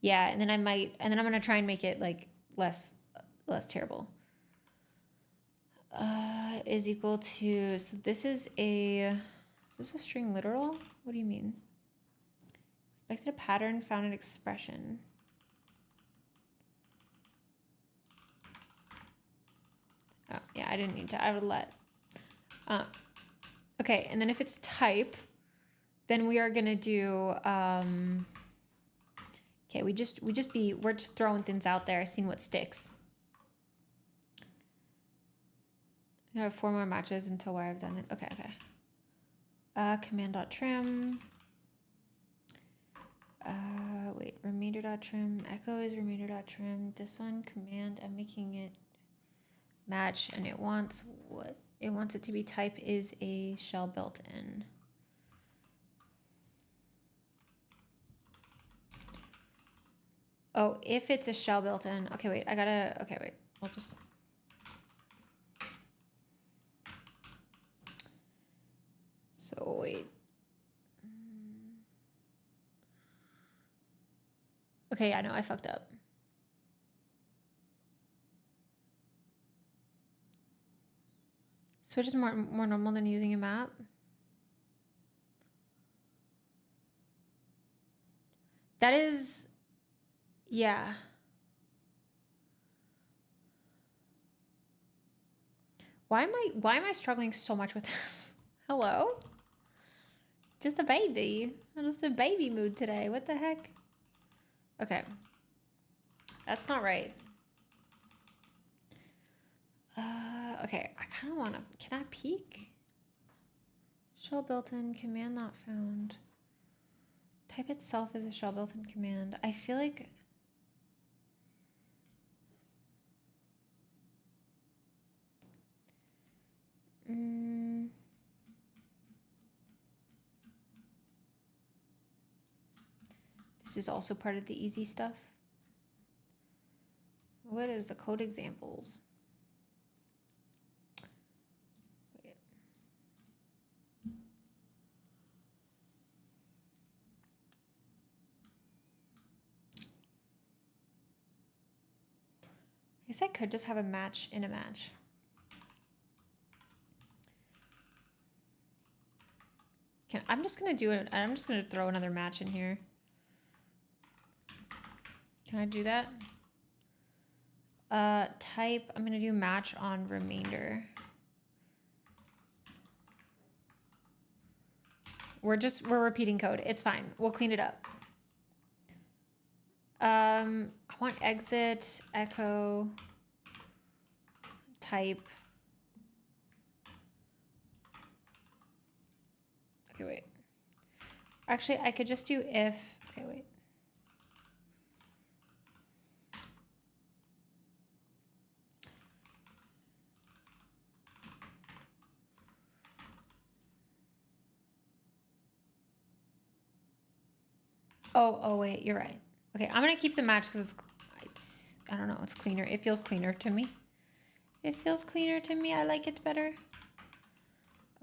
yeah. And then I'm going to try and make it like less terrible. Is equal to, so this is a string literal? What do you mean? Expected a pattern, found an expression. Oh, yeah, I didn't need to, I would let. Okay, and then if it's type, then we are gonna do, okay, we're just throwing things out there, seeing what sticks. I have 4 more matches until where I've done it. Okay, okay. Command.trim. Wait, remainder.trim. Echo is remainder.trim. This one, command, I'm making it match, and it wants what? It wants it to be type is a shell built in. Oh, if it's a shell built in. Okay, wait, okay, wait. I'll just. So wait. Okay, I know I fucked up. Switch is more normal than using a map. That is, yeah. Why am I struggling so much with this? Hello? Just a baby. I'm just in baby mood today. What the heck? Okay. That's not right. Okay, I kind of want to, can I peek? Shell built-in, command not found. Type itself is a shell built-in command. I feel like, this is also part of the easy stuff. What is the code examples? Wait. I guess I could just have a match in a match. I'm just gonna do it. I'm just gonna throw another match in here. Can I do that? Type, I'm gonna do match on remainder. We're repeating code. It's fine. We'll clean it up. I want exit, echo, type. Okay, wait. Actually, I could just do if. Okay, wait. Oh, wait, you're right. Okay, I'm gonna keep the match because it's, I don't know, it's cleaner. It feels cleaner to me. It feels cleaner to me. I like it better.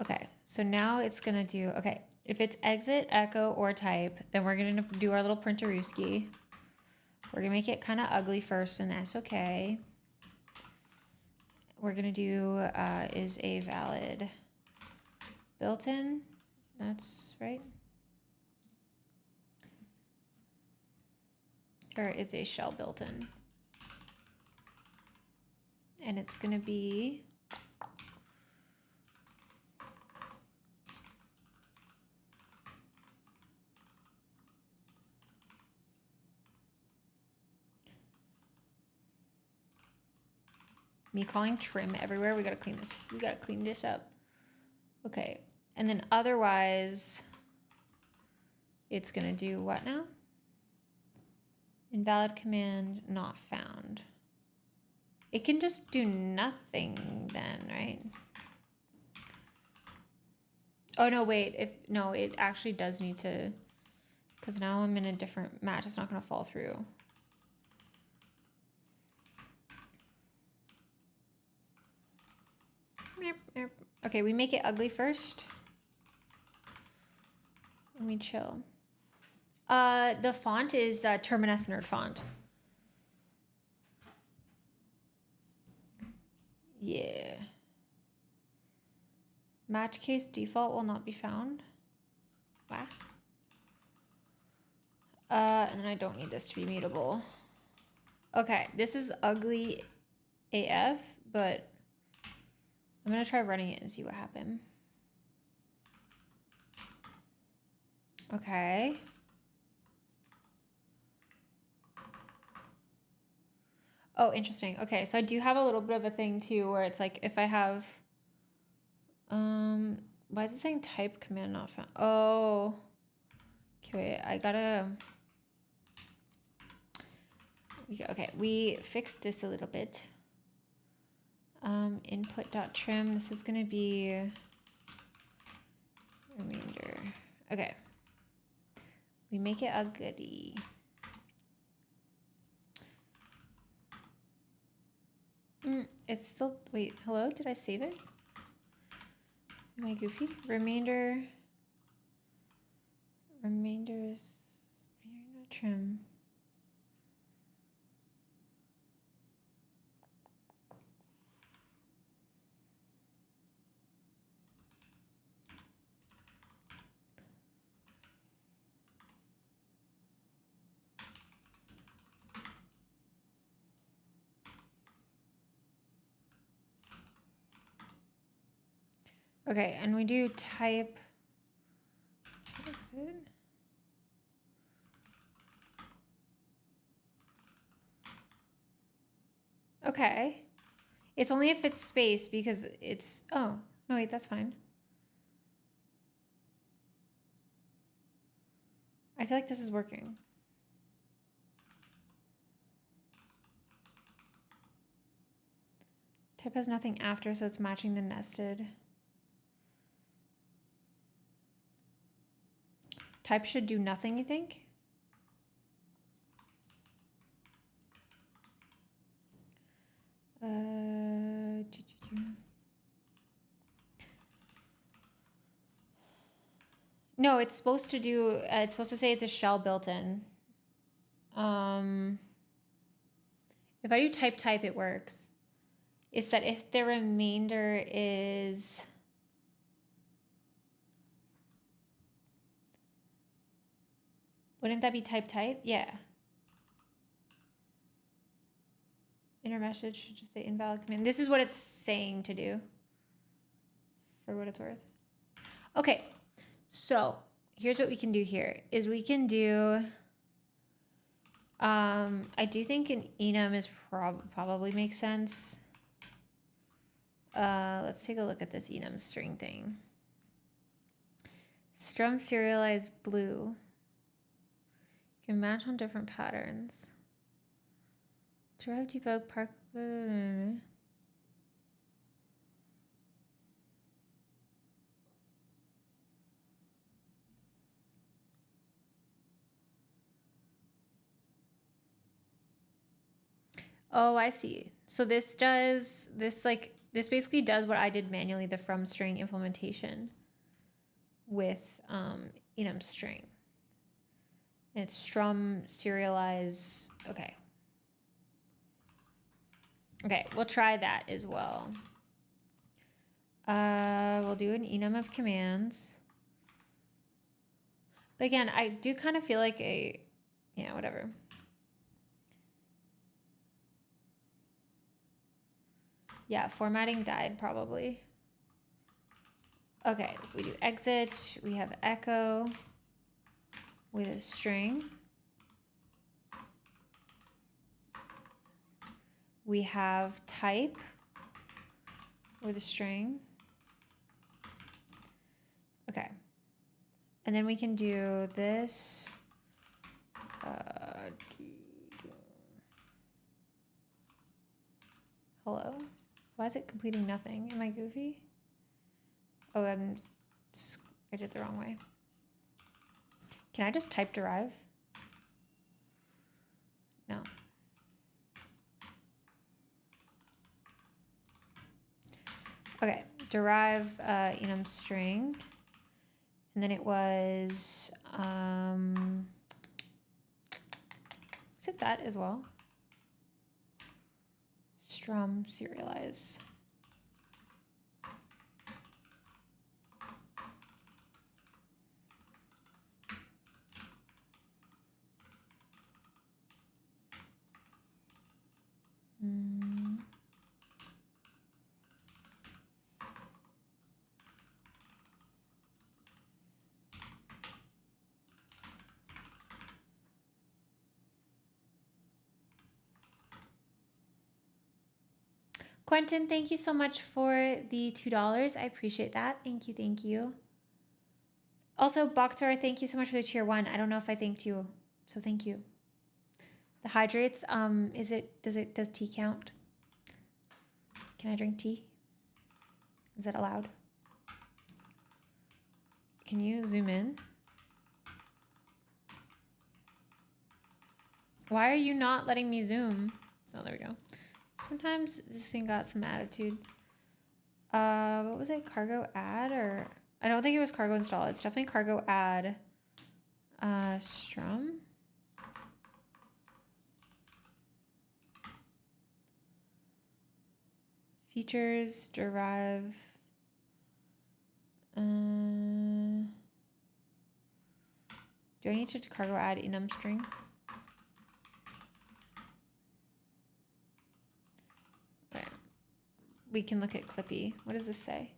Okay, so now it's gonna do, okay, if it's exit, echo, or type, then we're gonna do our little printerooski. We're gonna make it kind of ugly first, and that's okay. We're gonna do is a valid built-in. That's right. or it's a shell built in. And it's going to be me calling trim everywhere. We got to clean this. We got to clean this up. Okay. And then otherwise, it's going to do what now? Invalid command not found. It can just do nothing then, right? Oh, no, wait. No, it actually does need to, because now I'm in a different match. It's not going to fall through. Okay, we make it ugly first. Let me chill. The font is Terminus Nerd font. Yeah. Match case default will not be found. Wow. And then I don't need this to be mutable. Okay, this is ugly AF, but I'm gonna try running it and see what happened. Okay. Oh, interesting. Okay, so I do have a little bit of a thing too where it's like if I have why is it saying type command not found? Oh. Okay, wait, I gotta okay, we fixed this a little bit. Input.trim. This is gonna be remainder. Okay. We make it ugly. It's still, wait, hello? Did I save it? Am I goofy? Remainder is trim. Okay, and we do type exit. Okay. It's only if it's space because it's, oh, no, wait, that's fine. I feel like this is working. Type has nothing after, so it's matching the nested. Type should do nothing, you think? No, it's supposed to do, it's supposed to say it's a shell built in. If I do type, it works. It's that if the remainder is... Wouldn't that be type? Yeah. Inner message should just say invalid command. This is what it's saying to do, for what it's worth. Okay, so here's what we can do here, is we can do... I do think an enum is probably makes sense. Let's take a look at this enum string thing. Strum serialized blue. You can match on different patterns. Derive debug park. Oh, I see. So this basically does what I did manually, the from string implementation with enum string. And it's strum serialize. Okay. Okay, we'll try that as well. We'll do an enum of commands. But again, I do kind of feel like yeah, whatever. Yeah, formatting died probably. Okay, we do exit. We have echo with a string. We have type with a string. Okay. And then we can do this. Hello? Why is it completing nothing? Am I goofy? Oh, I did it the wrong way. Can I just type derive? No. Okay, derive enum string. And then it was it that as well? Strum serialize. Quentin, thank you so much for the $2. I appreciate that. Thank you, thank you. Also, Bakhtar, thank you so much for the tier 1. I don't know if I thanked you, so thank you. The hydrates, does tea count? Can I drink tea? Is that allowed? Can you zoom in? Why are you not letting me zoom? Oh, there we go. Sometimes this thing got some attitude. What was it? Cargo add or I don't think it was cargo install. It's definitely cargo add. Strum. Features derive. Do I need to cargo add enum string? We can look at Clippy. What does this say?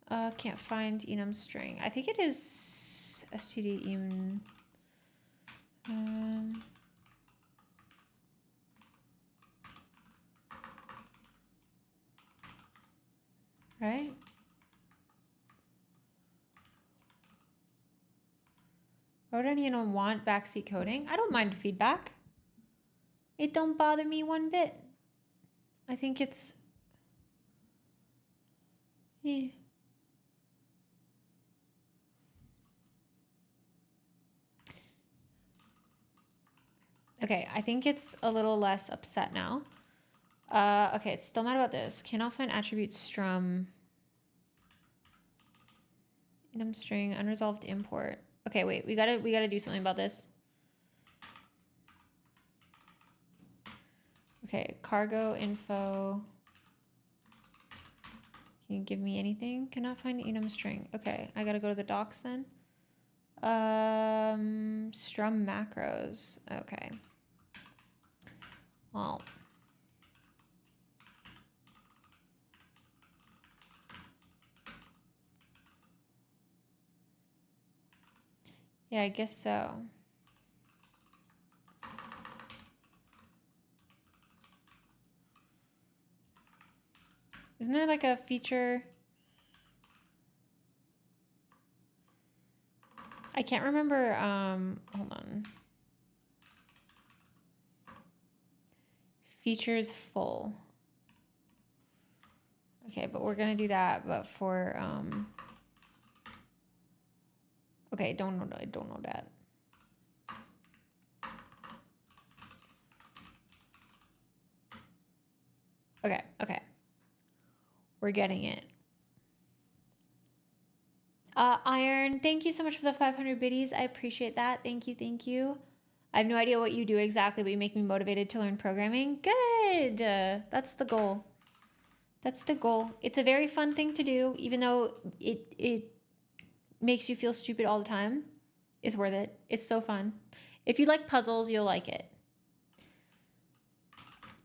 Can't find enum string. I think it is std enum. Right? Why would anyone want backseat coding? I don't mind feedback. It don't bother me one bit. I think it's... Yeah. Okay, I think it's a little less upset now. Okay, it's still mad about this. Cannot find attribute strum. Enum string, unresolved import. Okay, wait, we gotta do something about this. Okay, cargo info. Can you give me anything? Cannot find enum string. Okay, I gotta go to the docs then. Strum macros. Okay. Well. Yeah, I guess so. Isn't there like a feature? I can't remember. Hold on. Features full. Okay, but we're gonna do that, but for okay, I don't know that. Okay. We're getting it. Iron, thank you so much for the 500 biddies. I appreciate that. Thank you. I have no idea what you do exactly, but you make me motivated to learn programming. Good. That's the goal. That's the goal. It's a very fun thing to do, even though it makes you feel stupid all the time. It's worth it. It's so fun. If you like puzzles, you'll like it.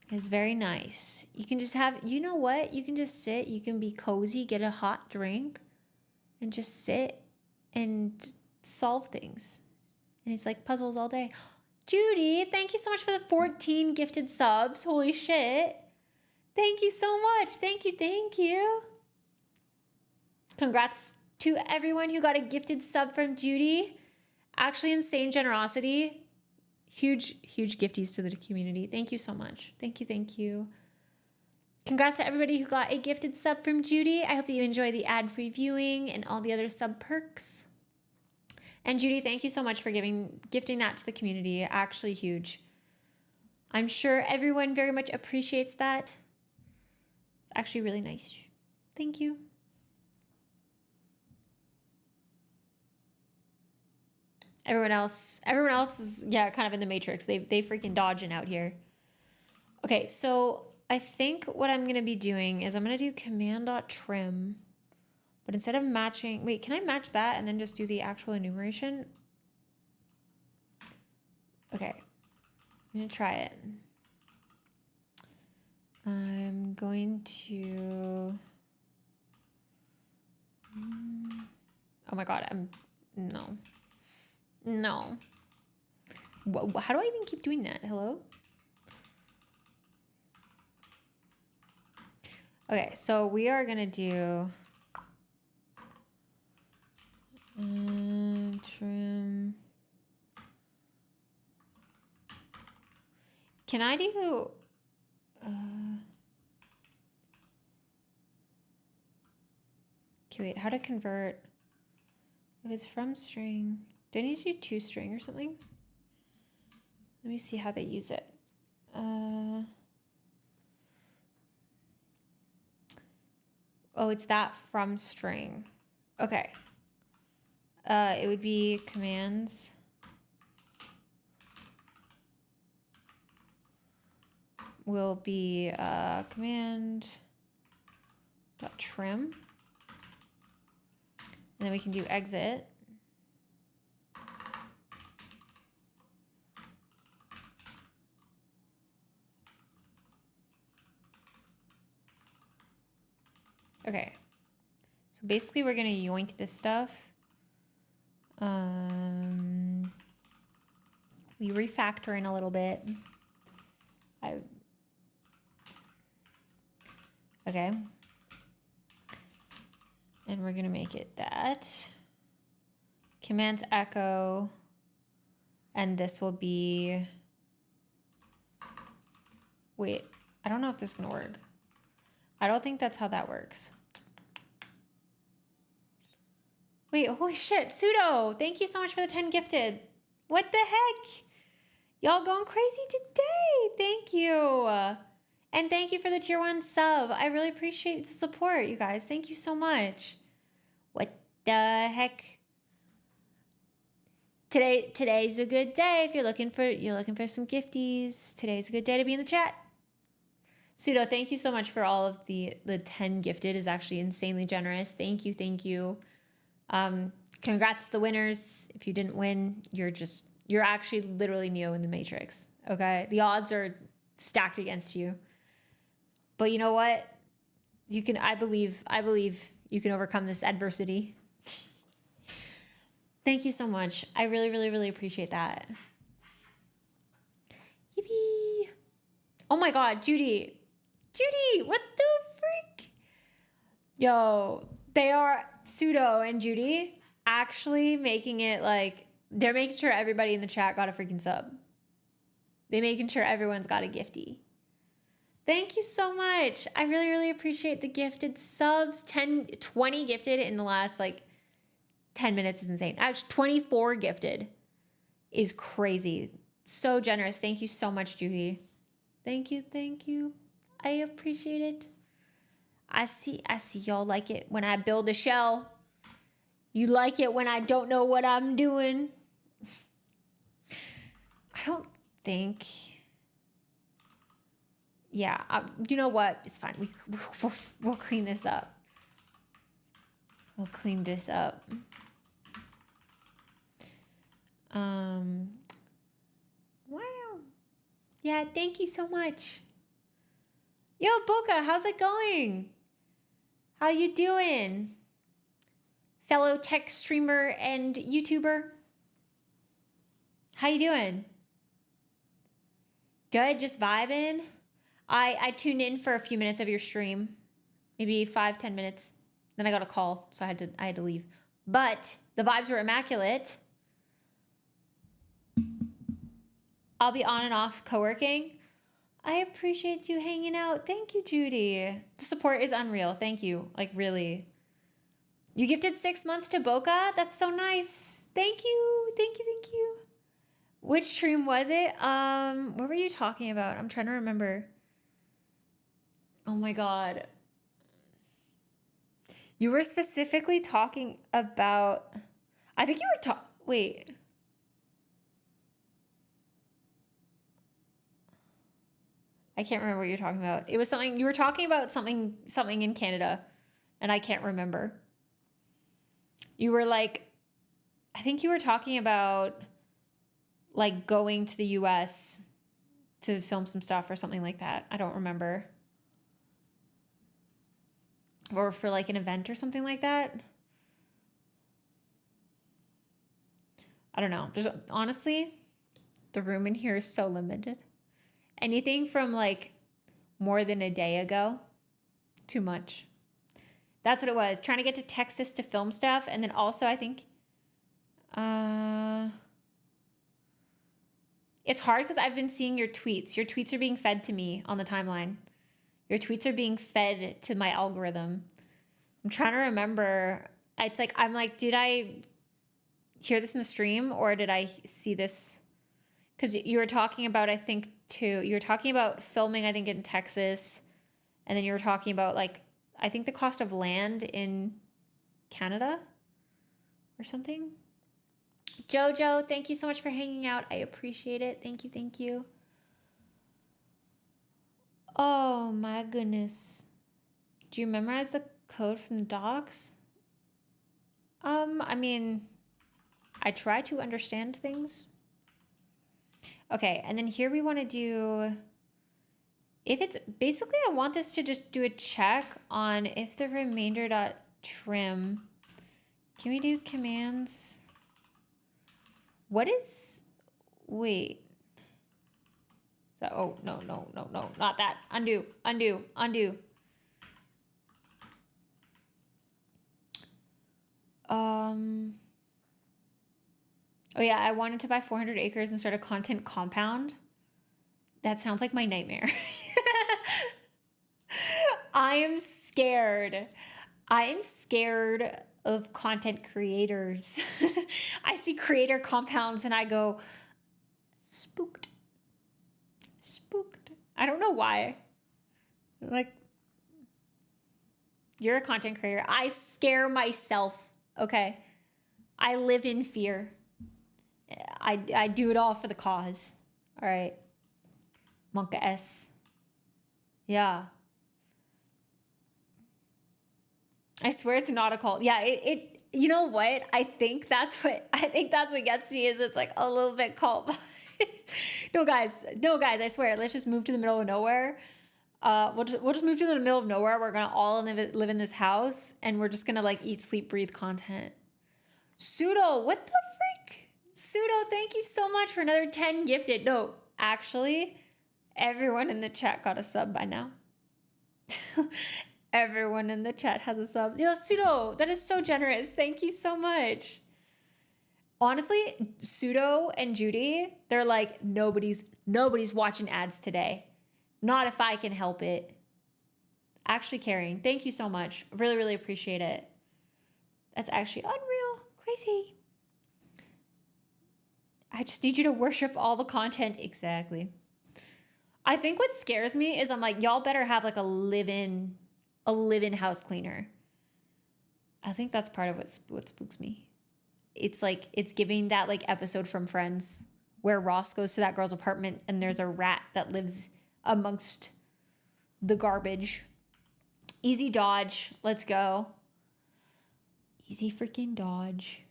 It's very nice. You can just have, you know what? You can just sit, you can be cozy, get a hot drink, and just sit and solve things. And it's like puzzles all day. Judy, thank you so much for the 14 gifted subs. Holy shit. Thank you so much. Thank you, thank you. Congrats to everyone who got a gifted sub from Judy. Actually, insane generosity. Huge, huge gifties to the community. Thank you so much. Thank you, thank you. Congrats to everybody who got a gifted sub from Judy. I hope that you enjoy the ad-free viewing and all the other sub perks. And Judy, thank you so much for gifting that to the community. Actually huge. I'm sure everyone very much appreciates that. Actually really nice. Thank you. Everyone else is, yeah, kind of in the matrix. They freaking dodging out here. Okay, so I think what I'm going to be doing is I'm going to do command.trim. But instead of matching, wait, can I match that and then just do the actual enumeration? Okay, I'm going to try it. I'm going to, oh my God, no. How do I even keep doing that? Hello? Okay, so we are gonna do trim. Can I do okay, wait, how to convert if it's from string? Do I need to do toString or something? Let me see how they use it. Oh, it's that from string. Okay. It would be commands. Will be command dot trim. And then we can do exit. Okay, so basically we're gonna yoink this stuff. We refactor in a little bit. Okay. And we're gonna make it that. Commands echo, and this will be, wait, I don't know if this is gonna work. I don't think that's how that works. Wait, holy shit, Pseudo, thank you so much for the 10 gifted. What the heck? Y'all going crazy today. Thank you. And thank you for the tier 1 sub. I really appreciate the support, you guys. Thank you so much. What the heck? Today's a good day if you're looking for some gifties. Today's a good day to be in the chat. Pseudo, thank you so much for all of the 10 gifted is actually insanely generous. Thank you, thank you. Congrats to the winners. If you didn't win, you're actually literally Neo in the Matrix. Okay, the odds are stacked against you. But you know what? You can. I believe you can overcome this adversity. Thank you so much. I really, really, really appreciate that. Yippee! Oh my God, Judy, what the freak? Yo, they are Pseudo and Judy actually making it like they're making sure everybody in the chat got a freaking sub. They're making sure everyone's got a gifty. Thank you so much. I really, really appreciate the gifted subs. 20 gifted in the last like 10 minutes is insane. Actually, 24 gifted is crazy. So generous. Thank you so much, Judy. Thank you, thank you. I appreciate it. I see y'all like it when I build a shell. You like it when I don't know what I'm doing. I don't think. Yeah, you know what? It's fine. We'll clean this up. We'll clean this up. Wow. Yeah, thank you so much. Yo, Boca, how's it going? How you doing? Fellow tech streamer and YouTuber? How you doing? Good, just vibing? I tuned in for a few minutes of your stream. Maybe 5-10 minutes. Then I got a call, so I had to leave. But the vibes were immaculate. I'll be on and off co-working. I appreciate you hanging out. Thank you, Judy. The support is unreal. Thank you. Like, really. You gifted 6 months to Boca? That's so nice. Thank you. Thank you. Thank you. Which stream was it? What were you talking about? I'm trying to remember. Oh my God. You were specifically talking about, I think you were wait. I can't remember what you're talking about. It was something, you were talking about something in Canada, and I can't remember. You were like, I think you were talking about like going to the US to film some stuff or something like that. I don't remember. Or for like an event or something like that. I don't know. There's honestly, the room in here is so limited. Anything from like more than a day ago, too much. That's what it was. Trying to get to Texas to film stuff. And then also I think, it's hard because I've been seeing your tweets. Your tweets are being fed to me on the timeline. Your tweets are being fed to my algorithm. I'm trying to remember. It's like, I'm like, did I hear this in the stream or did I see this? Because you were talking about, I think, too, you were talking about filming, I think, in Texas. And then you were talking about, like, I think the cost of land in Canada or something. Jojo, thank you so much for hanging out. I appreciate it. Thank you, thank you. Oh my goodness. Do you memorize the code from the docs? I mean, I try to understand things. Okay, and then here we want to do, if it's, basically I want this to just do a check on if the remainder.trim, can we do commands? What is, wait. So, oh, no, not that. Undo. Oh yeah, I wanted to buy 400 acres and start a content compound. That sounds like my nightmare. I am scared. Of content creators. I see creator compounds and I go, spooked. I don't know why. Like, you're a content creator. I scare myself, okay? I live in fear. I do it all for the cause. All right. Monka S. Yeah. I swear it's not a cult. Yeah, it you know what? I think that's what gets me is it's like a little bit cult. No guys, I swear, let's just move to the middle of nowhere. We'll just move to the middle of nowhere. We're gonna all live in this house and we're just gonna like eat, sleep, breathe content. Pseudo, what the freak? Pseudo, thank you so much for another 10 gifted. No, actually, everyone in the chat got a sub by now. Everyone in the chat has a sub. Yo, Pseudo, that is so generous. Thank you so much. Honestly, Pseudo and Judy, they're like, nobody's watching ads today. Not if I can help it. Actually caring. Thank you so much. Really, really appreciate it. That's actually unreal. Crazy. I just need you to worship all the content. Exactly. I think what scares me is I'm like, y'all better have like a live-in house cleaner. I think that's part of what spooks me. It's like, it's giving that like episode from Friends where Ross goes to that girl's apartment and there's a rat that lives amongst the garbage. Easy dodge. Let's go. Easy freaking dodge.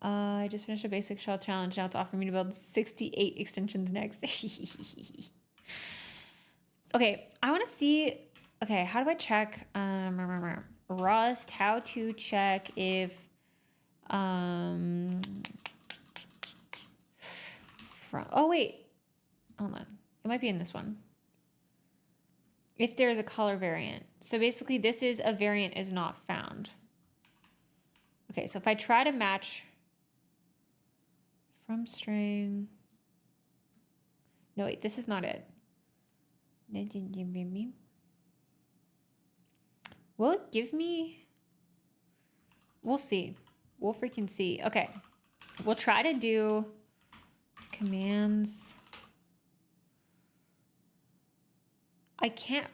I just finished a basic shell challenge. Now it's offering me to build 68 extensions next. Okay, I want to see. Okay, how do I check Rust? How to check if from? Oh wait, hold on. It might be in this one. If there's a color variant. So basically, this is a variant is not found. Okay, so if I try to match from string. No wait, this is not it. Will it give me? We'll see. We'll freaking see. Okay. We'll try to do commands. I can't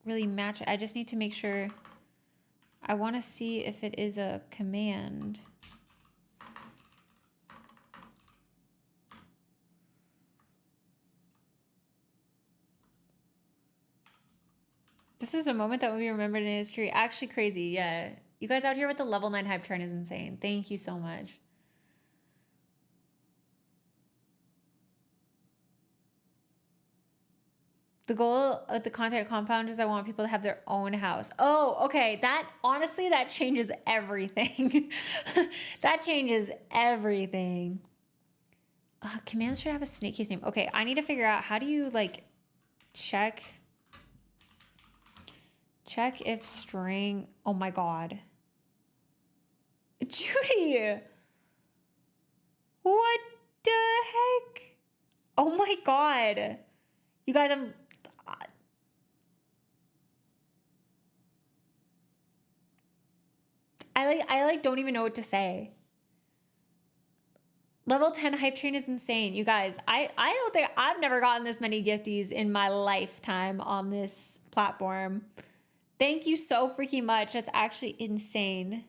really match it. I just need to make sure. I want to see if it is a command. This is a moment that will be remembered in history. Actually crazy, yeah. You guys out here with the level 9 hype train is insane. Thank you so much. The goal of the content compound is I want people to have their own house. Oh, okay. That, honestly, that changes everything. That changes everything. Commands should have a snake case name. Okay, I need to figure out how do you, like, check if string. Oh my god. Judy! What the heck? Oh my god. You guys, I don't even know what to say. Level 10 hype train is insane. You guys, I don't think I've never gotten this many gifties in my lifetime on this platform. Thank you so freaking much. That's actually insane.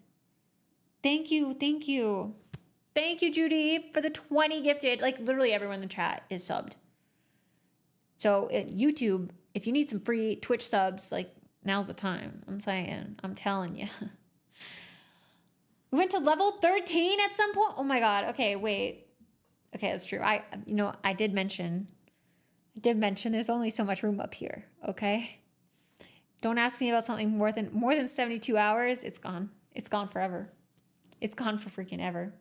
Thank you. Thank you. Thank you, Judy, for the 20 gifted. Like, literally everyone in the chat is subbed. So, YouTube, if you need some free Twitch subs, like, now's the time. I'm saying. I'm telling you. We went to level 13 at some point. Oh my god. Okay, wait. Okay, that's true. I did mention there's only so much room up here. Okay. Don't ask me about something more than 72 hours. It's gone. It's gone forever. It's gone for freaking ever.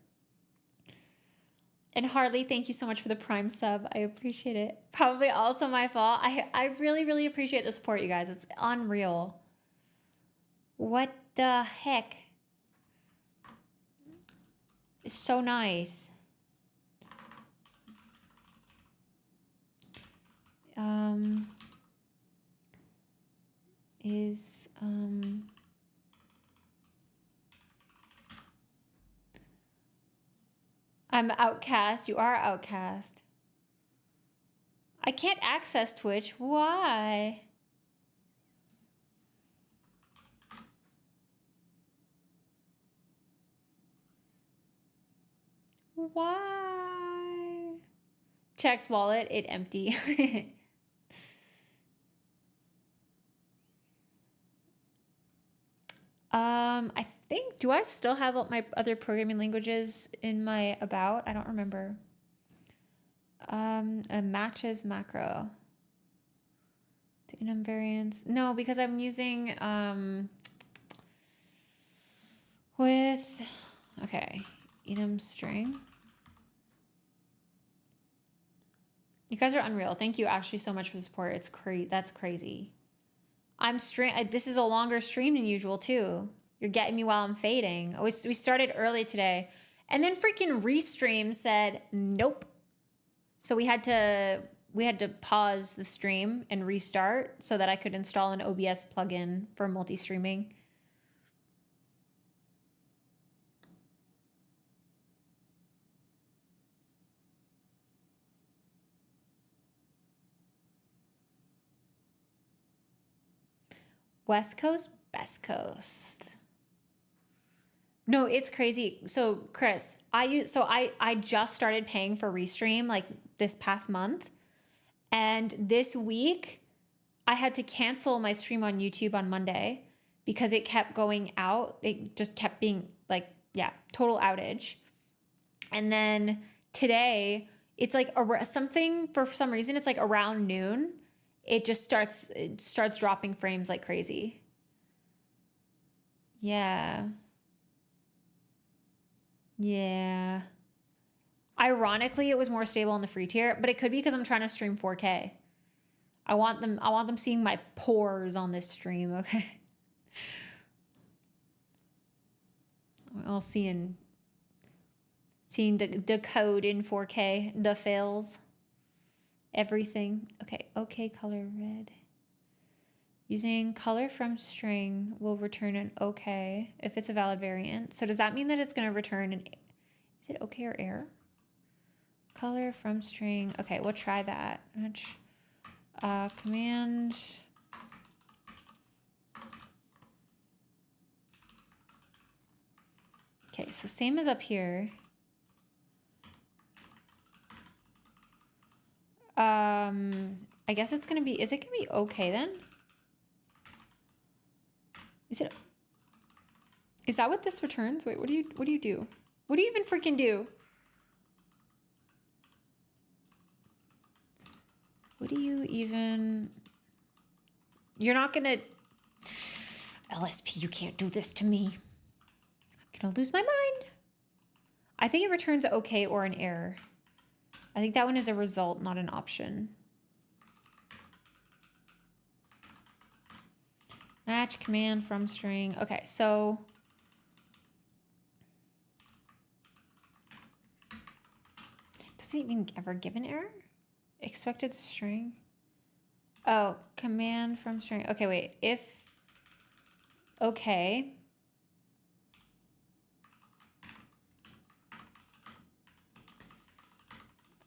And Harley, thank you so much for the Prime sub. I appreciate it. Probably also my fault. I really, really appreciate the support, you guys. It's unreal. What the heck? It's so nice. I'm outcast. You are outcast. I can't access Twitch. Why? Why? Checks wallet, it empty. I think, do I still have all my other programming languages in my about? I don't remember. A matches macro. To enum variants. No, because I'm using, okay, enum string. You guys are unreal. Thank you actually so much for the support. It's that's crazy. This is a longer stream than usual too. You're getting me while I'm fading. We started early today. And then freaking Restream said, nope. So we had to pause the stream and restart so that I could install an OBS plugin for multi-streaming. West Coast, Best Coast. No, it's crazy. So Chris, I just started paying for Restream like this past month. And this week I had to cancel my stream on YouTube on Monday because it kept going out. It just kept being like, yeah, total outage. And then today it's like for some reason, it's like around noon. it just starts dropping frames like crazy. Yeah. Yeah. Ironically, it was more stable in the free tier, but it could be because I'm trying to stream 4K. I want them seeing my pores on this stream, okay? All seeing the code in 4K, the fails, everything. Okay, color red. Using color from string will return an okay if it's a valid variant. So does that mean that it's going to return an, is it okay or error? Color from string. Okay, we'll try that. Command. Okay, so same as up here. I guess it's gonna be, is it gonna be okay then? Is that what this returns? Wait, what do you do? What do you even freaking do? What do you even, you're not gonna, LSP, you can't do this to me. I'm gonna lose my mind. I think it returns okay or an error. I think that one is a result, not an option. Match command from string. Okay, so does it even ever give an error? Expected string. Oh, command from string. Okay, wait. If okay.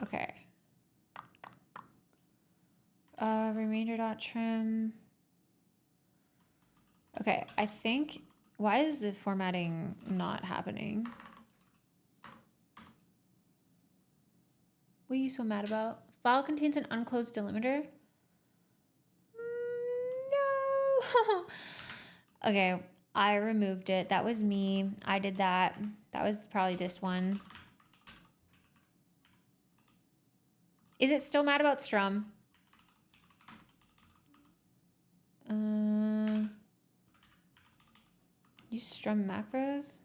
Okay. Remainder.trim. Okay, I think, why is the formatting not happening? What are you so mad about? File contains an unclosed delimiter? No. Okay, I removed it. That was me. I did that. That was probably this one. Is it still mad about strum? Use strum macros? Is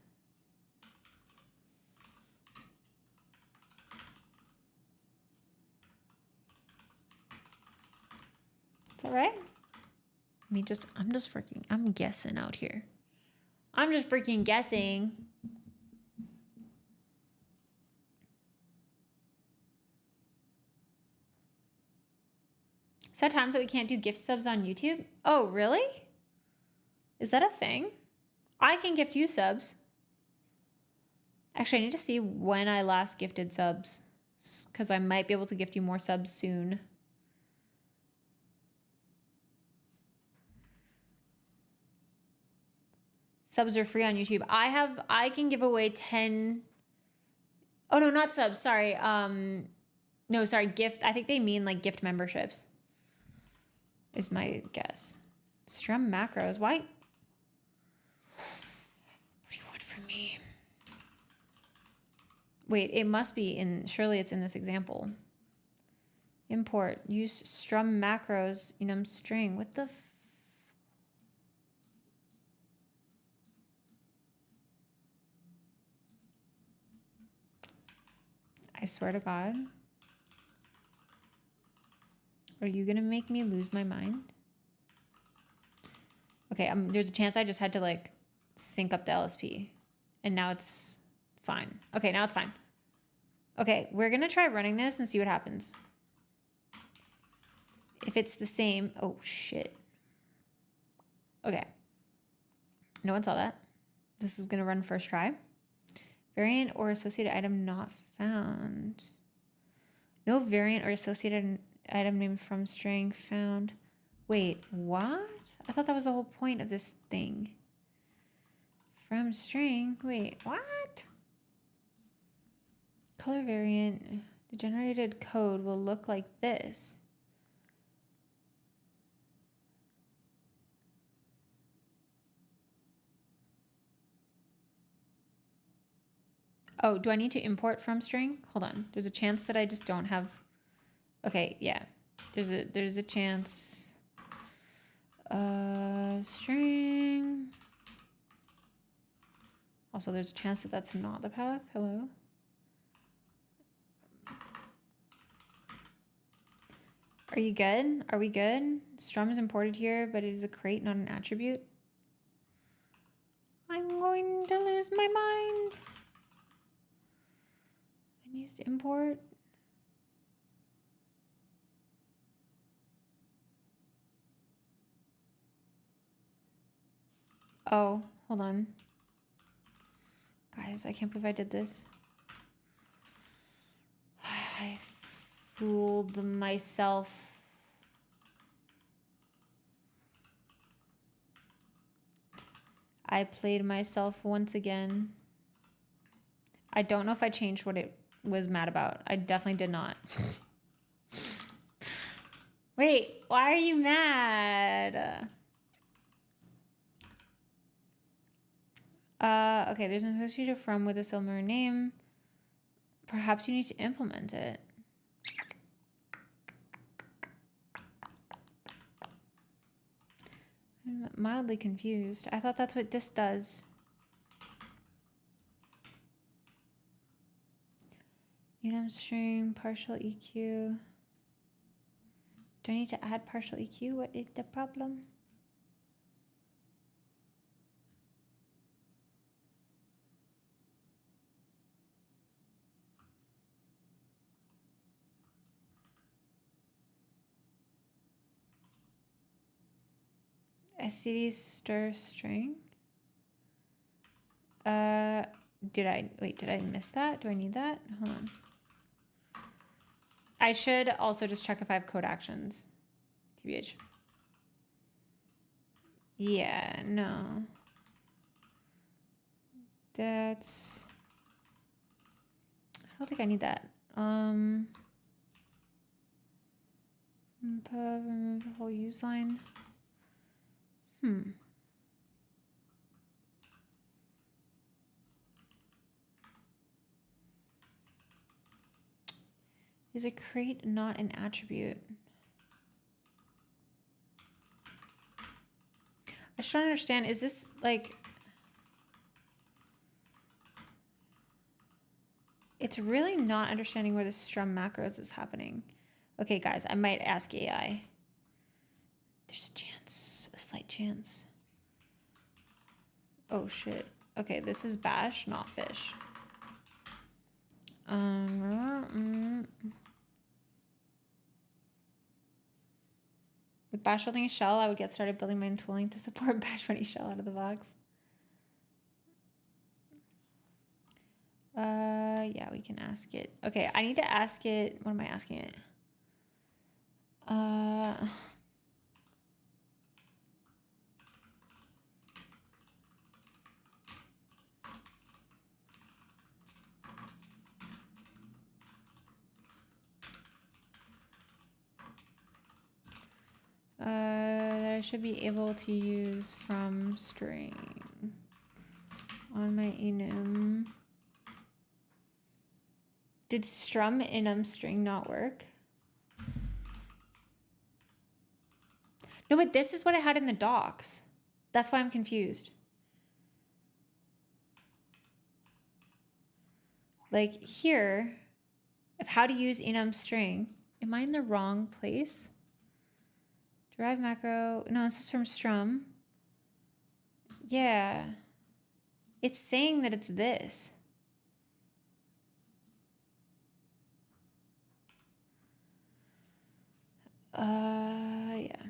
that right? I'm guessing out here. I'm just freaking guessing. Is that times that we can't do gift subs on YouTube? Oh, really? Is that a thing? I can gift you subs. Actually, I need to see when I last gifted subs, because I might be able to gift you more subs soon. Subs are free on YouTube. I can give away 10. Oh no, not subs. Sorry. No, sorry, gift. I think they mean like gift memberships. Is my guess. Strum macros. Why? What do you want from me? Wait, it must be in, surely it's in this example. Import, use strum macros, enum string. What the I swear to God. Are you gonna make me lose my mind? Okay, there's a chance I just had to like sync up the LSP and now it's fine. Okay, now it's fine. Okay, we're gonna try running this and see what happens. If it's the same, oh shit. Okay, no one saw that. This is gonna run first try. Variant or associated item not found. No variant or associated item name from string found. Wait, what? I thought that was the whole point of this thing. From string, wait, what? Color variant, the generated code will look like this. Oh, do I need to import from string? Hold on, there's a chance that I just don't have. Okay, yeah. There's a chance. String. Also, there's a chance that that's not the path. Hello. Are you good? Are we good? Strum is imported here, but it is a crate, not an attribute. I'm going to lose my mind. Unused import. Oh, hold on. Guys, I can't believe I did this. I fooled myself. I played myself once again. I don't know if I changed what it was mad about. I definitely did not. Wait, why are you mad? Okay, there's an associated from with a similar name. Perhaps you need to implement it. I'm mildly confused. I thought that's what this does. Enum string, partial EQ. Do I need to add partial EQ? What is the problem? SCD stir string. Did I miss that? Do I need that? Hold on. I should also just check if I have code actions. TBH. Yeah, no. That's... I don't think I need that. Remove the whole use line. Is a crate not an attribute? I just don't understand. Is this like... It's really not understanding where the strum macros is happening. Okay, guys, I might ask AI. There's a chance, a slight chance. Oh, shit. Okay, this is bash, not fish. With bash building a shell, I would get started building my own tooling to support bashbunni shell out of the box. Yeah, we can ask it. Okay, I need to ask it. What am I asking it? That I should be able to use from string on my enum. Did strum enum string not work? No, but this is what I had in the docs. That's why I'm confused. Like here, of how to use enum string. Am I in the wrong place? Derive macro. No, this is from strum. Yeah. It's saying that it's this. Yeah.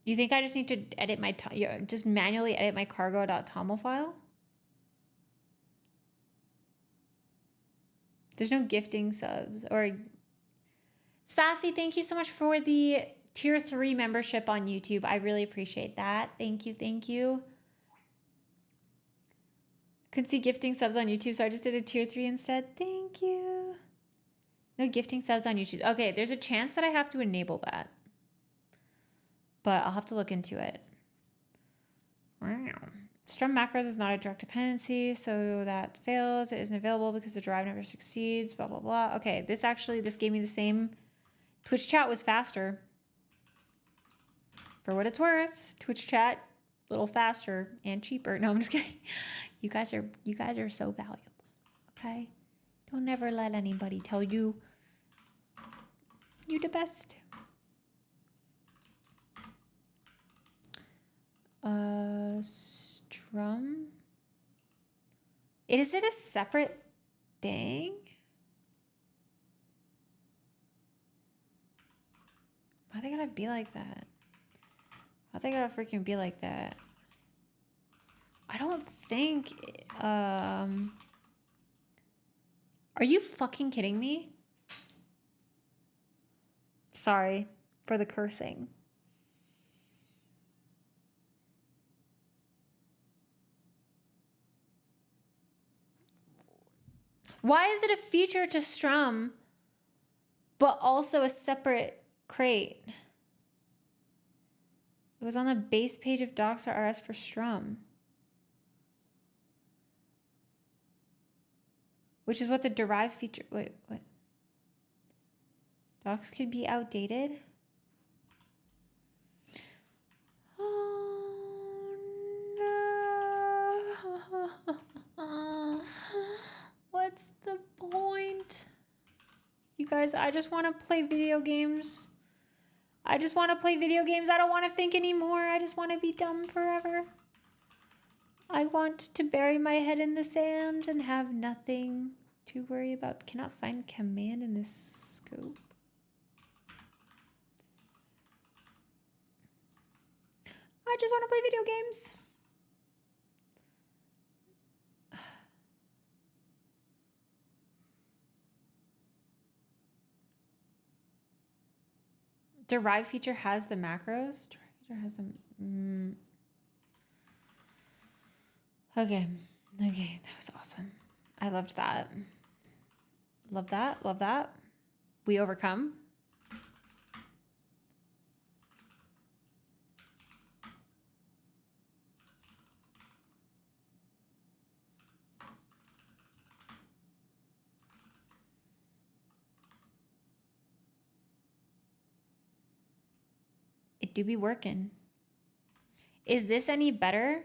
You think I just need to edit my, just manually edit my cargo.toml file? There's no gifting subs or... Sassy, thank you so much for the tier 3 membership on YouTube. I really appreciate that. Thank you, thank you. Couldn't see gifting subs on YouTube, so I just did a tier 3 instead. Thank you. No gifting subs on YouTube. Okay, there's a chance that I have to enable that. But I'll have to look into it. Wow. Strum macros is not a direct dependency, so that fails. It isn't available because the drive never succeeds, blah, blah, blah. Okay, this gave me the same. Twitch chat was faster. For what it's worth, Twitch chat, a little faster and cheaper. No, I'm just kidding. You guys are so valuable, okay? Don't ever let anybody tell you you're the best. Strum. Is it a separate thing? Why they gotta be like that? Why they gotta freaking be like that? I don't think... Are you fucking kidding me? Sorry for the cursing. Why is it a feature to Strum, but also a separate crate? It was on the base page of docs.rs for Strum. Which is what the derived feature... Wait, what? Docs could be outdated? Oh, no. What's the point? You guys, I just want to play video games. I just want to play video games. I don't want to think anymore. I just want to be dumb forever. I want to bury my head in the sand and have nothing to worry about. Cannot find command in this scope. I just want to play video games. Derive feature has the macros. Derive feature has them. Okay. Okay, that was awesome. I loved that. Love that. Love that. We overcome. It do be working. Is this any better?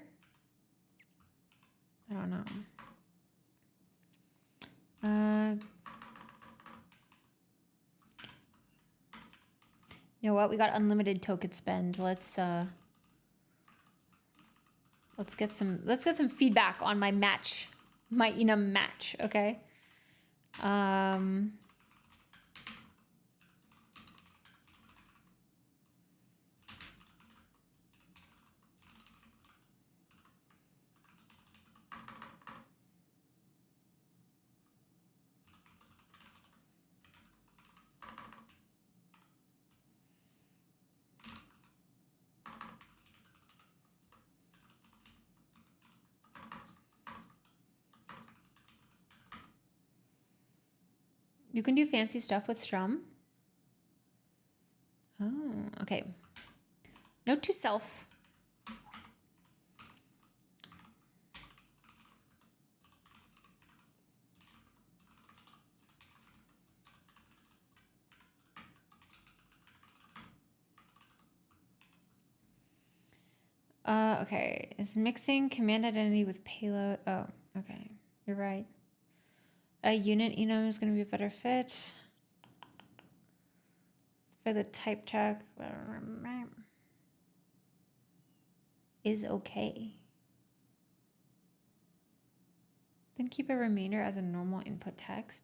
I don't know. You know what? We got unlimited token spend. Let's get some feedback on my match, my Enum match. Okay. You can do fancy stuff with Strum. Oh, okay. Note to self. Okay. Is mixing command identity with payload? Oh, okay. You're right. A unit enum is going to be a better fit for the type check. Is okay. Then keep a remainder as a normal input text.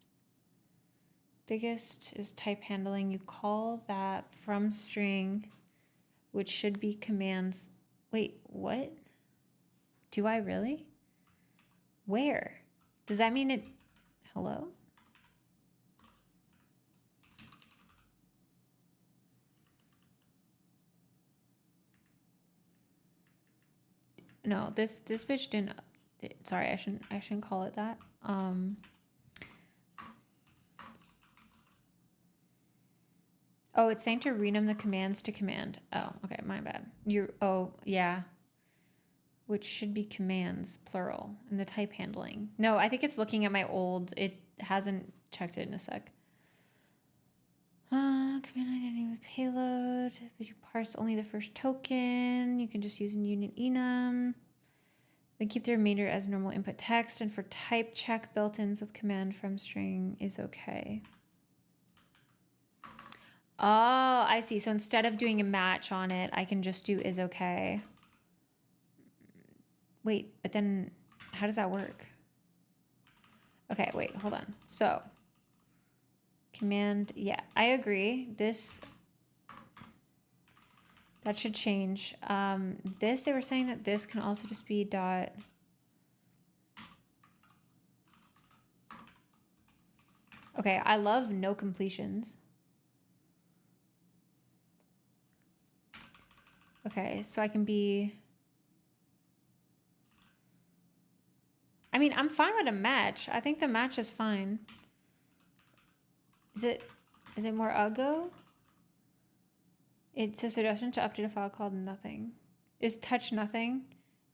Biggest is type handling. You call that from string, which should be commands. Wait, what? Do I really? Where? Does that mean it? Hello? No, this bitch didn't. Sorry, I shouldn't call it that. Oh, it's saying to rename the commands to command. Oh, okay, my bad. Oh, yeah. which should be commands, plural, and the type handling. No, I think it's looking at my old, it hasn't checked it in a sec. Command identity with payload, but you parse only the first token. You can just use in union enum. They keep the remainder as normal input text, and for type check built-ins with command from string is okay. Oh, I see. So instead of doing a match on it, I can just do is okay. Wait, but then how does that work? Okay, wait, hold on. So command, yeah, I agree. This, that should change. This, they were saying that this can also just be dot. Okay, I love no completions. Okay, so I can be, I mean, I'm fine with a match. I think the match is fine. Is it more uggo? It's a suggestion to update a file called nothing. Is touch nothing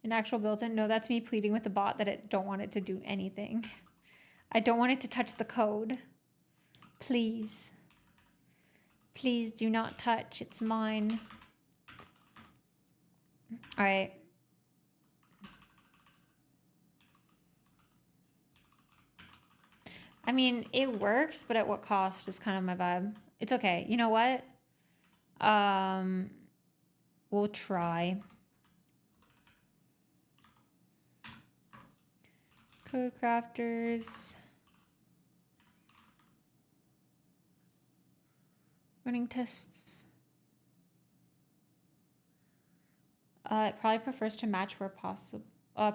an actual built-in? No, that's me pleading with the bot that I don't want it to do anything. I don't want it to touch the code. Please. Please do not touch. It's mine. All right. I mean, it works, but at what cost is kind of my vibe. It's okay. You know what? We'll try. CodeCrafters. Running tests. It probably prefers to match where possible.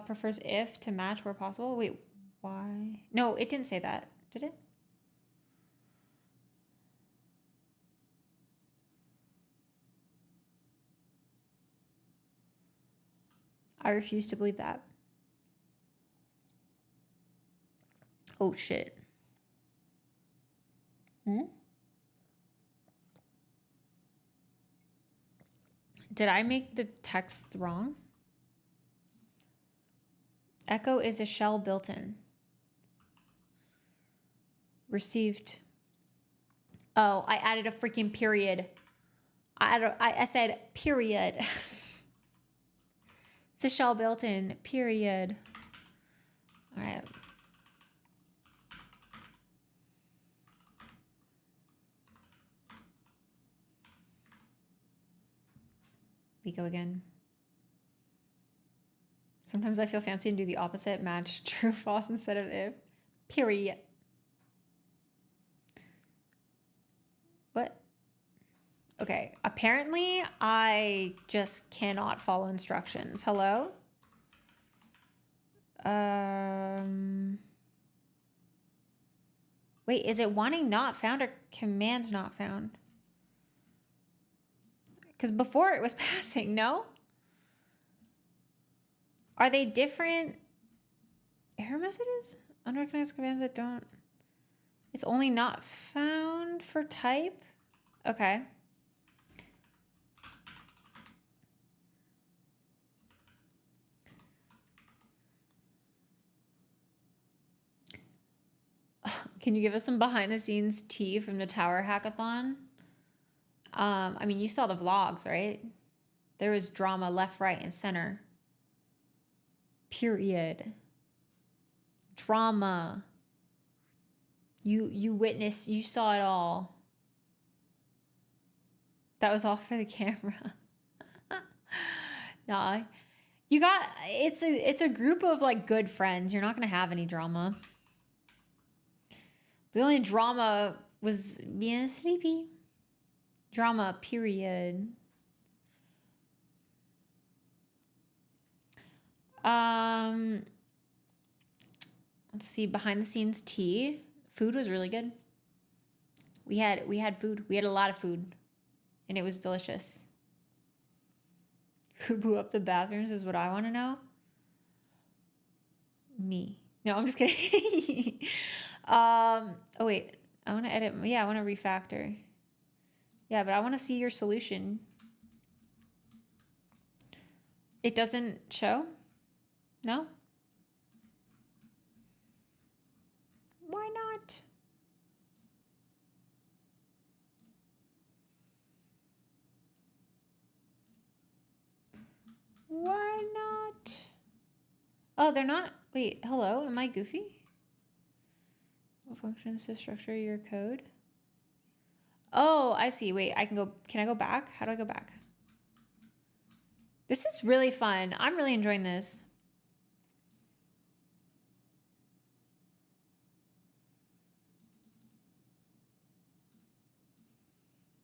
Prefers if to match where possible. Wait, why? No, it didn't say that. Did it? I refuse to believe that. Oh, shit. Did I make the text wrong? Echo is a shell built-in. Received. Oh, I added a freaking period. I said period. It's a shell built-in, period. All right. We go again. Sometimes I feel fancy and do the opposite, match true, false instead of if. Period. What? Okay, apparently I just cannot follow instructions. Hello? Wait, is it wanting not found or command not found? Because before it was passing, no? Are they different error messages? Unrecognized commands that don't... It's only not found for type? Okay. Can you give us some behind the scenes tea from the Tower Hackathon? I mean, you saw the vlogs, right? There was drama left, right, and center. Period. Drama. You witnessed, you saw it all. That was all for the camera. Nah. You got, it's a group of like good friends. You're not gonna have any drama. The only drama was being sleepy. Drama, period. Let's see, behind the scenes tea. Food was really good. We had food. We had a lot of food. And it was delicious. Who blew up the bathrooms is what I want to know. Me. No, I'm just kidding. Oh wait, I want to edit. Yeah, I want to refactor. Yeah, but I want to see your solution. It doesn't show? No? Why not? Why not? Oh, they're not. Wait, hello? Am I goofy? What functions to structure your code? Oh, I see. Wait, I can go. Can I go back? How do I go back? This is really fun. I'm really enjoying this.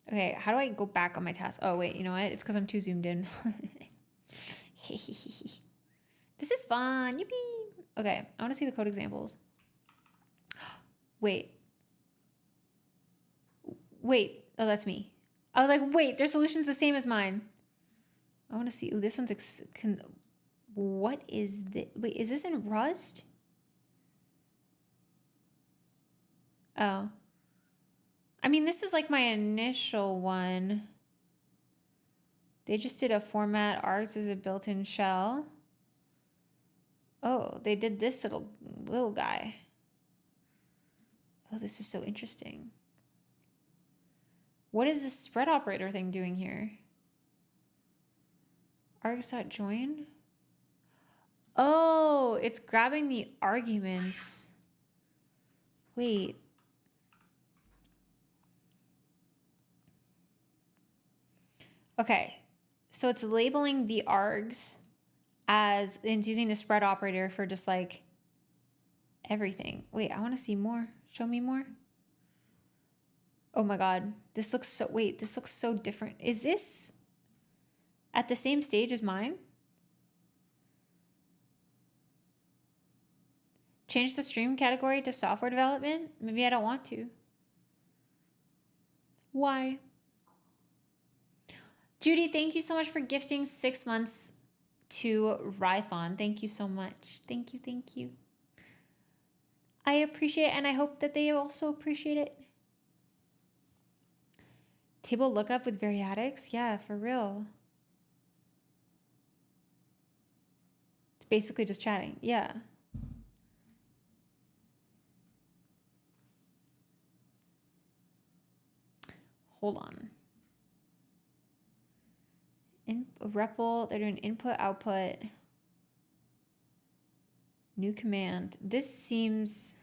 Okay, how do I go back on my task? Oh, wait, you know what? It's because I'm too zoomed in. This is fun. Yippee. Okay, I want to see the code examples. Wait. Wait. Oh, that's me. I was like, wait, their solution's the same as mine. I want to see. Ooh, this one's... What is this? Wait, is this in Rust? Oh. I mean, this is like my initial one. They just did a format. Args as a built-in shell. Oh, they did this little guy. Oh, this is so interesting. What is this spread operator thing doing here? Args.join? Oh, it's grabbing the arguments. Wait. Okay. So it's labeling the args as, and it's using the spread operator for just like everything. Wait, I want to see more. Show me more. Oh my God. This looks so, wait, this looks so different. Is this at the same stage as mine? Change the stream category to software development? Maybe I don't want to. Why? Judy, thank you so much for gifting 6 months to Rython. Thank you so much. Thank you, thank you. I appreciate it, and I hope that they also appreciate it. Table lookup with variadics? Yeah, for real. It's basically just chatting. Yeah. Hold on. REPL, they're doing input, output. New command. This seems...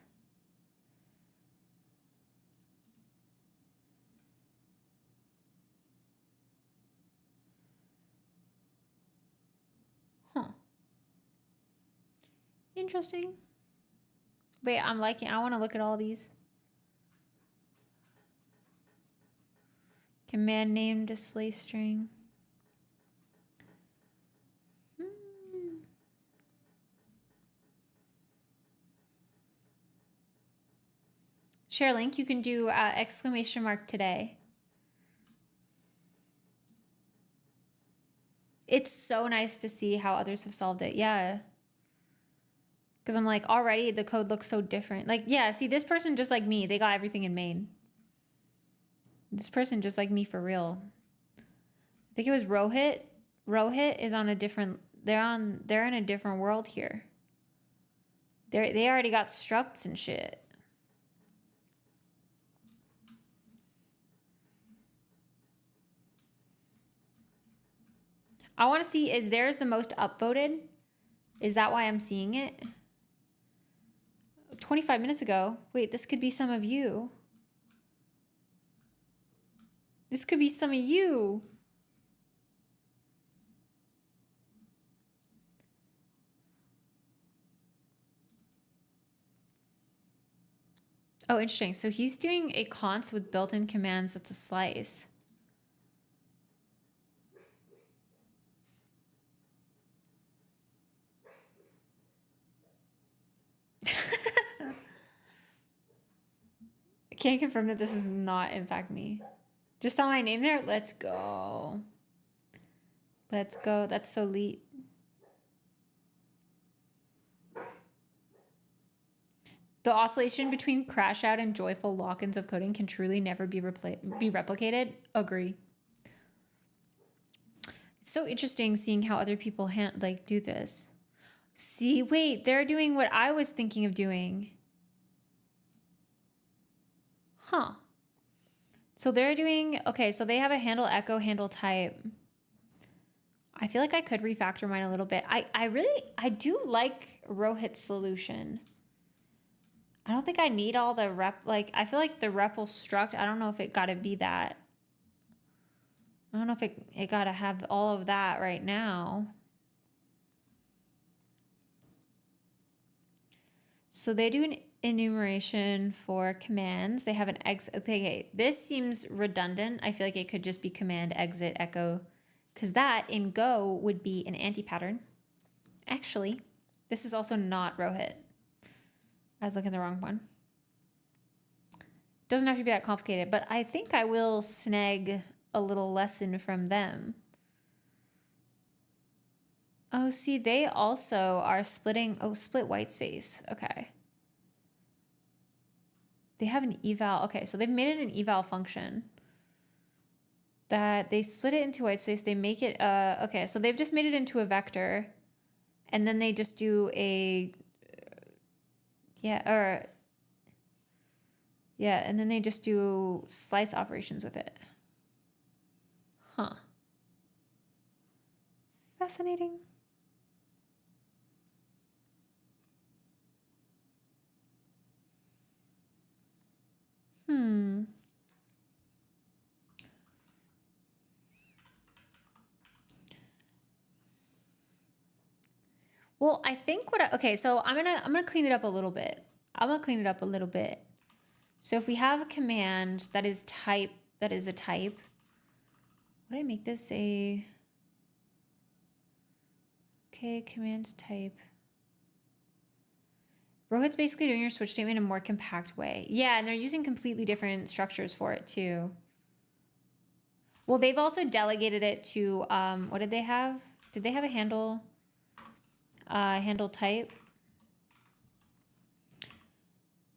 Huh. Interesting. Wait, I'm liking... I want to look at all these. Command name, display string. Share link, you can do exclamation mark today. It's so nice to see how others have solved it. Yeah. Because I'm like, already the code looks so different. Like, yeah, see, this person just like me, they got everything in main. This person just like me for real. I think it was Rohit. Rohit is on a different, they're in a different world here. They already got structs and shit. I want to see, is theirs the most upvoted? Is that why I'm seeing it? 25 minutes ago. Wait, this could be some of you. This could be some of you. Oh, interesting. So he's doing a const with built-in commands that's a slice. I can't confirm that this is not, in fact, me. Just saw my name there. Let's go. Let's go. That's so elite. The oscillation between crash out and joyful lock-ins of coding can truly never be replicated. Agree. It's so interesting seeing how other people do this. See, wait, they're doing what I was thinking of doing. Huh. So they're doing, okay, so they have a handle echo, handle type. I feel like I could refactor mine a little bit. I do like Rohit's solution. I don't think I need all the I feel like the REPL struct, I don't know if it gotta be that. I don't know if it gotta have all of that right now. So they do an enumeration for commands. They have an exit. Okay, this seems redundant. I feel like it could just be command exit echo, because that in Go would be an anti-pattern. Actually, this is also not Rohit. I was looking at the wrong one. Doesn't have to be that complicated, but I think I will snag a little lesson from them. Oh, see, they also are splitting. Oh, split whitespace. Okay. They have an eval. Okay, so they've made it an eval function. That they split it into whitespace. They make it. Okay, so they've just made it into a vector, and then they just do a. Yeah, and then they just do slice operations with it. Huh. Fascinating. Well, I think okay, so I'm gonna clean it up a little bit. So if we have a command that is a type, what did I make this a? Okay, command type. Rohit's basically doing your switch statement in a more compact way. Yeah, and they're using completely different structures for it too. Well, they've also delegated it to, what did they have? Did they have a handle type?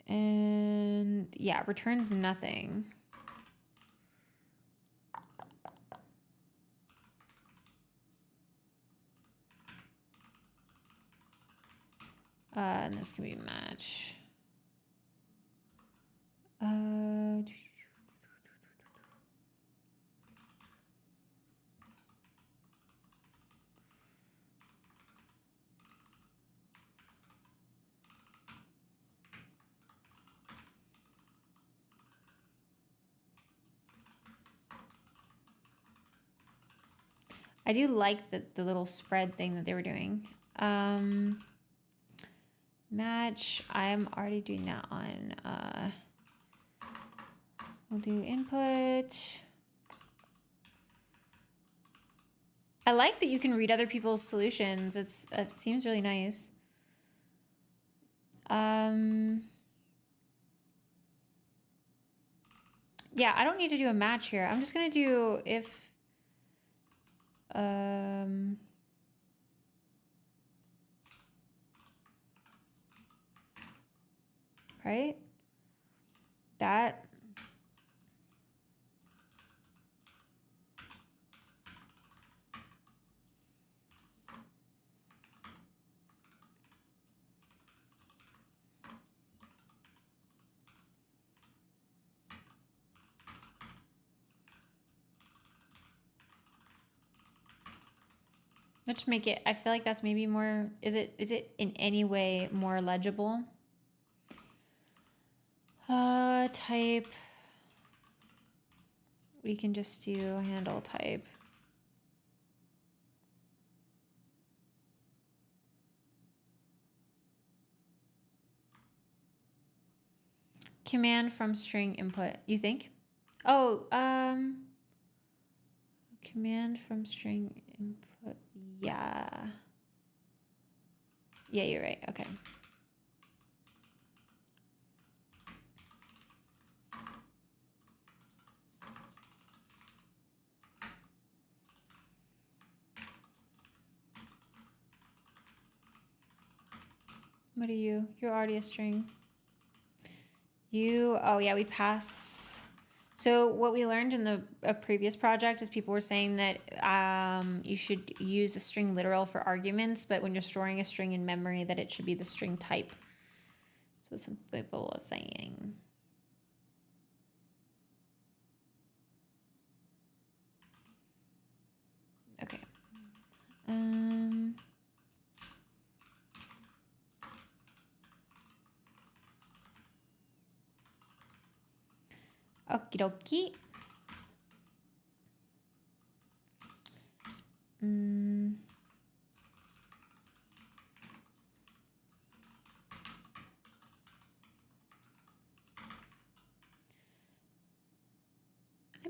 And yeah, returns nothing. And this can be match. I do like the little spread thing that they were doing. Match, I'm already doing that on, we'll do input. I like that you can read other people's solutions. It seems really nice. Yeah, I don't need to do a match here. I'm just gonna do if, right? That. Let's make it, I feel like that's maybe more, is it in any way more legible? Type, we can just do handle type. Command from string input, you think? Oh, command from string input, yeah. Yeah, you're right, okay. What are you? You're already a string. Oh yeah, we pass. So what we learned in a previous project is people were saying that you should use a string literal for arguments, but when you're storing a string in memory, that it should be the string type. That's what some people are saying. Okay. Okie dokie. I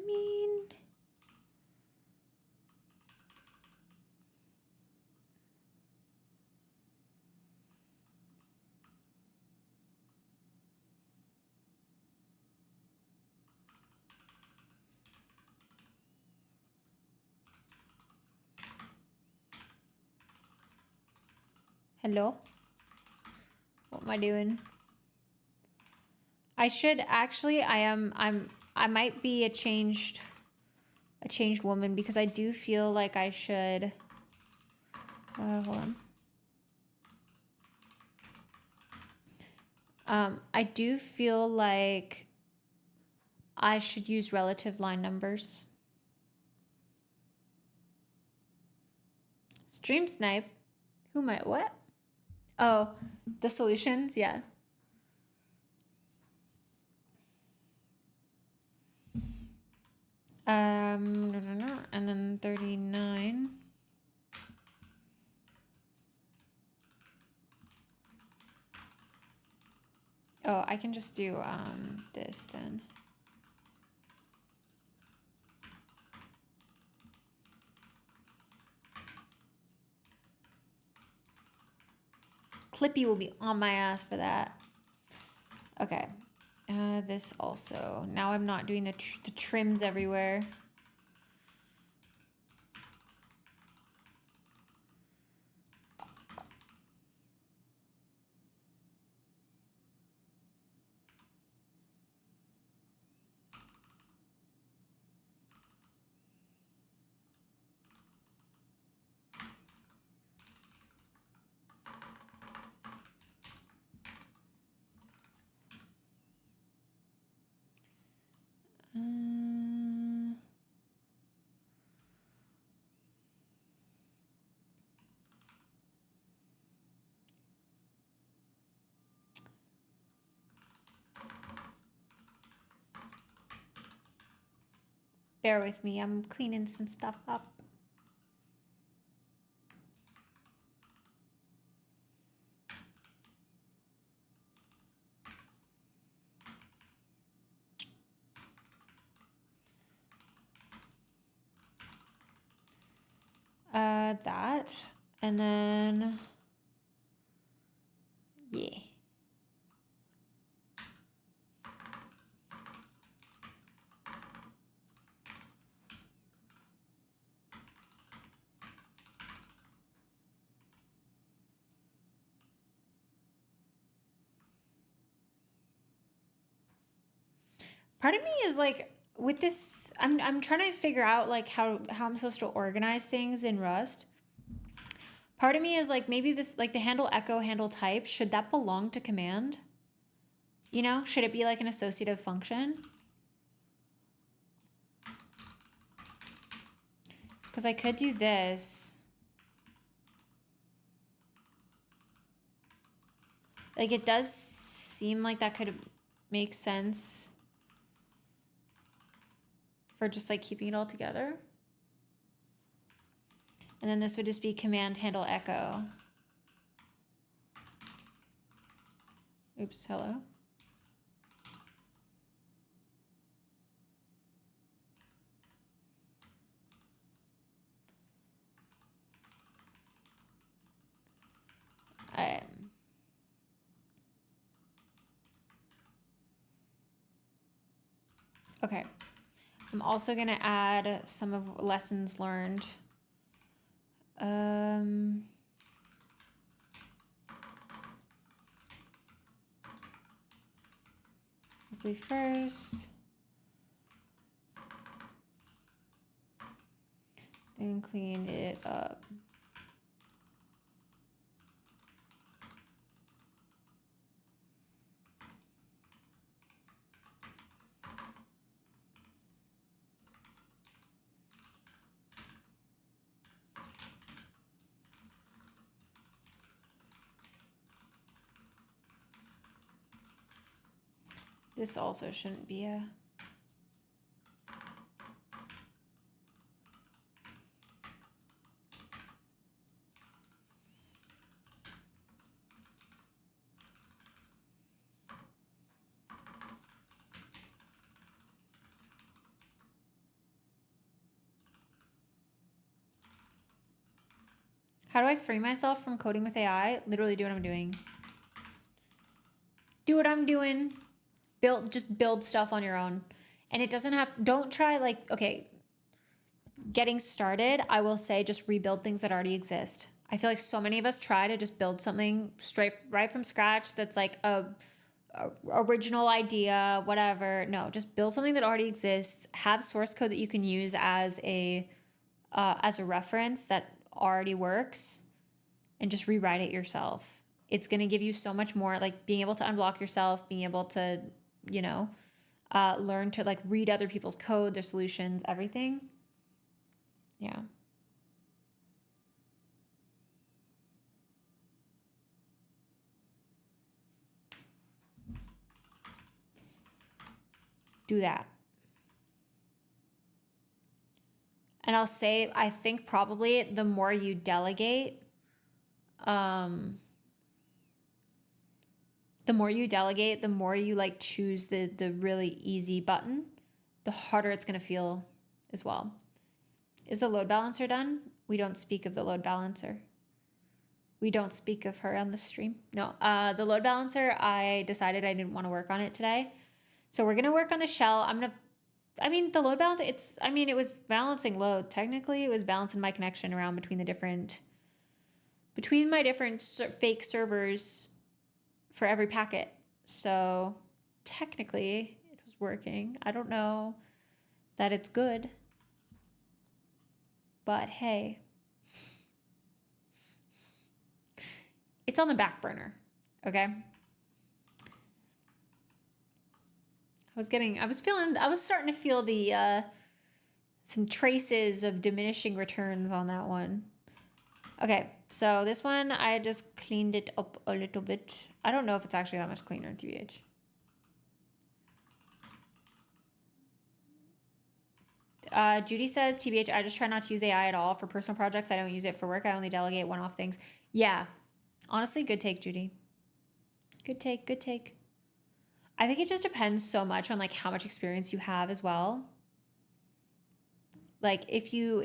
mean, hello? What am I doing? I should actually, I might be a changed woman because I do feel like I should, hold on. I do feel like I should use relative line numbers. Stream snipe? Who might, what? Oh, the solutions, yeah. And then 39. Oh, I can just do this then. Clippy will be on my ass for that. Okay. This also. Now I'm not doing the trims everywhere. Bear with me, I'm cleaning some stuff up. That, and then, yeah. Part of me is like, with this, I'm trying to figure out like how I'm supposed to organize things in Rust. Part of me is like, maybe this, like the handle echo, handle type, should that belong to command? You know, should it be like an associative function? Because I could do this. Like it does seem like that could make sense for just like keeping it all together. And then this would just be command handle echo. Oops, hello. Okay. I'm also going to add some of lessons learned. Hopefully first. and clean it up. This also shouldn't be a... How do I free myself from coding with AI? Literally do what I'm doing. Do what I'm doing. Just build stuff on your own. And it doesn't have, don't try like, okay, getting started, I will say just rebuild things that already exist. I feel like so many of us try to just build something right from scratch that's like a original idea, whatever. No, just build something that already exists. Have source code that you can use as a reference that already works, and just rewrite it yourself. It's going to give you so much more, like being able to unblock yourself, being able to, you know, learn to like read other people's code, their solutions, everything. Yeah. Do that. And I'll say, I think probably the more you delegate, the more you like choose the really easy button, the harder it's going to feel as well. Is the load balancer done? We don't speak of the load balancer. We don't speak of her on the stream. No, the load balancer, I decided I didn't want to work on it today. So we're going to work on the shell. The load balancer, it was balancing load. Technically, it was balancing my connection around between my different fake servers for every packet. So technically, it was working. I don't know that it's good, but hey, it's on the back burner, okay? I was starting to feel the, some traces of diminishing returns on that one. Okay, so this one, I just cleaned it up a little bit. I don't know if it's actually that much cleaner, TBH. Judy says, TBH, I just try not to use AI at all for personal projects. I don't use it for work. I only delegate one-off things. Yeah, honestly, good take, Judy. Good take, good take. I think it just depends so much on like how much experience you have as well. Like if you,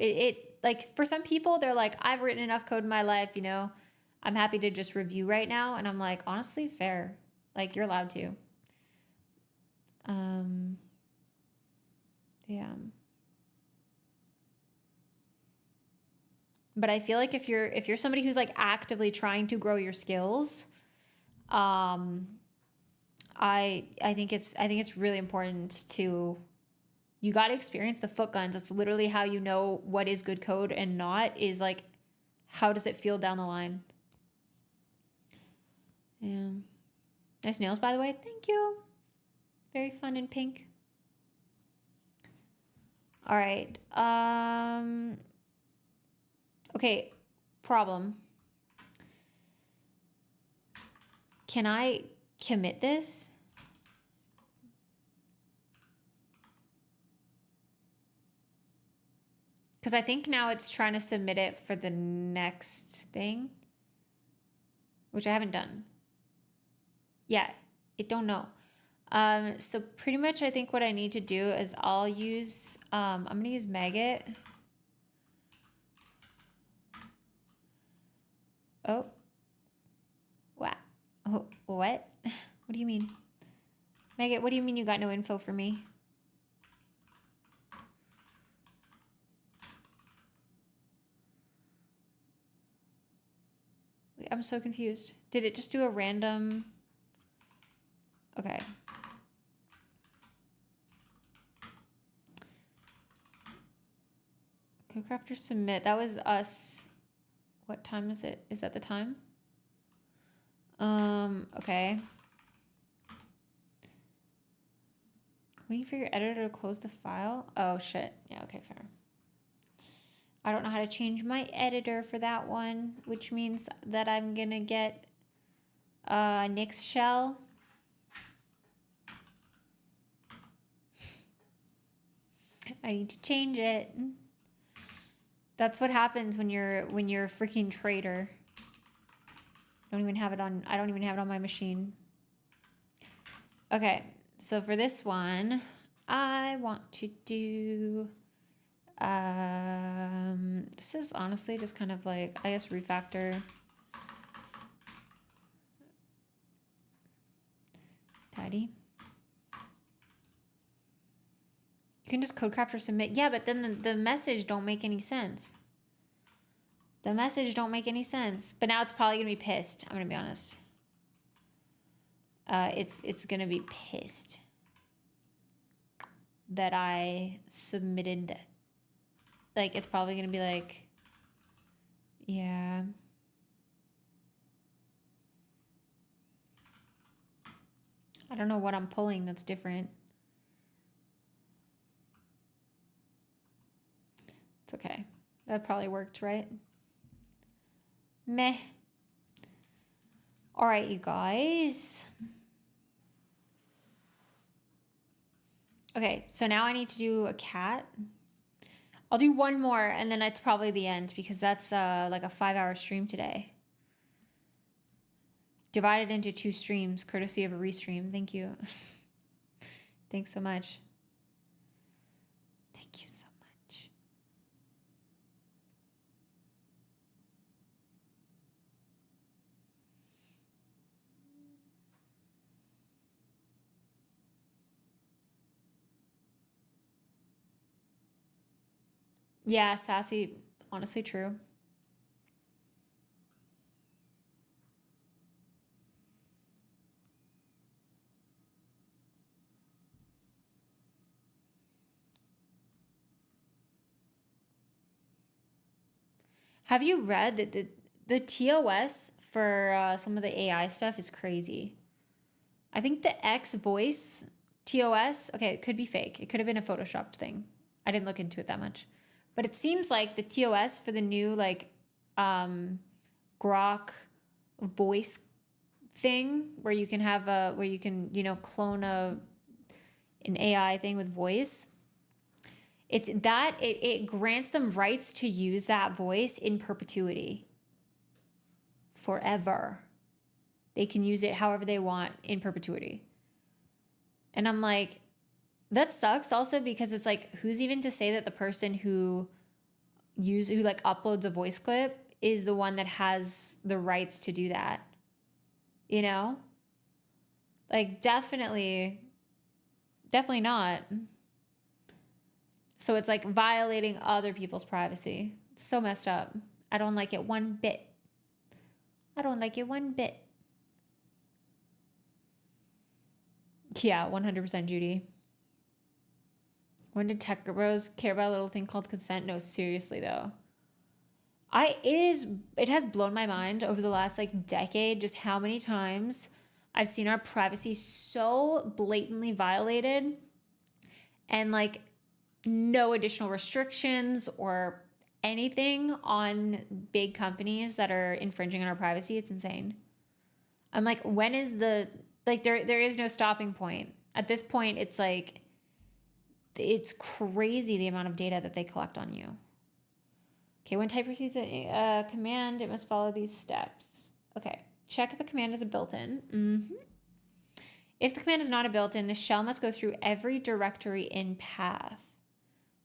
like for some people, they're like, I've written enough code in my life, you know, I'm happy to just review right now. And I'm like, honestly, fair. Like you're allowed to. Yeah. But I feel like if you're somebody who's like actively trying to grow your skills, I think it's really important to, you got to experience the foot guns. That's literally how you know what is good code and not, is like, how does it feel down the line? Yeah. Nice nails, by the way. Thank you. Very fun and pink. All right. Okay. Problem. Can I commit this? Because I think now it's trying to submit it for the next thing, which I haven't done. Yeah, it don't know. So pretty much I think what I need to do is I'll use, I'm going to use maggot. Oh. Wow. Oh, what? What do you mean? Maggot, what do you mean you got no info for me? I'm so confused. Did it just do a random? Okay. CodeCrafters submit. That was us. What time is it? Is that the time? Okay. Waiting for your editor to close the file. Oh, shit. Yeah, okay, fair. I don't know how to change my editor for that one, which means that I'm going to get Nix shell. I need to change it. That's what happens when you're a freaking traitor. I don't even have it on my machine. Okay, so for this one, I want to do this is honestly just kind of like, I guess, refactor. Tidy. You can just CodeCrafter submit. Yeah, but then the message don't make any sense. The message don't make any sense. But now it's probably gonna be pissed. I'm gonna be honest. It's gonna be pissed that I submitted. Like, it's probably gonna be like, yeah. I don't know what I'm pulling that's different. It's okay. That probably worked, right? Meh. All right, you guys. Okay, so now I need to do a cat. I'll do one more, and then it's probably the end, because that's like a 5-hour stream today. Divided into 2 streams, courtesy of a restream. Thank you. Thanks so much. Thank you so much. Yeah, sassy. Honestly, true. Have you read that the TOS for some of the AI stuff is crazy? I think the X voice TOS, okay, it could be fake. It could have been a photoshopped thing. I didn't look into it that much. But it seems like the TOS for the new like Grok voice thing where you can have clone an AI thing with voice. It grants them rights to use that voice in perpetuity. Forever. They can use it however they want in perpetuity. And I'm like, that sucks also, because it's like, who's even to say that the person who like uploads a voice clip is the one that has the rights to do that? You know? Like, definitely not. So it's like violating other people's privacy. It's so messed up. I don't like it one bit. I don't like it one bit. Yeah, 100% Judy. When did tech bros care about a little thing called consent? No, seriously though. It has blown my mind over the last like decade just how many times I've seen our privacy so blatantly violated, and like no additional restrictions or anything on big companies that are infringing on our privacy. It's insane. I'm like, when is there is no stopping point. At this point, it's like, it's crazy the amount of data that they collect on you. Okay, when type receives a command, it must follow these steps. Okay, check if a command is a built-in. If the command is not a built-in, the shell must go through every directory in path.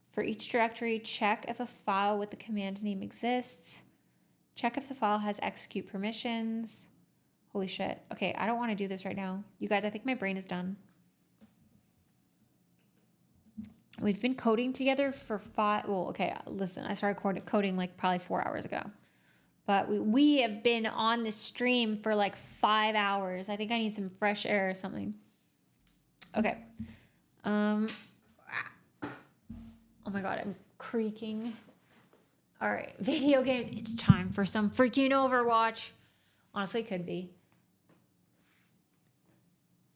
For each directory, check if a file with the command name exists. Check if the file has execute permissions. Holy shit. Okay, I don't want to do this right now. You guys, I think my brain is done. We've been coding together for listen, I started coding like probably 4 hours ago. But we have been on this stream for like 5 hours. I think I need some fresh air or something. Okay. Oh my God, I'm creaking. All right, video games. It's time for some freaking Overwatch. Honestly, it could be.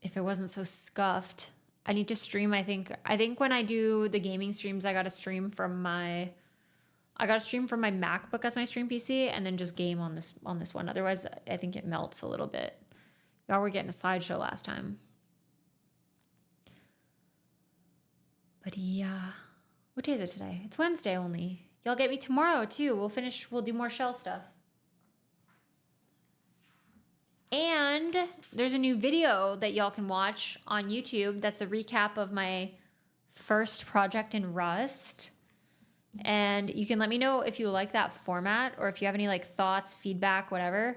If it wasn't so scuffed. I need to stream, I think when I do the gaming streams, I gotta stream from my MacBook as my stream PC and then just game on this one. Otherwise, I think it melts a little bit. Y'all were getting a slideshow last time. But yeah. What day is it today? It's Wednesday only. Y'all get me tomorrow too. We'll do more shell stuff. And there's a new video that y'all can watch on YouTube. That's a recap of my first project in Rust. And you can let me know if you like that format or if you have any like thoughts, feedback, whatever.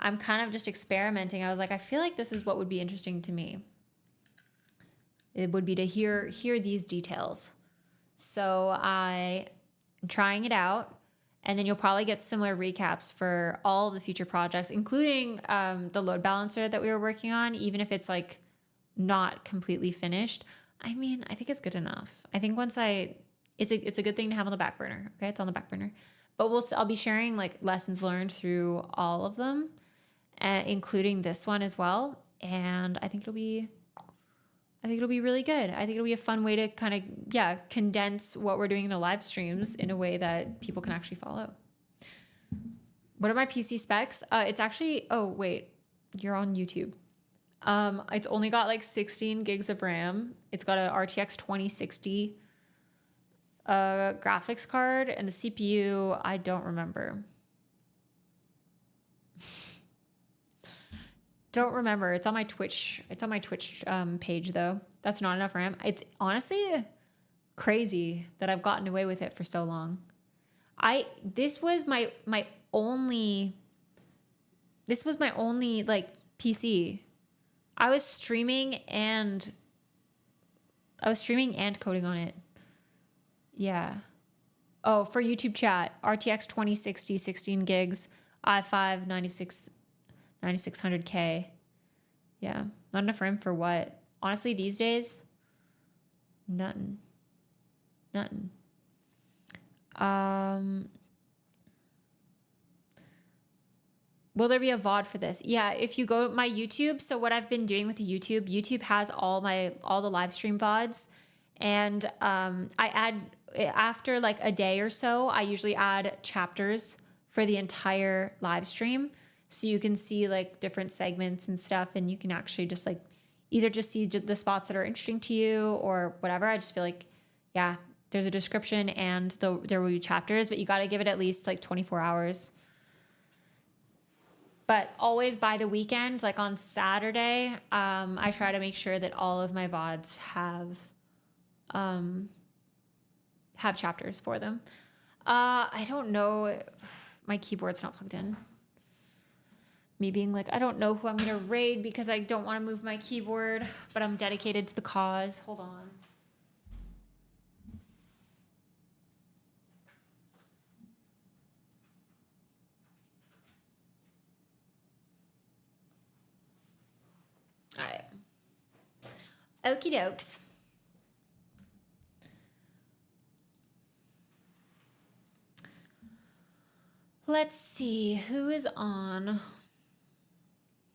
I'm kind of just experimenting. I was like, I feel like this is what would be interesting to me. It would be to hear these details. So I'm trying it out. And then you'll probably get similar recaps for all of the future projects, including the load balancer that we were working on, even if it's like not completely finished. I mean, I think it's good enough. I think it's a good thing to have on the back burner. Okay, it's on the back burner. But I'll be sharing like lessons learned through all of them, including this one as well. And I think it'll be really good. I think it'll be a fun way to kind of, condense what we're doing in the live streams in a way that people can actually follow. What are my PC specs? It's actually, oh, wait, you're on YouTube. It's only got like 16 gigs of RAM. It's got an RTX 2060 graphics card and a CPU. I don't remember. Don't remember. It's on my Twitch. It's on my Twitch page though. That's not enough RAM. It's honestly crazy that I've gotten away with it for so long. This was my only like PC. I was streaming and coding on it. Yeah. Oh, for YouTube chat, RTX 2060, 16 gigs, i5 9600K. Yeah, not enough RAM for what? Honestly, these days, nothing. Will there be a VOD for this? Yeah, if you go to my YouTube, so what I've been doing with the YouTube has all the live stream VODs, and I add, after like a day or so, I usually add chapters for the entire live stream. So you can see like different segments and stuff, and you can actually just like either just see the spots that are interesting to you or whatever. I just feel like, yeah, there's a description and there will be chapters, but you got to give it at least like 24 hours. But always by the weekend, like on Saturday, I try to make sure that all of my VODs have chapters for them. I don't know. My keyboard's not plugged in. Me being like, I don't know who I'm going to raid because I don't want to move my keyboard, but I'm dedicated to the cause. Hold on. All right. Okie dokes. Let's see who is on.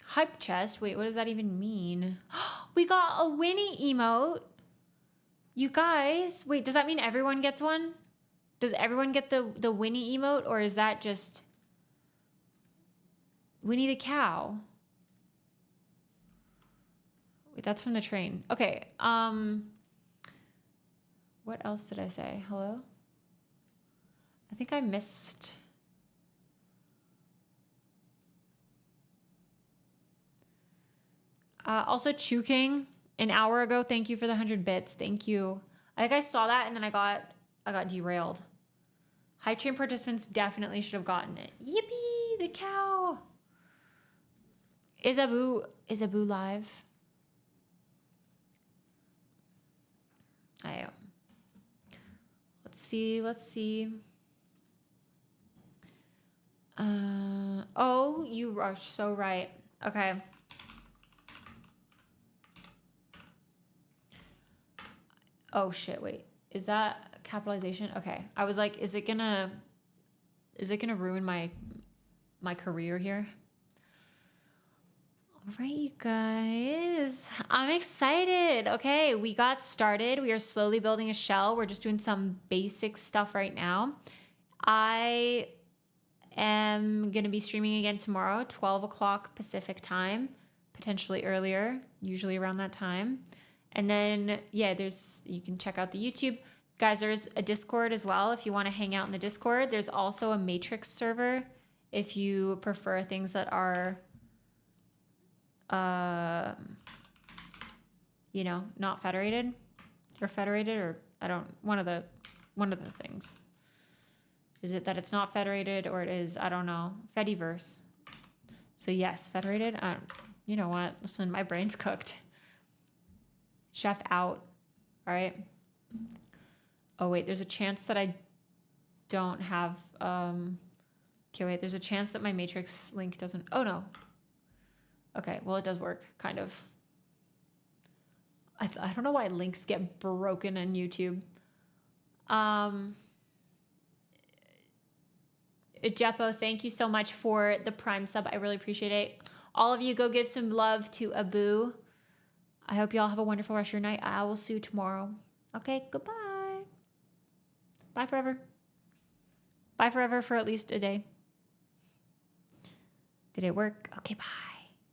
Hype chest. Wait, what does that even mean? We got a Winnie emote. You guys, wait, does that mean everyone gets one? Does everyone get the Winnie emote, or is that just Winnie the cow? Wait, that's from the train. Okay. What else did I say? Hello? I think I missed. Also, Chuking, an hour ago, thank you for the 100 bits. Thank you. I think I saw that and then I got derailed. Hype train participants definitely should have gotten it. Yippee, the cow. Is Abu live? I am. Let's see. Oh, you are so right. Okay. Oh shit, wait. Is that capitalization? Okay. I was like, is it gonna Is it going to ruin my career here? All right, you guys, I'm excited. Okay, we got started. We are slowly building a shell. We're just doing some basic stuff right now. I am going to be streaming again tomorrow, 12 o'clock Pacific time, potentially earlier, usually around that time. And then, yeah, you can check out the YouTube. Guys, there's a Discord as well if you want to hang out in the Discord. There's also a Matrix server if you prefer things that are, you know, not federated or federated, or one of the things. Is it that it's not federated, or it is, I don't know, Fediverse. So yes, federated. You know what? Listen, my brain's cooked. Chef out. All right. Oh wait, there's a chance that I don't have, okay, wait, there's a chance that my matrix link doesn't, oh no. Okay, well, it does work, kind of. I don't know why links get broken on YouTube. Jeppo, thank you so much for the Prime sub. I really appreciate it. All of you, go give some love to Abu. I hope you all have a wonderful rest of your night. I will see you tomorrow. Okay, goodbye. Bye forever. Bye forever for at least a day. Did it work? Okay, bye.